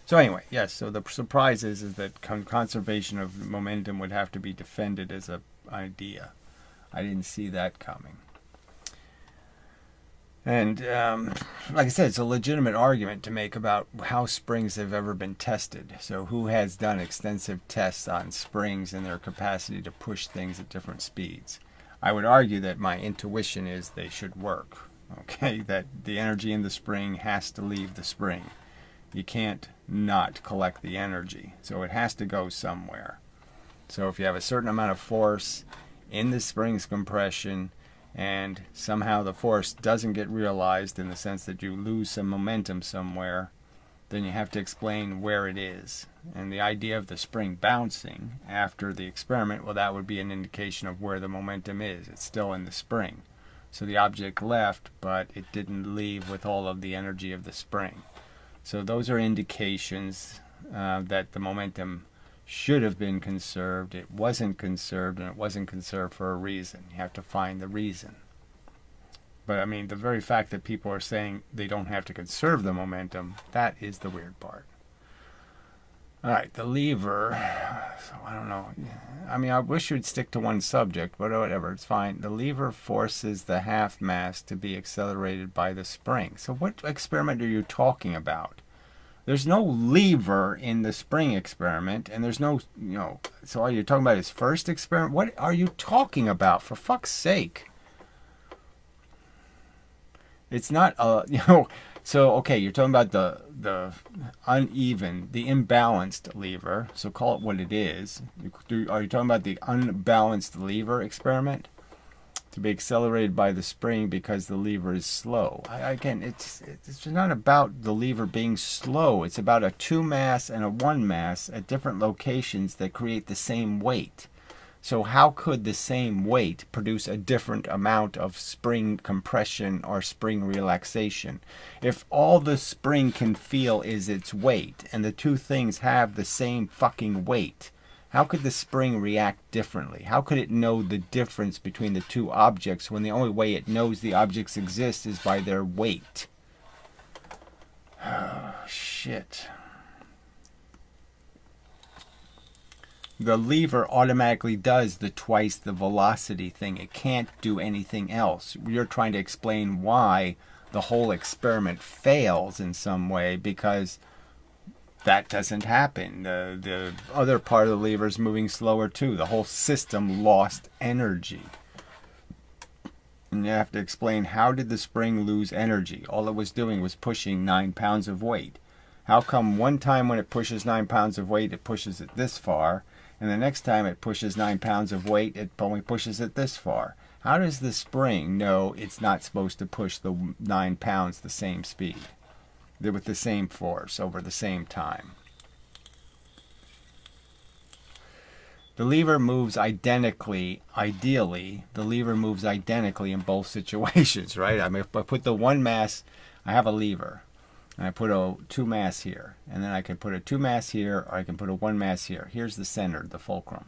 So anyway, yes, so the surprise is that conservation of momentum would have to be defended as an idea. I didn't see that coming. And like I said, it's a legitimate argument to make about how springs have ever been tested. So who has done extensive tests on springs and their capacity to push things at different speeds? I would argue that my intuition is they should work, okay? That the energy in the spring has to leave the spring. You can't not collect the energy, so it has to go somewhere. So if you have a certain amount of force in the spring's compression and somehow the force doesn't get realized in the sense that you lose some momentum somewhere, then you have to explain where it is. And the idea of the spring bouncing after the experiment, well, that would be an indication of where the momentum is. It's still in the spring. So the object left, but it didn't leave with all of the energy of the spring. So those are indications that the momentum should have been conserved. It wasn't conserved, and it wasn't conserved for a reason. You have to find the reason. But I mean, the very fact that people are saying they don't have to conserve the momentum, that is the weird part. All right, the lever. So I don't know. I mean, I wish you'd stick to one subject, but whatever, it's fine. The lever forces the half mass to be accelerated by the spring. So what experiment are you talking about? There's no lever in the spring experiment, and there's no, so are you talking about his first experiment? What are you talking about, for fuck's sake? It's not, so, okay, you're talking about the uneven, the imbalanced lever, so call it what it is. Are you talking about the unbalanced lever experiment? To be accelerated by the spring because the lever is slow. Again, it's not about the lever being slow. It's about a 2 mass and a 1 mass at different locations that create the same weight. So how could the same weight produce a different amount of spring compression or spring relaxation? If all the spring can feel is its weight, and the two things have the same fucking weight, how could the spring react differently? How could it know the difference between the two objects when the only way it knows the objects exist is by their weight? Oh, shit. The lever automatically does the twice the velocity thing. It can't do anything else. You're trying to explain why the whole experiment fails in some way, because that doesn't happen. The other part of the lever is moving slower too. The whole system lost energy. And you have to explain, how did the spring lose energy? All it was doing was pushing 9 pounds of weight. How come one time when it pushes 9 pounds of weight, it pushes it this far, and the next time it pushes 9 pounds of weight, it only pushes it this far? How does the spring know it's not supposed to push the 9 pounds the same speed, with the same force over the same time? The lever moves identically, ideally, the lever moves identically in both situations, right? I mean, if I put the one mass, I have a lever. and I put a 2 mass here, and then I can put a 2 mass here, or I can put a 1 mass here. Here's the center, the fulcrum,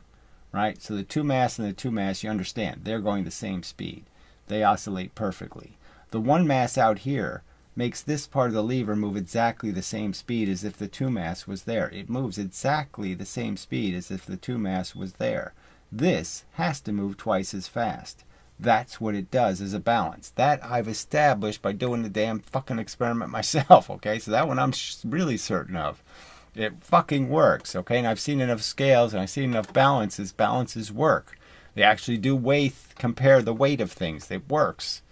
right? So the 2 mass and the 2 mass, you understand, they're going the same speed. They oscillate perfectly. The 1 mass out here makes this part of the lever move exactly the same speed as if the 2 mass was there. It moves exactly the same speed as if the 2 mass was there. This has to move twice as fast. That's what it does as a balance. That I've established by doing the damn fucking experiment myself, okay? So that one I'm really certain of. It fucking works, okay? And I've seen enough scales and I've seen enough balances. Balances work. They actually do compare the weight of things. It works.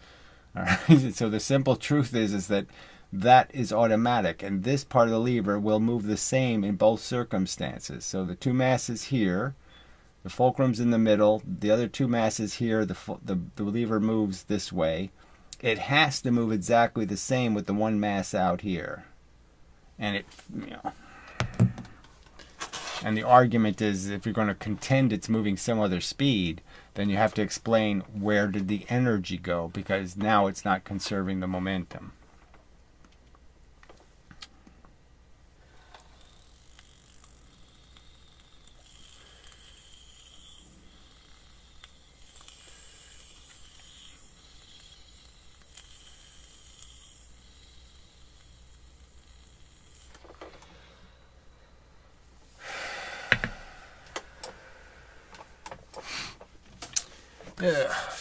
All right? So the simple truth is that is automatic, and this part of the lever will move the same in both circumstances. So the 2 masses here, the fulcrum's in the middle, the other 2 masses here, the lever moves this way. It has to move exactly the same with the 1 mass out here. And it, and the argument is, if you're going to contend it's moving some other speed, then you have to explain where did the energy go, because now it's not conserving the momentum.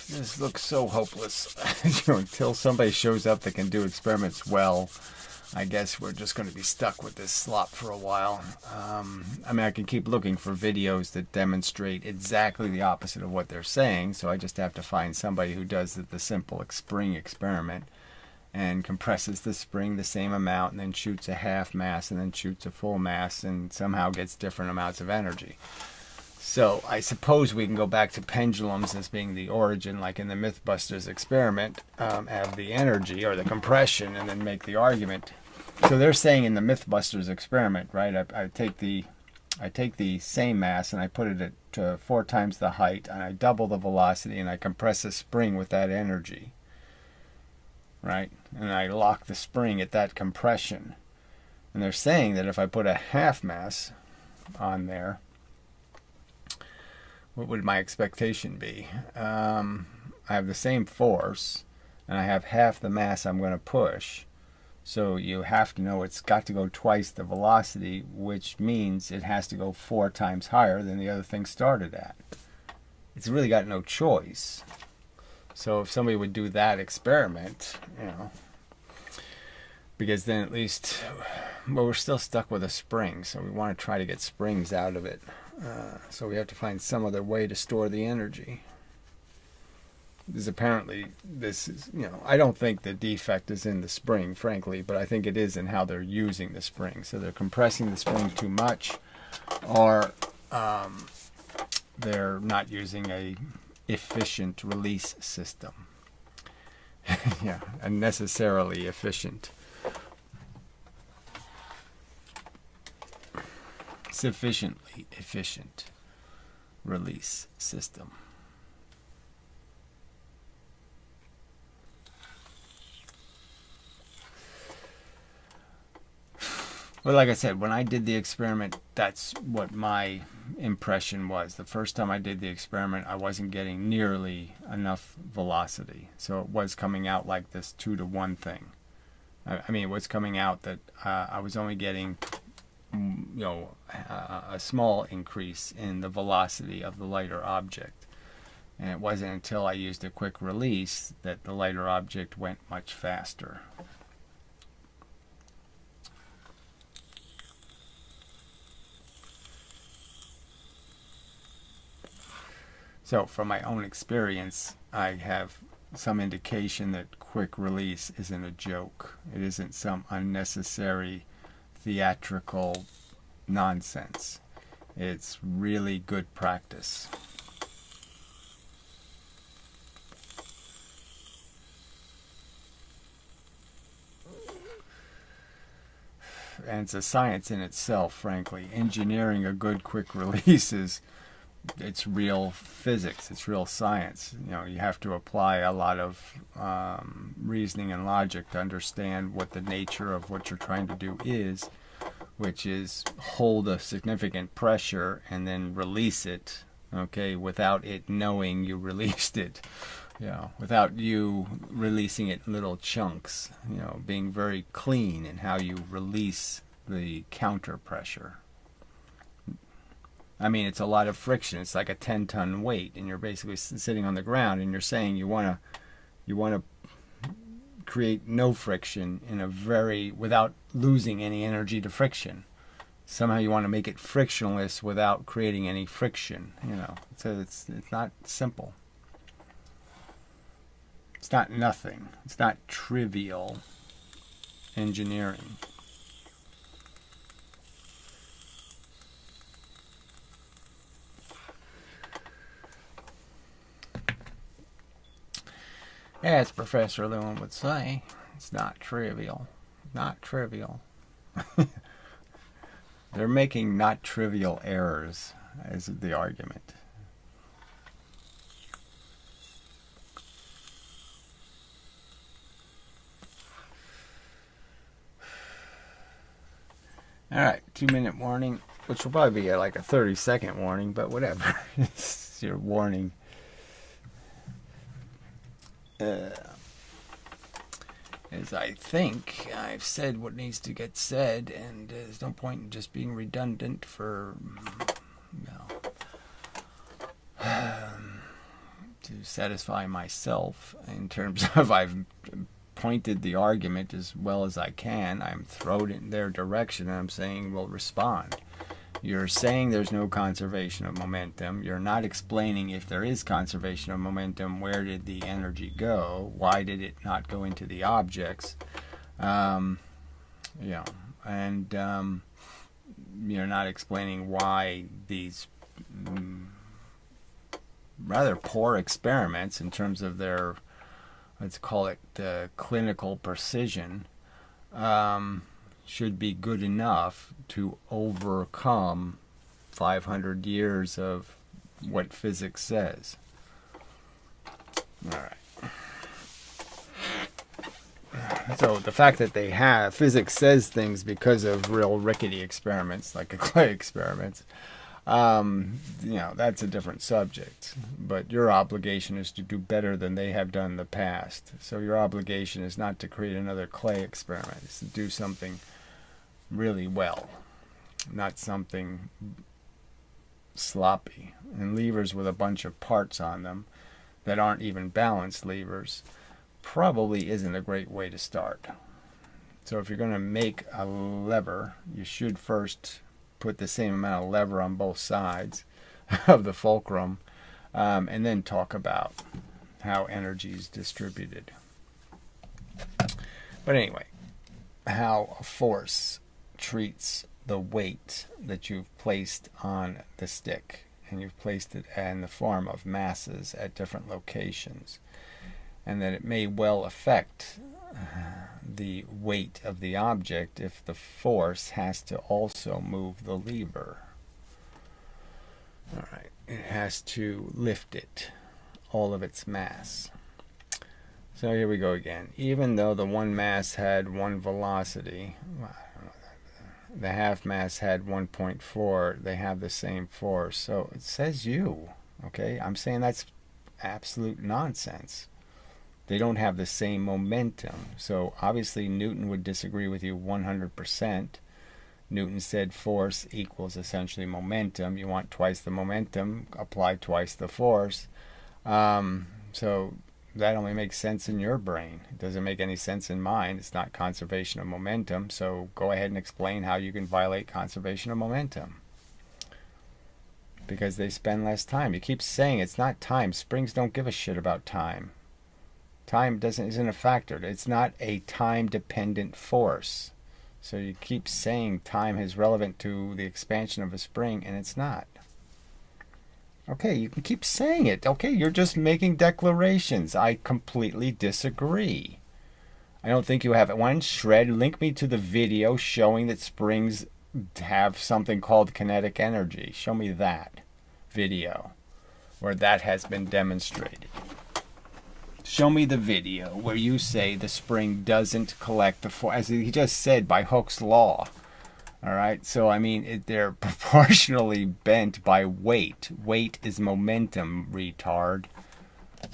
This looks so hopeless. Until somebody shows up that can do experiments well, I guess we're just going to be stuck with this slop for a while. I mean, I can keep looking for videos that demonstrate exactly the opposite of what they're saying, so I just have to find somebody who does the simple spring experiment and compresses the spring the same amount and then shoots a half mass and then shoots a full mass and somehow gets different amounts of energy. So I suppose we can go back to pendulums as being the origin, like in the Mythbusters experiment, have the energy or the compression and then make the argument. So they're saying in the Mythbusters experiment, right, I take the same mass and I put it at 4 times the height, and I double the velocity, and I compress a spring with that energy, right? And I lock the spring at that compression. And they're saying that if I put a half mass on there, what would my expectation be? I have the same force, and I have half the mass I'm going to push. So you have to know it's got to go twice the velocity, which means it has to go 4 times higher than the other thing started at. It's really got no choice. So if somebody would do that experiment, because then at least, well, we're still stuck with a spring, so we want to try to get springs out of it. So we have to find some other way to store the energy. Because apparently this is, I don't think the defect is in the spring, frankly, but I think it is in how they're using the spring. So they're compressing the spring too much, or they're not using a efficient release system. Yeah, unnecessarily efficient. Sufficiently efficient release system. Well, like I said, when I did the experiment, that's what my impression was. The first time I did the experiment, I wasn't getting nearly enough velocity. So it was coming out like this 2-to-1 thing. I mean, it was coming out that I was only getting a small increase in the velocity of the lighter object. And it wasn't until I used a quick release that the lighter object went much faster. So from my own experience, I have some indication that quick release isn't a joke. It isn't some unnecessary theatrical nonsense. It's really good practice. And it's a science in itself, frankly. Engineering a good quick release is it's real physics, it's real science. You know, you have to apply a lot of reasoning and logic to understand what the nature of what you're trying to do is, which is hold a significant pressure and then release it, okay, without it knowing you released it, you know, without you releasing it in little chunks, you know, being very clean in how you release the counter pressure. I mean, it's a lot of friction. It's like a 10-ton weight, and you're basically sitting on the ground, and you're saying you want to create no friction in a without losing any energy to friction. Somehow you want to make it frictionless without creating any friction. You know, so it's not simple. It's not nothing. It's not trivial engineering. As Professor Lewin would say, it's not trivial. Not trivial. They're making not trivial errors as the argument. Alright, 2-minute warning, which will probably be like a 30-second warning, but whatever. It's your warning. As I think I've said what needs to get said, and there's no point in just being redundant for, to satisfy myself in terms of I've pointed the argument as well as I can. I'm thrown in their direction, and I'm saying, well, respond. You're saying there's no conservation of momentum. You're not explaining if there is conservation of momentum, where did the energy go? Why did it not go into the objects? And you're not explaining why these rather poor experiments in terms of their, let's call it the clinical precision, should be good enough to overcome 500 years of what physics says. All right. So the fact that they have physics says things because of real rickety experiments, like a clay experiments, that's a different subject. But your obligation is to do better than they have done in the past. So your obligation is not to create another clay experiment. It's to do something really well, not something sloppy. And levers with a bunch of parts on them that aren't even balanced levers probably isn't a great way to start. So if you're going to make a lever, you should first put the same amount of lever on both sides of the fulcrum, and then talk about how energy is distributed. But anyway, how a force treats the weight that you've placed on the stick, and you've placed it in the form of masses at different locations, and that it may well affect the weight of the object if the force has to also move the lever. All right, it has to lift it, all of its mass. So here we go again. Even though the one mass had one velocity, the half mass had 1.4, they have the same force. So it says you, okay? I'm saying that's absolute nonsense. They don't have the same momentum. So obviously Newton would disagree with you 100%. Newton said force equals essentially momentum. You want twice the momentum, apply twice the force. So that only makes sense in your brain. It doesn't make any sense in mine. It's not conservation of momentum. So go ahead and explain how you can violate conservation of momentum. Because they spend less time. You keep saying it's not time. Springs don't give a shit about time. Time isn't a factor. It's not a time-dependent force. So you keep saying time is relevant to the expansion of a spring, and it's not. Okay, you can keep saying it. Okay, you're just making declarations. I completely disagree. I don't think you have one shred. Link me to the video showing that springs have something called kinetic energy. Show me that. video where that has been demonstrated. Show me the video where you say the spring doesn't collect the force, as he just said, by Hooke's law. All right, so I mean, they're proportionally bent by weight. Weight is momentum, retard.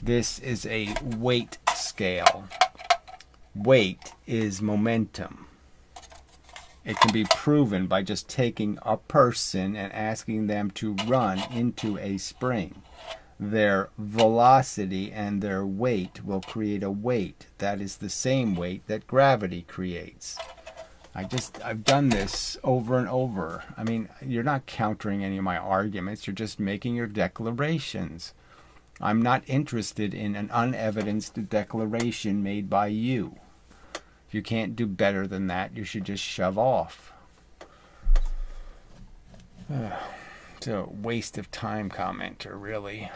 This is a weight scale. Weight is momentum. It can be proven by just taking a person and asking them to run into a spring. Their velocity and their weight will create a weight that is the same weight that gravity creates. I've done this over and over. I mean, you're not countering any of my arguments. You're just making your declarations. I'm not interested in an unevidenced declaration made by you. If you can't do better than that, you should just shove off. It's a waste of time commenter, really.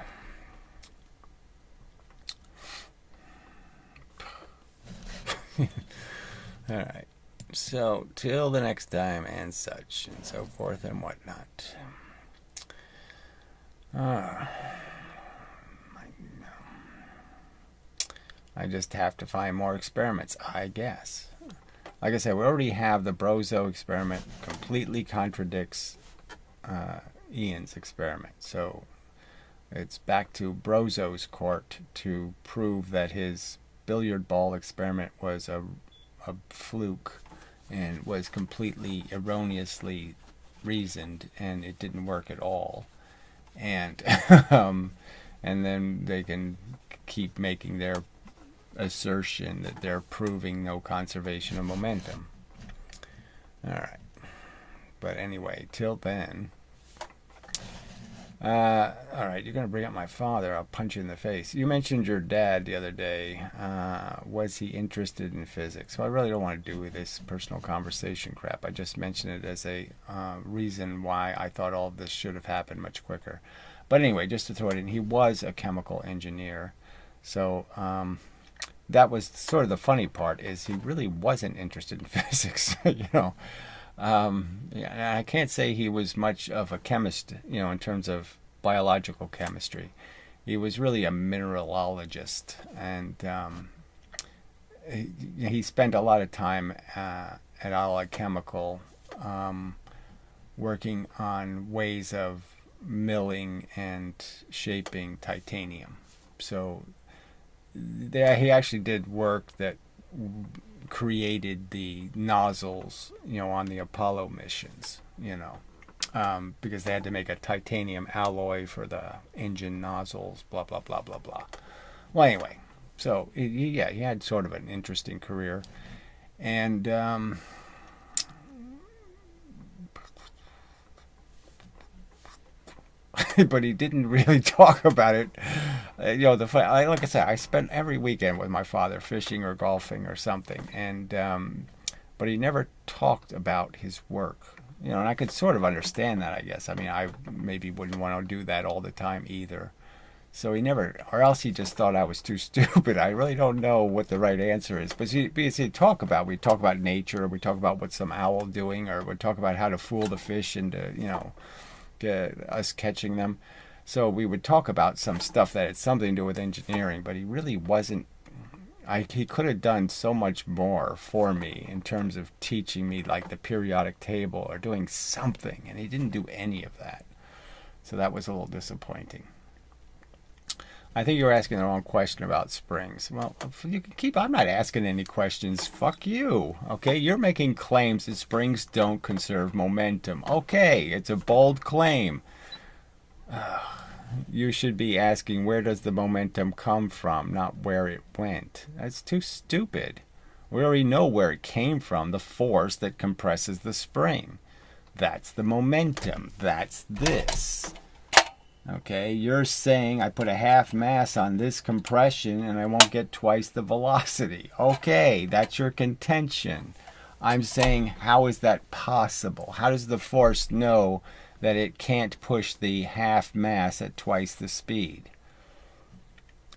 Alright. So, till the next time and such and so forth and whatnot. I just have to find more experiments, I guess. Like I said, we already have the Brozo experiment completely contradicts Ian's experiment. So it's back to Brozo's court to prove that his billiard ball experiment was a fluke and was completely erroneously reasoned, and it didn't work at all. And and then they can keep making their assertion that they're proving no conservation of momentum. Alright. But anyway, till then. Alright, you're going to bring up my father. I'll punch you in the face. You mentioned your dad the other day. Was he interested in physics? So I really don't want to do this personal conversation crap. I just mentioned it as a reason why I thought all of this should have happened much quicker. But anyway, just to throw it in, he was a chemical engineer. So that was sort of the funny part, is he really wasn't interested in physics, you know. Yeah, I can't say he was much of a chemist, you know, in terms of biological chemistry. He was really a mineralologist, and he spent a lot of time at Allied Chemical working on ways of milling and shaping titanium. So he actually did work that created the nozzles, you know, on the Apollo missions, you know, because they had to make a titanium alloy for the engine nozzles, blah, blah, blah, blah, blah. Well, anyway, so, he had sort of an interesting career. And, but he didn't really talk about it. You know, like I said, I spent every weekend with my father fishing or golfing or something, and but he never talked about his work. You know, and I could sort of understand that, I guess. I mean, I maybe wouldn't want to do that all the time either. So he never, or else he just thought I was too stupid. I really don't know what the right answer is. But we talk about nature, we talk about what some owl doing, or we talk about how to fool the fish into, you know, us catching them. So we would talk about some stuff that had something to do with engineering, but he really wasn't. He could have done so much more for me in terms of teaching me like the periodic table or doing something, and he didn't do any of that. So that was a little disappointing. I think you were asking the wrong question about springs. Well, you can keep. I'm not asking any questions. Fuck you. Okay, you're making claims that springs don't conserve momentum. Okay, it's a bold claim. You should be asking, where does the momentum come from, not where it went. That's too stupid. We already know where it came from, the force that compresses the spring. That's the momentum. That's this. Okay, you're saying I put a half mass on this compression and I won't get twice the velocity. Okay, that's your contention. I'm saying, how is that possible? How does the force know that it can't push the half mass at twice the speed?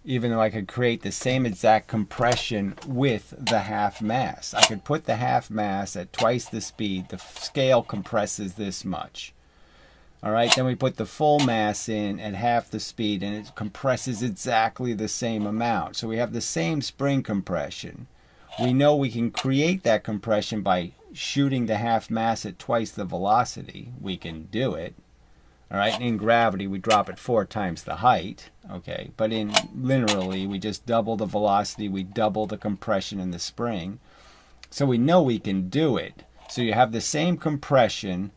Even though I could create the same exact compression with the half mass. I could put the half mass at twice the speed. The scale compresses this much. All right, then we put the full mass in at half the speed, and it compresses exactly the same amount. So we have the same spring compression. We know we can create that compression by shooting the half mass at twice the velocity. We can do it. All right, in gravity, we drop it 4 times the height. Okay, but in linearly, we just double the velocity, we double the compression in the spring. So we know we can do it. So you have the same compression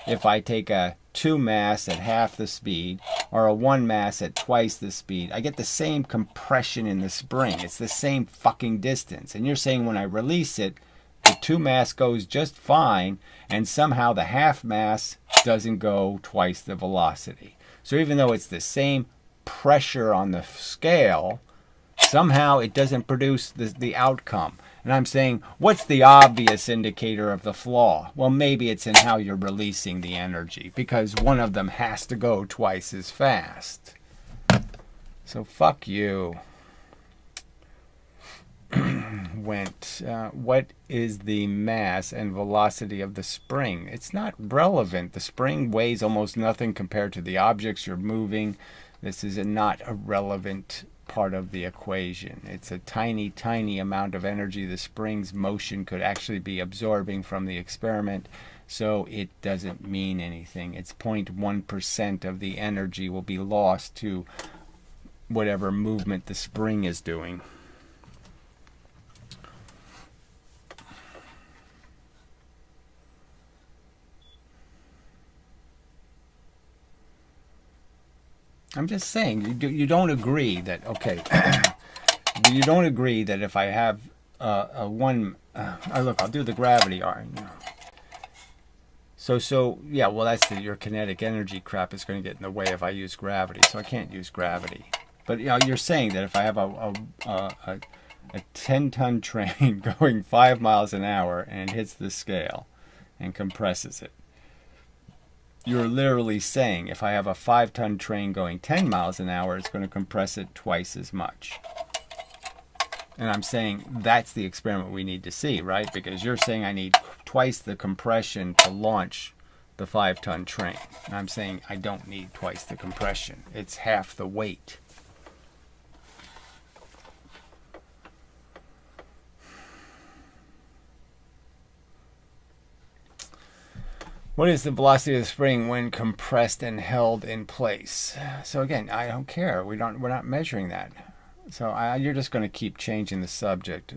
if I take a 2 mass at half the speed or a 1 mass at twice the speed. I get the same compression in the spring. It's the same fucking distance. And you're saying when I release it, the 2 mass goes just fine, and somehow the half mass doesn't go twice the velocity. So even though it's the same pressure on the scale, somehow it doesn't produce the outcome. And I'm saying, what's the obvious indicator of the flaw? Well, maybe it's in how you're releasing the energy, because one of them has to go twice as fast. So fuck you. What is the mass and velocity of the spring? It's not relevant. The spring weighs almost nothing compared to the objects you're moving. This is not a relevant part of the equation. It's a tiny, tiny amount of energy the spring's motion could actually be absorbing from the experiment, so it doesn't mean anything. It's 0.1% of the energy will be lost to whatever movement the spring is doing. I'm just saying, you don't agree that, okay, you don't agree that if I have look, I'll do the gravity arm. So yeah, well, that's your kinetic energy crap is going to get in the way if I use gravity, so I can't use gravity. But you're saying that if I have a 10-ton train going 5 miles an hour and it hits the scale and compresses it, you're literally saying if I have a 5-ton train going 10 miles an hour, it's going to compress it twice as much. And I'm saying that's the experiment we need to see, right? Because you're saying I need twice the compression to launch the 5-ton train. And I'm saying I don't need twice the compression. It's half the weight. What is the velocity of the spring when compressed and held in place? So again, I don't care. We're not measuring that. So you're just going to keep changing the subject.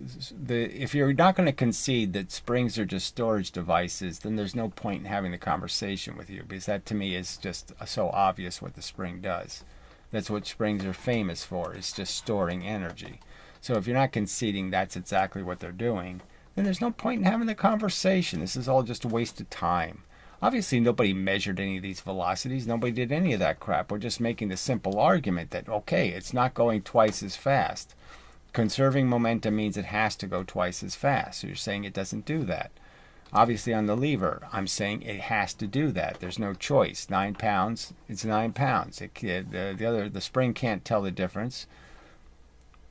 If you're not going to concede that springs are just storage devices, then there's no point in having the conversation with you, because that to me is just so obvious what the spring does. That's what springs are famous for, is just storing energy. So if you're not conceding that's exactly what they're doing, then there's no point in having the conversation. This is all just a waste of time. Obviously, nobody measured any of these velocities. Nobody did any of that crap. We're just making the simple argument that, okay, it's not going twice as fast. Conserving momentum means it has to go twice as fast. So you're saying it doesn't do that. Obviously, on the lever, I'm saying it has to do that. There's no choice. 9 pounds, it's 9 pounds. The spring can't tell the difference.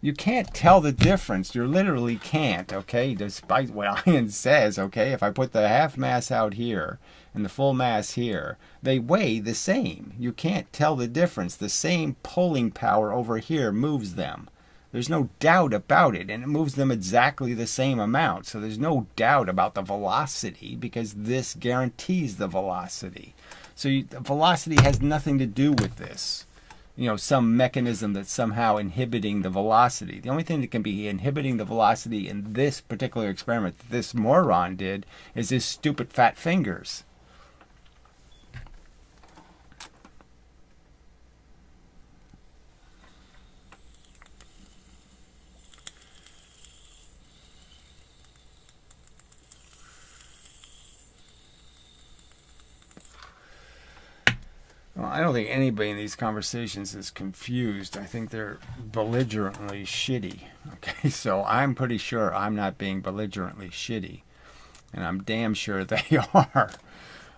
You can't tell the difference. You literally can't, okay? Despite what Ian says, okay? If I put the half mass out here and the full mass here, they weigh the same. You can't tell the difference. The same pulling power over here moves them. There's no doubt about it, and it moves them exactly the same amount. So there's no doubt about the velocity, because this guarantees the velocity. So the velocity has nothing to do with this. Some mechanism that's somehow inhibiting the velocity. The only thing that can be inhibiting the velocity in this particular experiment that this moron did is his stupid fat fingers. Well, I don't think anybody in these conversations is confused. I think they're belligerently shitty. Okay, so I'm pretty sure I'm not being belligerently shitty. And I'm damn sure they are.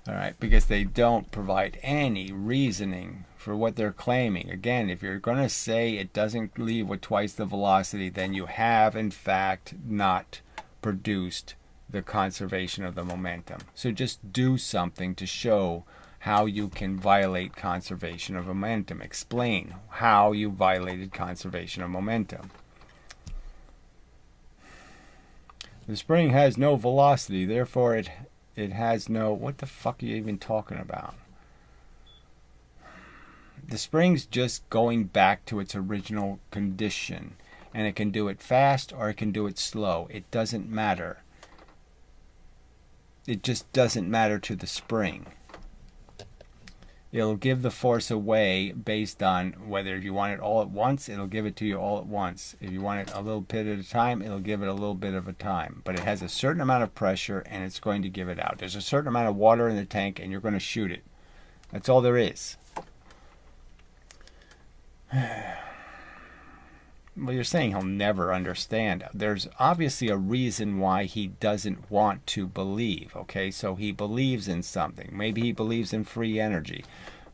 All right, because they don't provide any reasoning for what they're claiming. Again, if you're going to say it doesn't leave with twice the velocity, then you have, in fact, not produced the conservation of the momentum. So just do something to show how you can violate conservation of momentum. Explain how you violated conservation of momentum. The spring has no velocity, therefore it has no... What the fuck are you even talking about? The spring's just going back to its original condition, and it can do it fast or it can do it slow. It doesn't matter. It just doesn't matter to the spring. It'll give the force away based on whether you want it all at once, it'll give it to you all at once. If you want it a little bit at a time, it'll give it a little bit of a time. But it has a certain amount of pressure and it's going to give it out. There's a certain amount of water in the tank and you're going to shoot it. That's all there is. Well, you're saying he'll never understand. There's obviously a reason why he doesn't want to believe, okay? So he believes in something. Maybe he believes in free energy.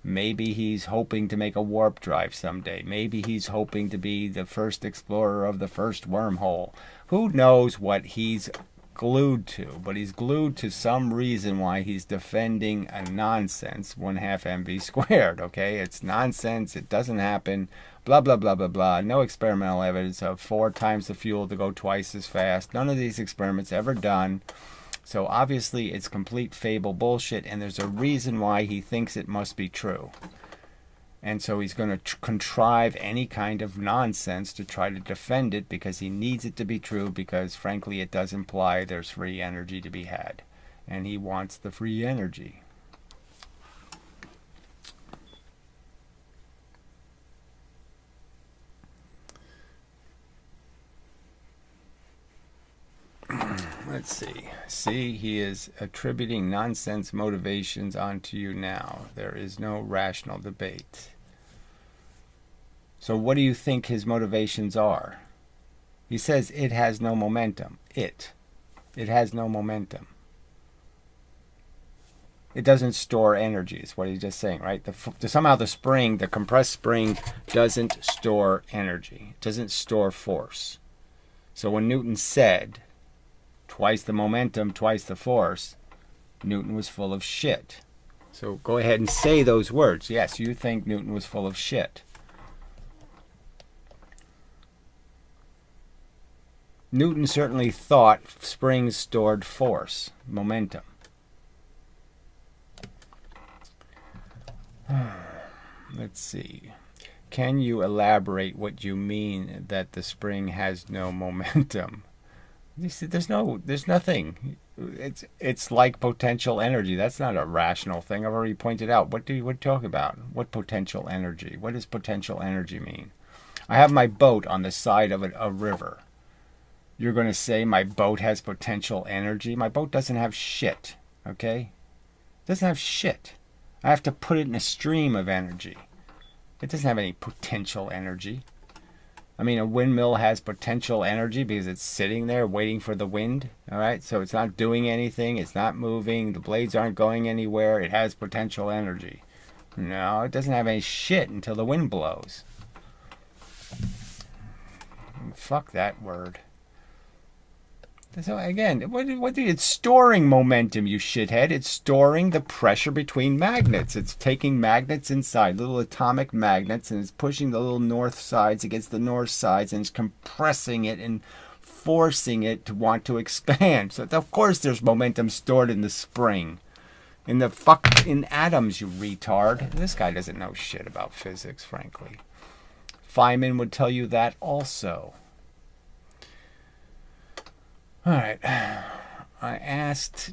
Maybe he's hoping to make a warp drive someday. Maybe he's hoping to be the first explorer of the first wormhole. Who knows what he's glued to? But he's glued to some reason why he's defending a nonsense, 1/2 mv squared, okay? It's nonsense. It doesn't happen. Blah, blah, blah, blah, blah. No experimental evidence of 4 times the fuel to go twice as fast. None of these experiments ever done. So obviously it's complete fable bullshit, and there's a reason why he thinks it must be true. And so he's going to contrive any kind of nonsense to try to defend it because he needs it to be true, because frankly it does imply there's free energy to be had. And he wants the free energy. Let's see. See, he is attributing nonsense motivations onto you now. There is no rational debate. So what do you think his motivations are? He says it has no momentum. It has no momentum. It doesn't store energy, is what he's just saying, right? Somehow the spring, the compressed spring, doesn't store energy. It doesn't store force. So when Newton said, twice the momentum, twice the force, Newton was full of shit. So go ahead and say those words. Yes, you think Newton was full of shit. Newton certainly thought springs stored force, momentum. Let's see. Can you elaborate what you mean that the spring has no momentum? You see, there's nothing. It's like potential energy. That's not a rational thing. I've already pointed out. What do you talk about? What potential energy? What does potential energy mean? I have my boat on the side of a river. You're going to say my boat has potential energy? My boat doesn't have shit, okay? It doesn't have shit. I have to put it in a stream of energy. It doesn't have any potential energy. I mean, a windmill has potential energy because it's sitting there waiting for the wind, all right? So it's not doing anything. It's not moving. The blades aren't going anywhere. It has potential energy. No, it doesn't have any shit until the wind blows. Fuck that word. So again, it's storing momentum, you shithead. It's storing the pressure between magnets. It's taking magnets inside, little atomic magnets, and it's pushing the little north sides against the north sides, and it's compressing it and forcing it to want to expand. So of course there's momentum stored in the spring. In atoms, you retard. This guy doesn't know shit about physics, frankly. Feynman would tell you that also. All right, I asked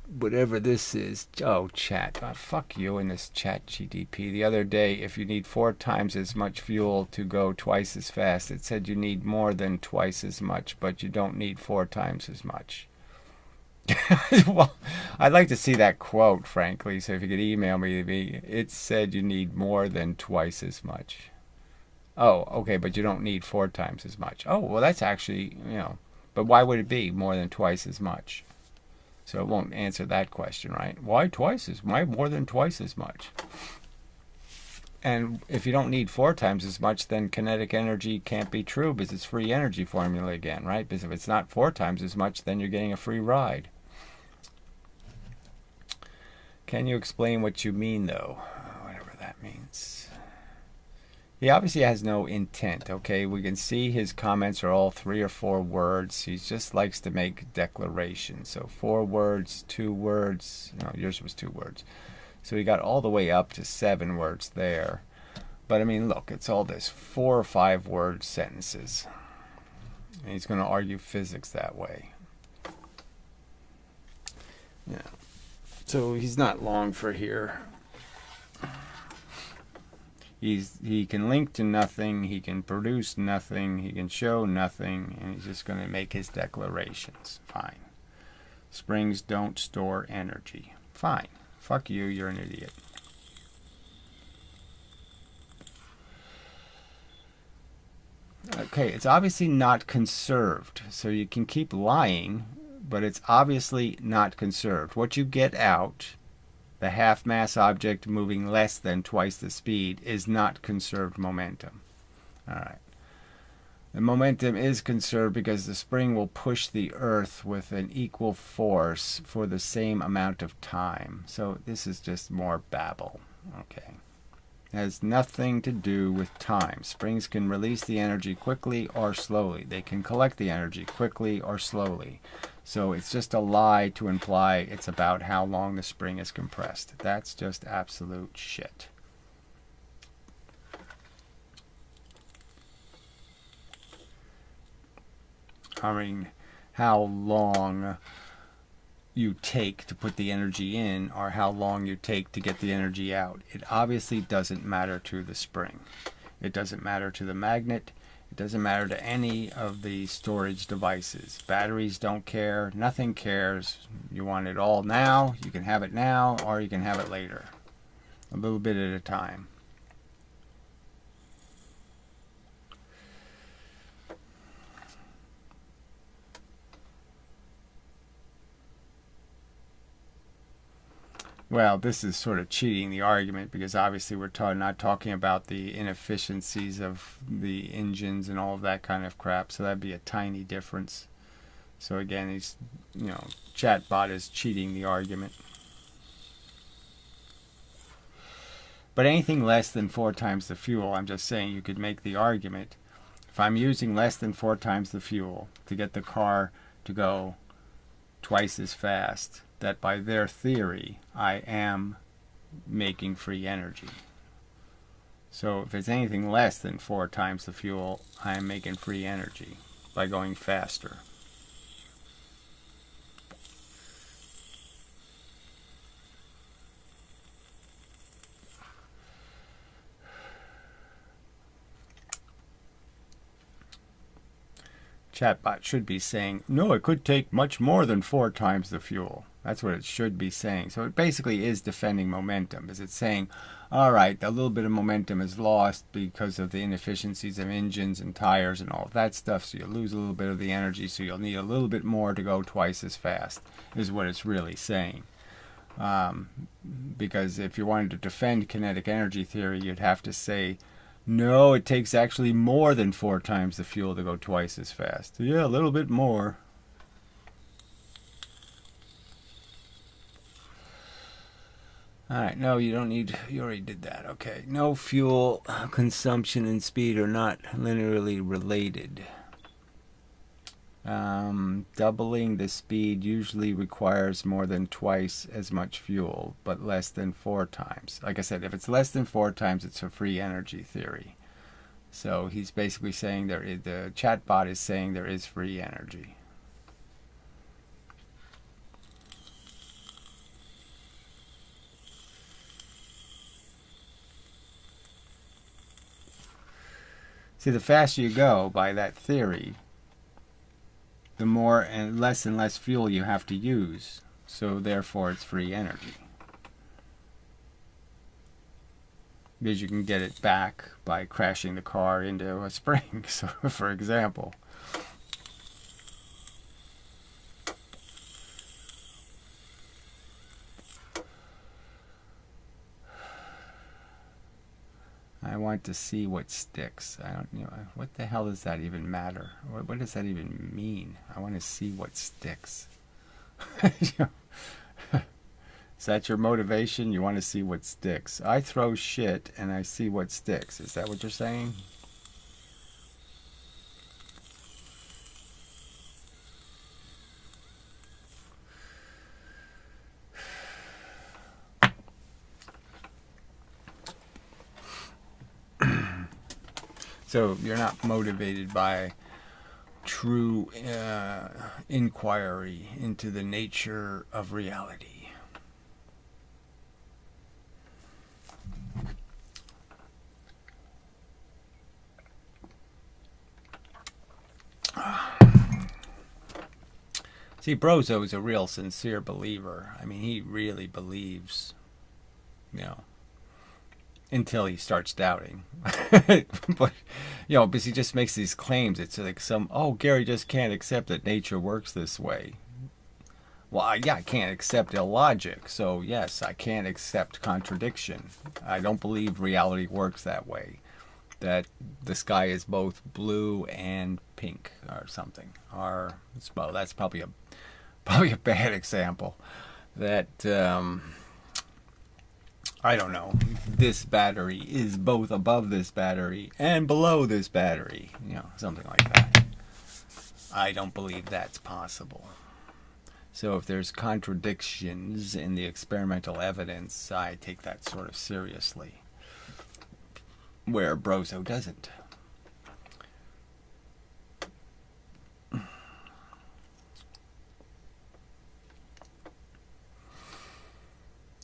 whatever this is. Oh, chat. Fuck you in this chat GDP. The other day, if you need 4 times as much fuel to go twice as fast, it said you need more than twice as much, but you don't need 4 times as much. Well, I'd like to see that quote, frankly, so if you could email me, it said you need more than twice as much. Oh, okay, but you don't need 4 times as much. Oh, well, that's actually, but why would it be more than twice as much? So it won't answer that question, right? Why more than twice as much? And if you don't need 4 times as much, then kinetic energy can't be true because it's free energy formula again, right? Because if it's not 4 times as much, then you're getting a free ride. Can you explain what you mean, though? Whatever that means. He obviously has no intent, okay? We can see his comments are all 3 or 4 words. He just likes to make declarations. So 4 words, 2 words. No, yours was 2 words. So he got all the way up to 7 words there. But I mean, look, it's all this 4 or 5 word sentences. And he's going to argue physics that way. Yeah. So he's not long for here. He can link to nothing, he can produce nothing, he can show nothing, and he's just going to make his declarations. Fine. Springs don't store energy. Fine. Fuck you, you're an idiot. Okay, it's obviously not conserved, so you can keep lying, but it's obviously not conserved. What you get out, the half-mass object moving less than twice the speed, is not conserved momentum. All right. The momentum is conserved because the spring will push the Earth with an equal force for the same amount of time. So this is just more babble. Okay. It has nothing to do with time. Springs can release the energy quickly or slowly. They can collect the energy quickly or slowly. So it's just a lie to imply it's about how long the spring is compressed. That's just absolute shit. I mean, how long you take to put the energy in or how long you take to get the energy out. It obviously doesn't matter to the spring. It doesn't matter to the magnet. It doesn't matter to any of the storage devices. Batteries don't care. Nothing cares. You want it all now, you can have it now, or you can have it later. A little bit at a time. Well, this is sort of cheating the argument because obviously we're not talking about the inefficiencies of the engines and all of that kind of crap, so that'd be a tiny difference. So again, he's, chatbot is cheating the argument. But anything less than 4 times the fuel, I'm just saying you could make the argument. If I'm using less than 4 times the fuel to get the car to go twice as fast, that by their theory, I am making free energy. So if it's anything less than 4 times the fuel, I am making free energy by going faster. Chatbot should be saying, no, it could take much more than 4 times the fuel. That's what it should be saying. So it basically is defending momentum. Is it saying, all right, a little bit of momentum is lost because of the inefficiencies of engines and tires and all of that stuff, so you'll lose a little bit of the energy, so you'll need a little bit more to go twice as fast, is what it's really saying. Because if you wanted to defend kinetic energy theory, you'd have to say, no, it takes actually more than 4 times the fuel to go twice as fast. Yeah, a little bit more. Alright, no, you don't need, you already did that, okay. No fuel consumption and speed are not linearly related. Doubling the speed usually requires more than twice as much fuel, but less than 4 times. Like I said, if it's less than 4 times, it's a free energy theory. So he's basically saying the chatbot is saying there is free energy. See, the faster you go by that theory, the more and less fuel you have to use. So therefore it's free energy. Because you can get it back by crashing the car into a spring, so for example. I want to see what sticks. I don't know. What the hell does that even matter? What does that even mean? I want to see what sticks. Is that your motivation? You want to see what sticks. I throw shit and I see what sticks. Is that what you're saying? So you're not motivated by true inquiry into the nature of reality. See, Brozo is a real sincere believer. I mean, he really believes, you know, until he starts doubting. But, you know, because he just makes these claims. It's like Gary just can't accept that nature works this way. Well, I can't accept illogic. So, yes, I can't accept contradiction. I don't believe reality works that way. That the sky is both blue and pink or something. Or, well, that's probably a bad example. That, I don't know, this battery is both above this battery and below this battery. You know, something like that. I don't believe that's possible. So if there's contradictions in the experimental evidence, I take that sort of seriously. Where Brozo doesn't.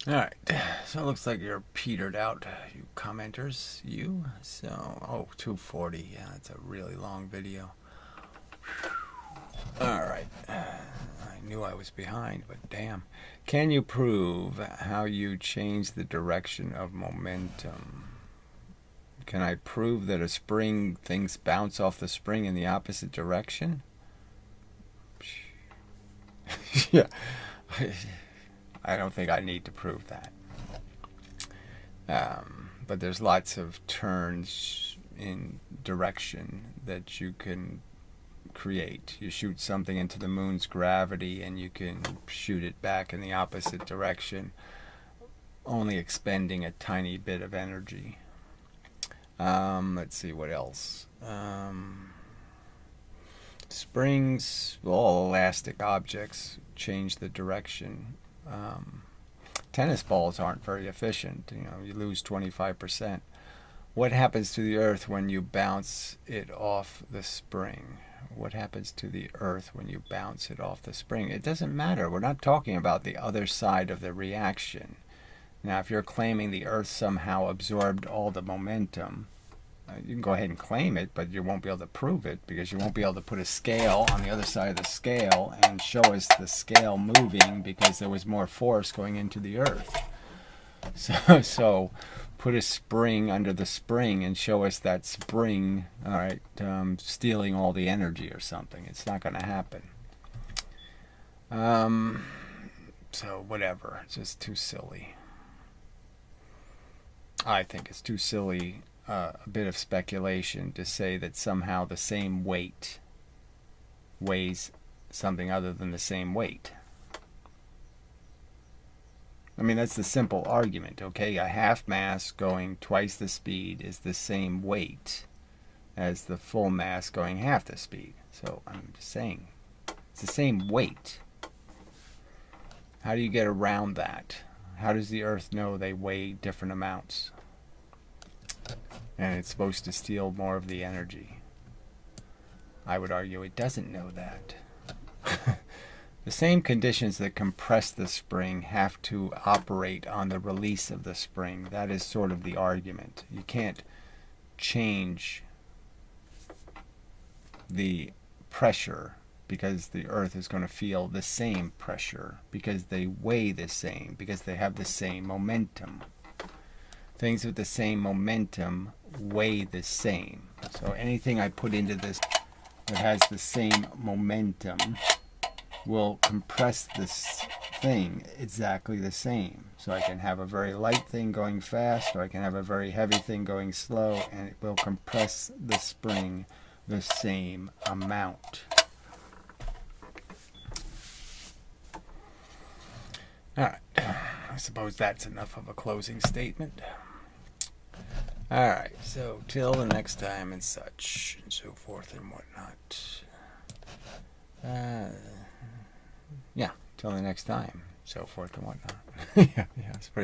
Alright, so it looks like you're petered out, you commenters, you. So, 240, yeah, it's a really long video. Alright, I knew I was behind, but damn. Can you prove how you change the direction of momentum? Can I prove that a spring, things bounce off the spring in the opposite direction? Yeah. I don't think I need to prove that. But there's lots of turns in direction that you can create. You shoot something into the moon's gravity and you can shoot it back in the opposite direction, only expending a tiny bit of energy. Let's see what else. Springs, all elastic objects change the direction. Tennis balls aren't very efficient. You know, you lose 25%. What happens to the earth when you bounce it off the spring? What happens to the earth when you bounce it off the spring? It doesn't matter. We're not talking about the other side of the reaction. Now, if you're claiming the earth somehow absorbed all the momentum, you can go ahead and claim it, but you won't be able to prove it because you won't be able to put a scale on the other side of the scale and show us the scale moving because there was more force going into the earth. So put a spring under the spring and show us that spring, all right, stealing all the energy or something. It's not going to happen. So whatever, it's just too silly. I think it's too silly. A bit of speculation to say that somehow the same weight weighs something other than the same weight. I mean, that's the simple argument, okay? A half mass going twice the speed is the same weight as the full mass going half the speed. So I'm just saying, it's the same weight. How do you get around that? How does the Earth know they weigh different amounts? And it's supposed to steal more of the energy. I would argue it doesn't know that. The same conditions that compress the spring have to operate on the release of the spring. That is sort of the argument. You can't change the pressure because the Earth is going to feel the same pressure because they weigh the same, because they have the same momentum. Things with the same momentum weigh the same. So anything I put into this that has the same momentum will compress this thing exactly the same. So I can have a very light thing going fast, or I can have a very heavy thing going slow, and it will compress the spring the same amount. Alright, I suppose that's enough of a closing statement. Alright, so till the next time and such, and so forth and whatnot. Yeah, till the next time, so forth and whatnot. Yeah, it's pretty